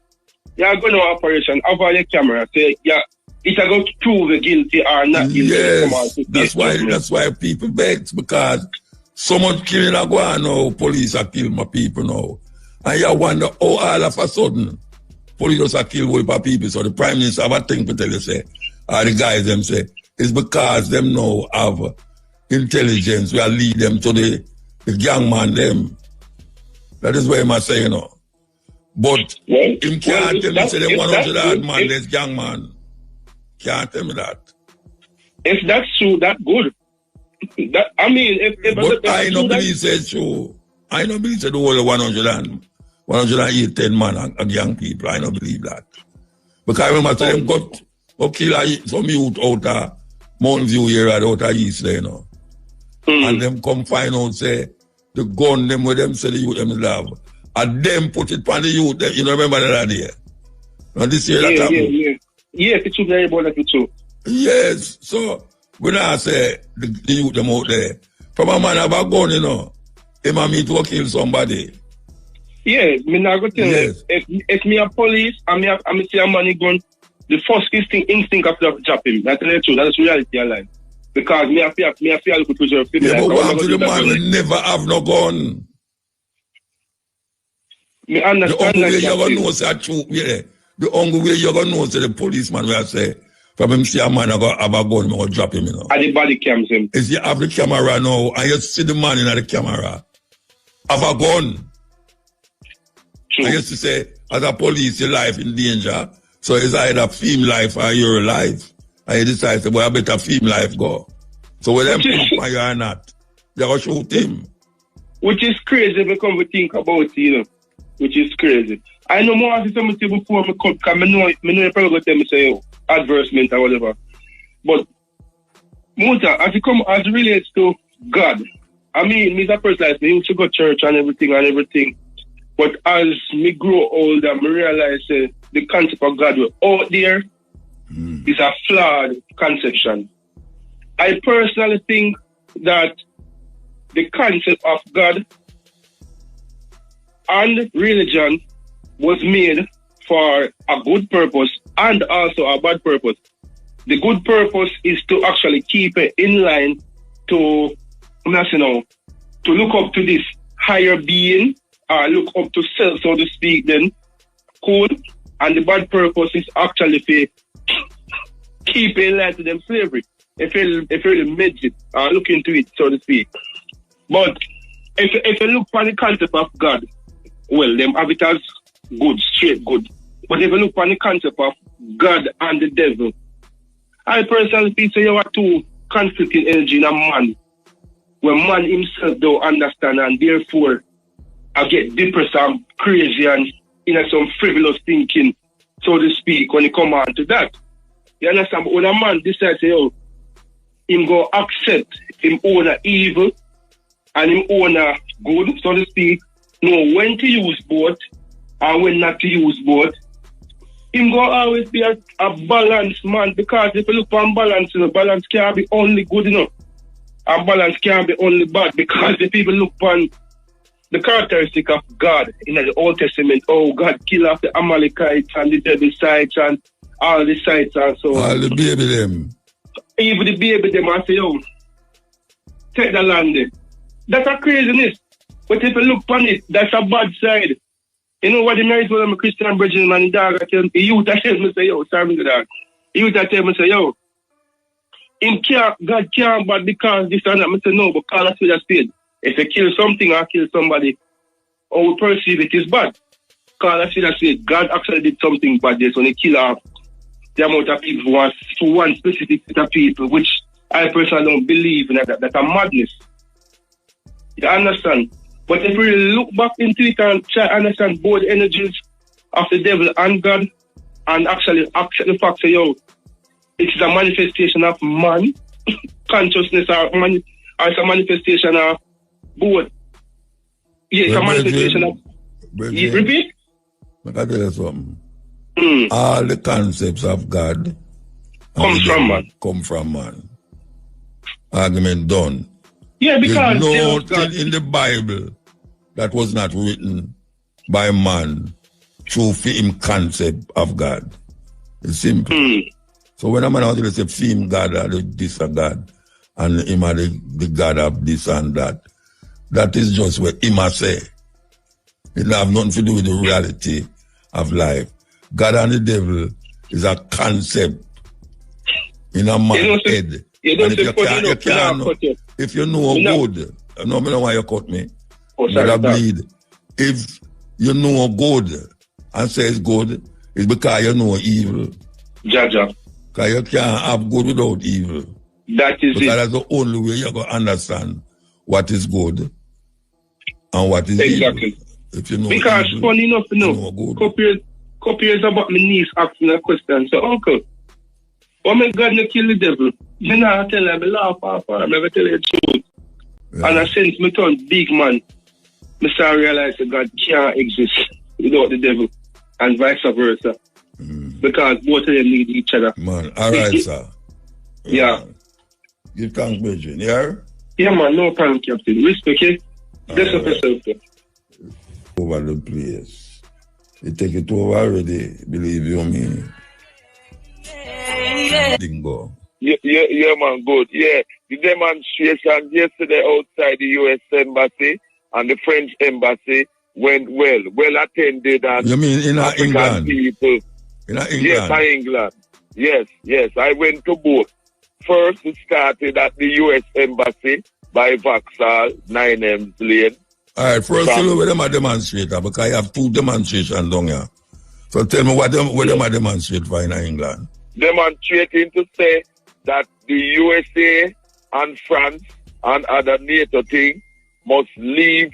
S17: you're going to operation over the camera. Say, yeah, it's going to prove the guilty or not guilty.
S4: Yes, that's why people vex, because so much killing are going now, police are killing my people now. And you wonder, oh, all of a sudden, police are killing all my people. So the Prime Minister have a thing to tell you, say, or the guys them say, it's because them now have intelligence, we lead them to the gang man them. That is what I'm saying, you know. But him can't tell me, say, them 100 odd man, there's gang man. Can't tell me that.
S17: If that's true, that's good. I
S4: don't believe it's true. I don't believe it's the whole 108 man are young people. I don't believe that. Because I remember them got or kill some youth out of Mountain View here out of East there, you know. And them come find out, say, the gun them where them say the youth them love. And them put it on the youth, you know, remember that idea? And this year that happened.
S17: Yes, it's very about that too.
S4: Yes, so when I say the youth them out there, from a man have a gun, you know, him and me to kill somebody.
S17: Yeah, me not go tell you. If me a police and me see a man gun, the first instinct of to drop him. That's the truth. That's reality of life. Because me a fear to preserve people.
S4: Yeah, but what to the man will never have no gun.
S17: Me understand
S4: the only way
S17: that.
S4: You're going to know is that truth, yeah. The only way you're going to know is the policeman will say, from him see a man have a gun, I'm going to drop him, you know.
S17: And the body cams him.
S4: If you have the camera now, and you see the man in the camera, have a gun. I used to say, as a police, your life in danger. So it's either film life or your life. And you decide, well, I better film life go. So whether them proof or you or not, they're going to shoot him.
S17: Which is crazy because we think about it, you know. Which is crazy. I know more as something before I come, because I know you probably going to tell me, say, advertisement or whatever. But, Muta, as it relates to God, I mean, me as a person, I used to go to church and everything. But as me grow older, I realize the concept of God out there is a flawed conception. I personally think that the concept of God and religion was made for a good purpose and also a bad purpose. The good purpose is to actually keep it in line to look up to this higher being, look up to self, so to speak, then cool. And the bad purpose is actually to keep in line to them slavery. If you really made it, look into it, so to speak. But if you look for the concept of God, well, them have it as good, straight good. But if you look for the concept of God and the devil, I personally think you have two conflicting energy in a man, where man himself don't understand and therefore I get depressed and crazy and some frivolous thinking, so to speak, when it come on to that. You understand? But when a man decides, him go accept him own a evil and him own a good, so to speak, know when to use both and when not to use both, him go always be a balanced man, because if you look for balance, balance can't be only good enough. And balance can't be only bad, because if people look on the characteristic of God in the Old Testament, God kill off the Amalekites and the Jebusites and all the sites and so on.
S4: All the baby them.
S17: Even the baby them and say, take the land there. That's a craziness. But if you look on it, that's a bad side. You know what the married one of my Christian brethren and the dog, the youth tell me, say, sorry to dog. The youth tell me, say, God can't bad because this and that. I say, no, but call us with a spade. If you kill something or kill somebody, or we perceive it is bad. Call us with a spade. God actually did something bad there, so they kill off the amount of people for one specific set of people, which I personally don't believe in. That's a madness. You understand? But if we look back into it and try to understand both energies of the devil and God, and actually accept the fact that, it is a manifestation of man, consciousness, or it's a manifestation of both. Yeah, it's a manifestation of... Repeat?
S4: I can tell you something. All the concepts of God
S17: come
S4: from man. Argument done.
S17: Yeah, because
S4: there's nothing in the Bible that was not written by man through him concept of God. It's simple. So when a man out there say film God or this or God, and him are the God of this and that, that is just what him a say. It have nothing to do with the reality of life. God and the devil is a concept in a man's head. If you know good, no, I don't want you to cut me. Bleed. If you know good and say it's good, it's because you know evil.
S17: Jaja.
S4: Because you can't have good without evil.
S17: That is
S4: because that's the only way you're going to understand what is good and what is evil. If you know
S17: because
S4: evil,
S17: funny enough, couple years about my niece asking a question. So, uncle, Oh my God, you kill the devil. You know, I tell them, I laugh off, I never tell you the truth. Yeah. And since me turn big man, I start realize that God can't exist without the devil, and vice versa. Because both of them need each other.
S4: Man, all right, sir.
S17: Yeah.
S4: Give thanks, Benjamin. Yeah?
S17: Yeah, man, no problem, Captain. Respect it. Bless up yourself, sir.
S4: Over the place. You take it over already, believe you me. Dingo.
S18: Yeah, man, good. Yeah, the demonstration yesterday outside the U.S. Embassy and the French Embassy went well attended, and
S4: you mean in
S18: African
S4: England?
S18: people.
S4: In England?
S18: Yes, in England. Yes. I went to both. First, it started at the U.S. Embassy by Vauxhall, 9M Lane.
S4: All right, first tell me where them are demonstrating, because I have 2 demonstrations down here. So tell me where them are demonstrating for in England.
S18: Demonstrating to say that the USA and France and other NATO things must leave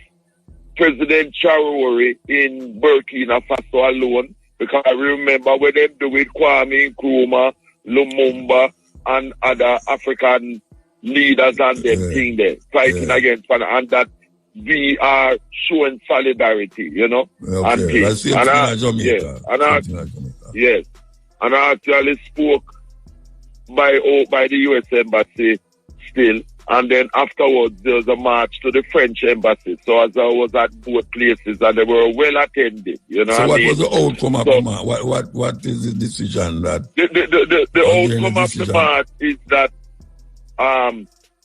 S18: President Traoré in Burkina Faso alone, because I remember when they do with Kwame Nkrumah, Lumumba, and other African leaders and them thing there, fighting against Pan, and that we are showing solidarity, you know.
S4: Okay,
S18: and peace.
S4: Jamaica.
S18: Yes. And I actually spoke by the U.S. Embassy still. And then afterwards, there was a march to the French Embassy. So as I was at both places, and they were well attended, you know.
S4: So what was the outcome of the march? What is the decision that?
S18: The outcome of the march is that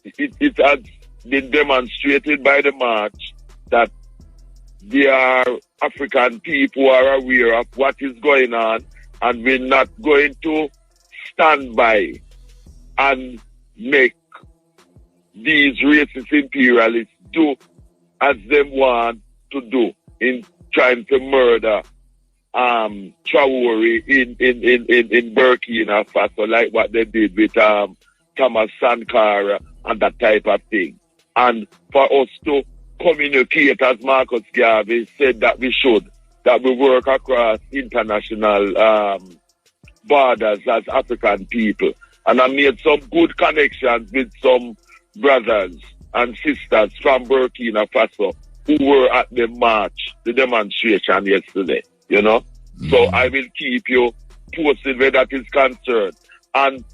S18: it has been demonstrated by the march that there are African people who are aware of what is going on, and we're not going to stand by and make these racist imperialists do as they want to do in trying to murder Traoré in Burkina Faso, like what they did with Thomas Sankara and that type of thing. And for us to communicate, as Marcus Garvey said that we should, that we work across international borders as African people. And I made some good connections with some brothers and sisters from Burkina Faso who were at the march, the demonstration yesterday, you know. So I will keep you posted where that is concerned. And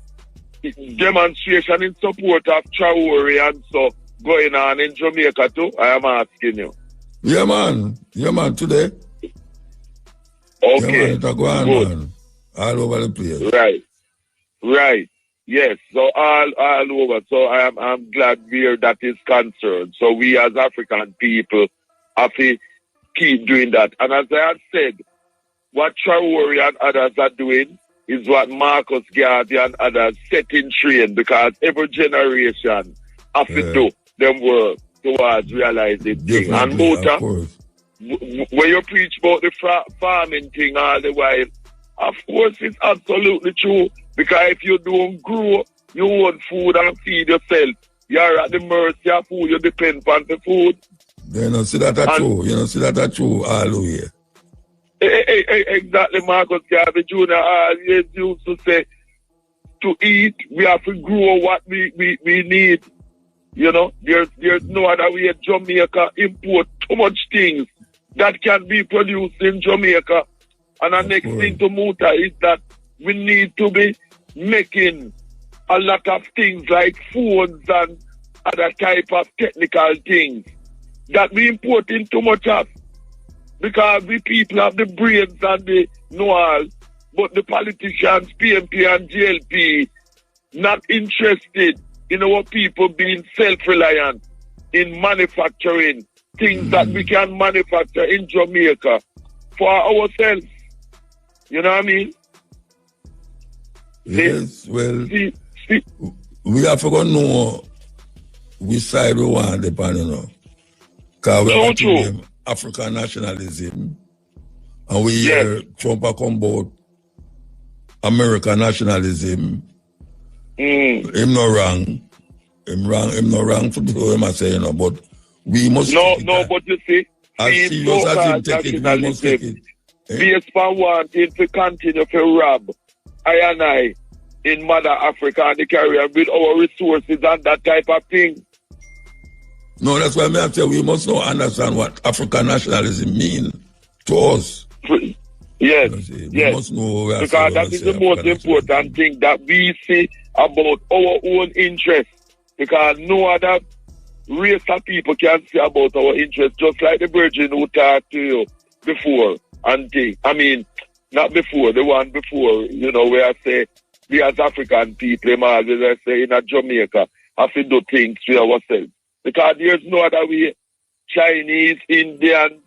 S18: demonstration in support of Traoré and so going on in Jamaica too, I am asking you.
S4: Yeah, man, today.
S18: Okay.
S4: Yeah, man, go on, man. All over the place.
S18: Right. Yes, so all over. So I'm glad where that is concerned. So we as African people have to keep doing that. And as I had said, what Traoré and others are doing is what Marcus Garvey and others set in train, because every generation have to do them work towards realizing things. And Muta, when you preach about the farming thing all the while, of course it's absolutely true. Because if you don't grow your own food and feed yourself, you're at the mercy of food, you depend on the food.
S4: You don't see that true. You don't see that true all the way.
S18: Exactly, Marcus Garvey Jr. always used to say, to eat, we have to grow what we need. You know, there's no other way. Jamaica import too much things that can be produced in Jamaica. And the next thing to Muta is that we need to be making a lot of things like phones and other type of technical things that we importing too much of. Because we people have the brains and the know-all, but the politicians, PMP and GLP, not interested in our people being self-reliant in manufacturing things that we can manufacture in Jamaica for ourselves. You know what I mean?
S4: Yes, well, we have to know which side we want to depend on. Because we have to name African nationalism, and we hear Trump come about American nationalism. Him not wrong. Him not wrong to do him as say, but we must
S18: but you see,
S4: as serious as him take it, we must take it.
S18: Based on wanting to continue to rob I in Mother Africa and the Caribbean with our resources and that type of thing.
S4: No, that's why I say we must now understand what African nationalism means to us.
S18: Yes,
S4: we must know
S18: because that is the most important thing that we see about our own interests. Because no other race of people can see about our interests, just like the virgin who talked to you before and thing. I mean, not before, the one before, you know, where I say we as African people, as I say in Jamaica, have to do things for ourselves. Because there's no other way. Chinese, Indians,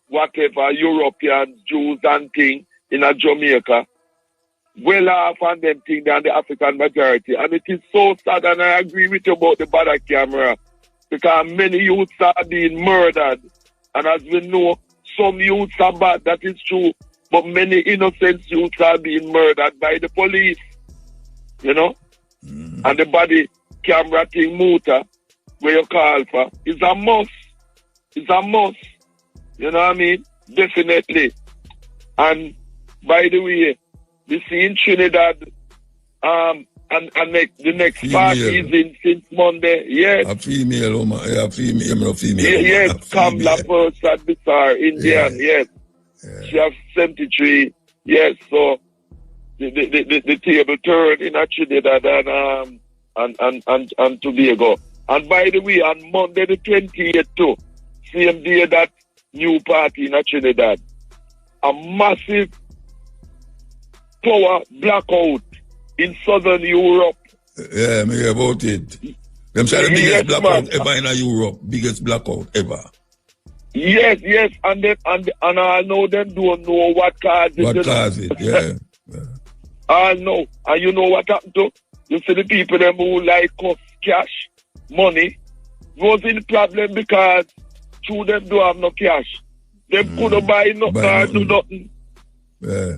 S18: whatever, Europeans, Jews and things in Jamaica, well off on them things than the African majority. And it is so sad, and I agree with you about the body camera, because many youths are being murdered. And as we know, some youths are bad, that is true, but many innocent youths are being murdered by the police, you know? And the body camera thing, Muta, where you call for, is a must. It's a must. You know what I mean? Definitely. And by the way, we see in Trinidad, and the next party is in since Monday. Yes.
S4: A female woman, a female.
S18: Yes, Kamla Persad Bissar, Indian, yes. She has 73. Yes, so the table turned in Trinidad and Tobago. And by the way, on Monday the 28th too, same day that new party in Trinidad, a massive power blackout in Southern Europe.
S4: Yeah, me hear about it. Them say the biggest blackout ever in Europe. Biggest blackout ever.
S18: Yes, and I know them don't know what caused it.
S4: What caused it, yeah.
S18: I know. And you know what happened to? You see the people them who like cost cash, money, was in problem because through them don't have no cash. They couldn't buy nothing or do nothing.
S4: Yeah.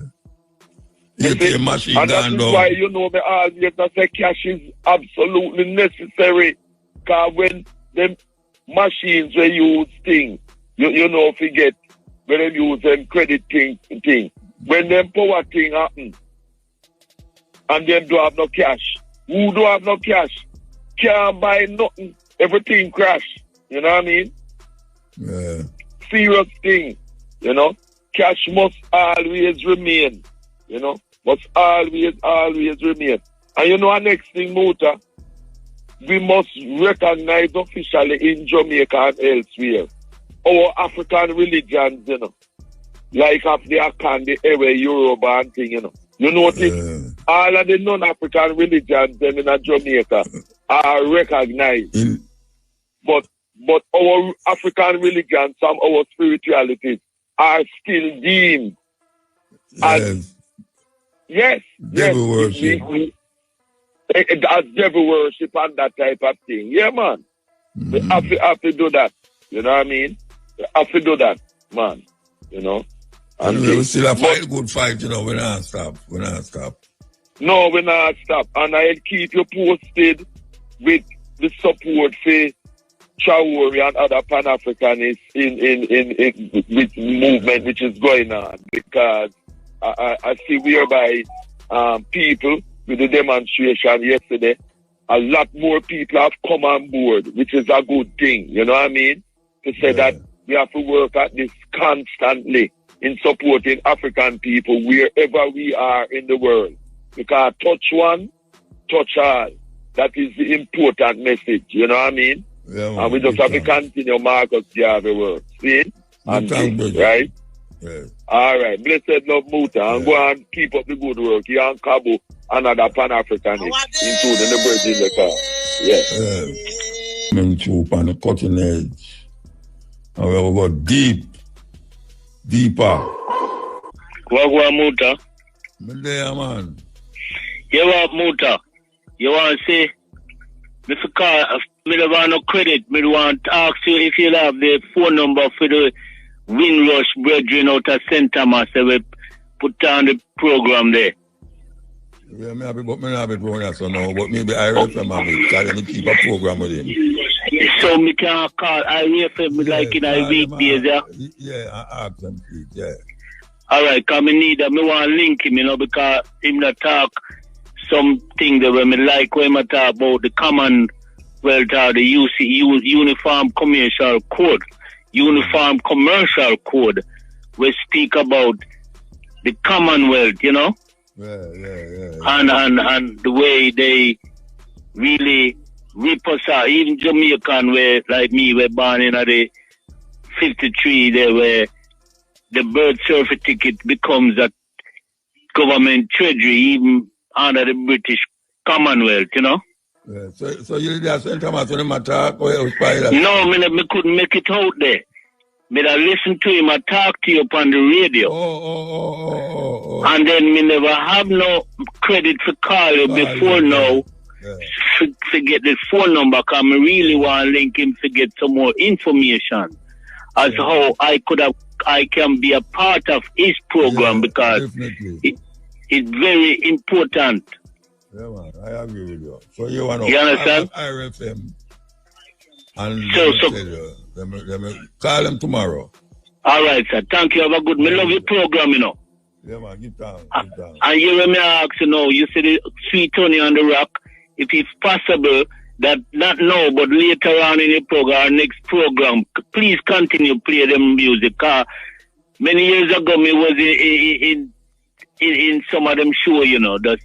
S4: Machine
S18: and that is why, you know, me always say cash is absolutely necessary. Because when them machines they use things, you know, forget when they use them credit thing. When them power thing happen, and them don't have no cash. Who don't have no cash can't buy nothing. Everything crash. You know what I mean?
S4: Yeah.
S18: Serious thing. You know? Cash must always remain. You know? Must always remain. And you know our next thing, Muta? We must recognize officially in Jamaica and elsewhere our African religions, you know. Like of the Akan, the Ewe, Yoruba and thing, you know. You notice all of the non-African religions them in Jamaica are recognized. But our African religions, some of our spiritualities are still deemed as
S4: devil worship.
S18: As devil worship and that type of thing. Yeah, man. We have to do that. You know what I mean? We have to do that, man. You know?
S4: And we still a fight, good fight, you know, we're not stop.
S18: No, we're not stop. And I'll keep you posted with the support for Traoré and other Pan-Africanists in with movement which is going on. Because I see whereby people with the demonstration yesterday, a lot more people have come on board, which is a good thing, you know what I mean? To say that we have to work at this constantly in supporting African people wherever we are in the world. Because touch one, touch all. That is the important message, you know what I mean?
S4: Yeah,
S18: and we just have to continue Marcus Garvey work. See? And right?
S4: Yeah.
S18: All right. Blessed love Muta. And go and keep up the good work. You and Cabo, another Pan-Africanist, including the birds in the car. Yes.
S4: Men troop on the cutting edge. And we will go deeper.
S19: Wagwa Muta.
S4: There, man.
S19: You want Muta? You want to say, Mr. Carr, me don't want no credit. Me want to ask you if you have the phone number for the Windrush brethren out of St. Thomas. They will put on the program there.
S4: Yeah, me have it, but me not have it wrong, so no. But maybe I read from him because I keep a program with him.
S19: So me can call I FM like in a weekdays, yeah?
S4: Yeah, I ask them, please, yeah.
S19: All right, because me want to link him, you know, because him not talk something that when me like when I talk about the Commonwealth or the Uniform Commercial Code. Uniform Commercial Code, we speak about the Commonwealth, you know? And the way they really rip us out. Even Jamaican, where like me, we're born in the 53, there where the birth certificate becomes a government treasury, even under the British Commonwealth, you know?
S4: Yeah. So you just sent him out to him attack or you
S19: No, me couldn't make it out there. Me I listen to him, I talk to you upon the radio. And then me never have no credit for call you before now. To get the phone number, because I really want to link him to get some more information as how I can be a part of his program, because it's very important.
S4: Yeah, man, I agree with you. So you want
S19: You understand?
S4: IRFM and let me call them tomorrow.
S19: All right, sir. Thank you. Have a good. Me love your program, you know.
S4: Yeah, man. Give time.
S19: And you let me ask, you know, you see the Sweet Honey on the Rock. If it's possible that not now, but later on in the program, our next program, please continue play them music. Many years ago, me was in some of them show, you know, that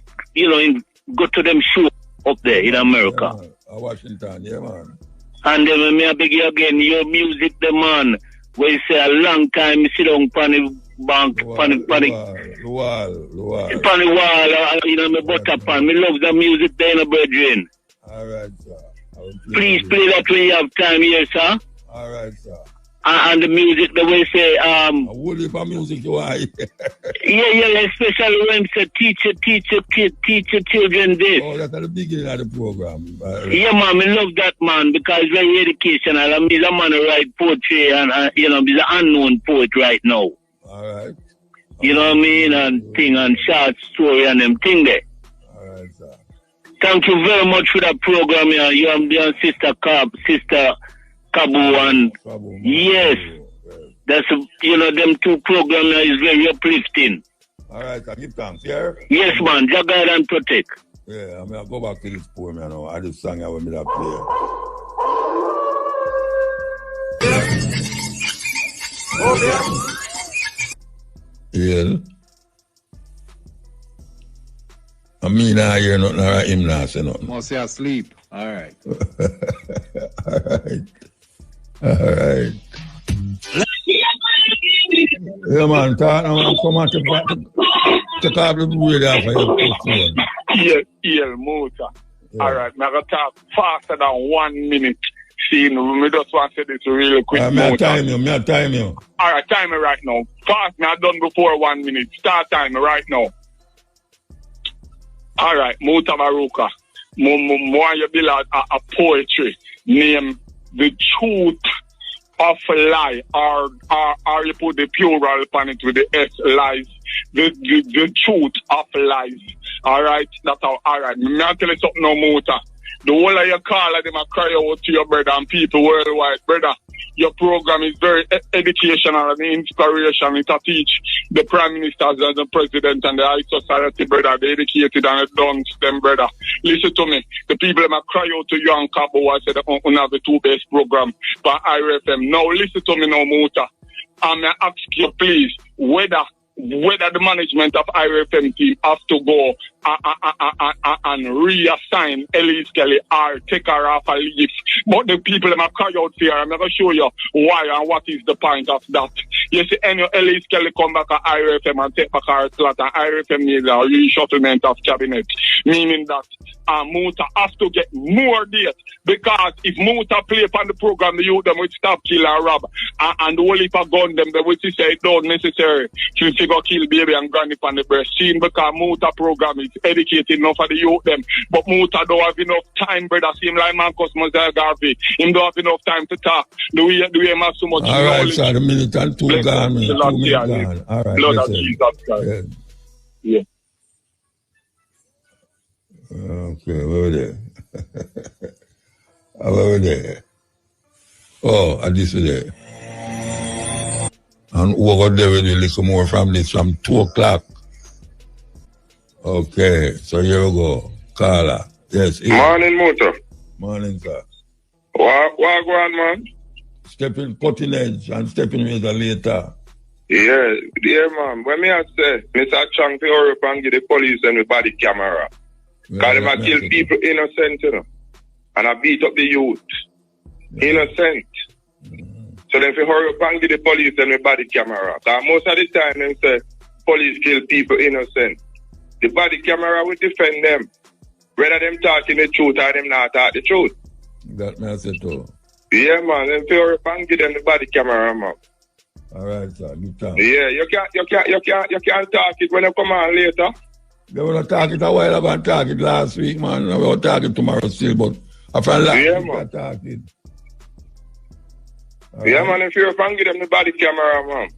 S19: go to them show up there in America.
S4: Yeah, Washington, yeah, man.
S19: And then me I beg you again, your music, the man, where you say a long time, you sit down on the bank, on the wall, you know, me butter pan. Me love the music there in the brethren.
S4: All right, sir.
S19: Please play that when you have time here, sir.
S4: All right, sir.
S19: And the music, the way say,
S4: what if music you are?
S19: yeah, especially when say teach your children this.
S4: Oh, that's at the beginning of the program.
S19: Yeah, man, I love that, man, because it's very educational. I mean, he's a man who write poetry, and you know, he's an unknown poet right now.
S4: All right.
S19: You know what I mean? And thing, and short story and them thing there.
S4: All right, sir.
S19: Thank you very much for that program, yeah. You and Sister Kabu, and yes, that's them two programs is very uplifting.
S4: All right, I give thanks, yeah?
S19: Yes, man, just guide and protect.
S4: Yeah, I mean, I'll go back to this poem, you know. I just sang I will play. Yeah. I mean, I hear nothing, or him not say nothing.
S20: Must say asleep. All right.
S4: All right. Yeah, man, talk now, man. Come on to call the radio for your phone.
S18: Yeah, motor. Yeah. All right, I'm going to talk faster than 1 minute. See, me just want to say this really quick.
S4: Me time you.
S18: All right, time me right now. Fast, me I done before 1 minute. Start time me right now. All right, Mutabruka. More you build a poetry named The Truth of Lie, or you put the plural upon it with the S, lies. The truth of lies. All right, that's how. All right, me I tell you something now, Muta. The whole of your call of them a cry out to your brother and people worldwide, brother. Your program is very educational and inspirational. It teach the prime ministers and the president and the high society, brother. The educated and the dunks, them, brother. Listen to me. The people that cry out to you and Cabo, I said, on have the two best program for IRFM. Now, listen to me now, Muta. I'm going to ask you, please, whether the management of IRFM team have to go and reassign Elise Kelly or take her off a leave. But the people that cry out here, I'm going to show you why and what is the point of that. You see, any Elise Kelly come back at IRFM and take back her slot, and IRFM needs a reshufflement of cabinet. Meaning that Muta has to get more dates, because if Muta play upon the program, the youth them will stop kill and rob, and the whole heap of gun them, they will say it's not necessary to go kill baby and granny on the breast. Seeing because Muta program is educated enough for the youth them, but Muta don't have enough time, brother. Seem like Marcus Mosiah Garvey, him don't have enough time to talk. The way him have so much
S4: all
S18: knowledge.
S4: Right, sir, the minute and 2 gone, 2 minutes gone. All right,
S18: Lord of Jesus Christ. Yeah.
S4: Okay, over there. Over there. Oh, and this is there. And over there we will listen more from this from 2 o'clock. Okay, so here we go. Carla. Yes. Ian.
S18: Morning, Motor.
S4: Morning, sir.
S18: What go on, man?
S4: Stepping cutting edge and stepping razor later.
S18: Yeah, man. When me I say, Mr. Chang to hurry up and get the police and the body camera. Because them a kill people innocent, you know. And I beat up the youth. Innocent. So then if you hurry up and get the police and the body camera. Because most of the time them say police kill people innocent. The body camera will defend them. Whether them talking the truth or them not talk the truth.
S4: That may I say too.
S18: Yeah, man. Then if you hurry up and get them the body camera, man.
S4: Alright, sir. Good time.
S18: Yeah, you can't talk it when you come on later.
S4: They were not talking a while about talking last week, man. We were talking tomorrow still, but after last week, man. Talking.
S18: Yeah, man, if you're a give them the body camera, man.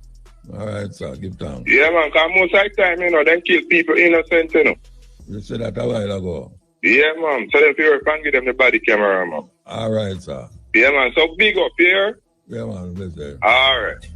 S4: Alright, sir, give time.
S18: Yeah, man, because most of the time, you know, they kill people innocent, you know.
S4: You said that a while ago.
S18: Yeah, man. So if you're a give them the body camera, man.
S4: Alright, sir.
S18: Yeah, man. So big up here.
S4: Yeah, man, listen.
S18: Alright.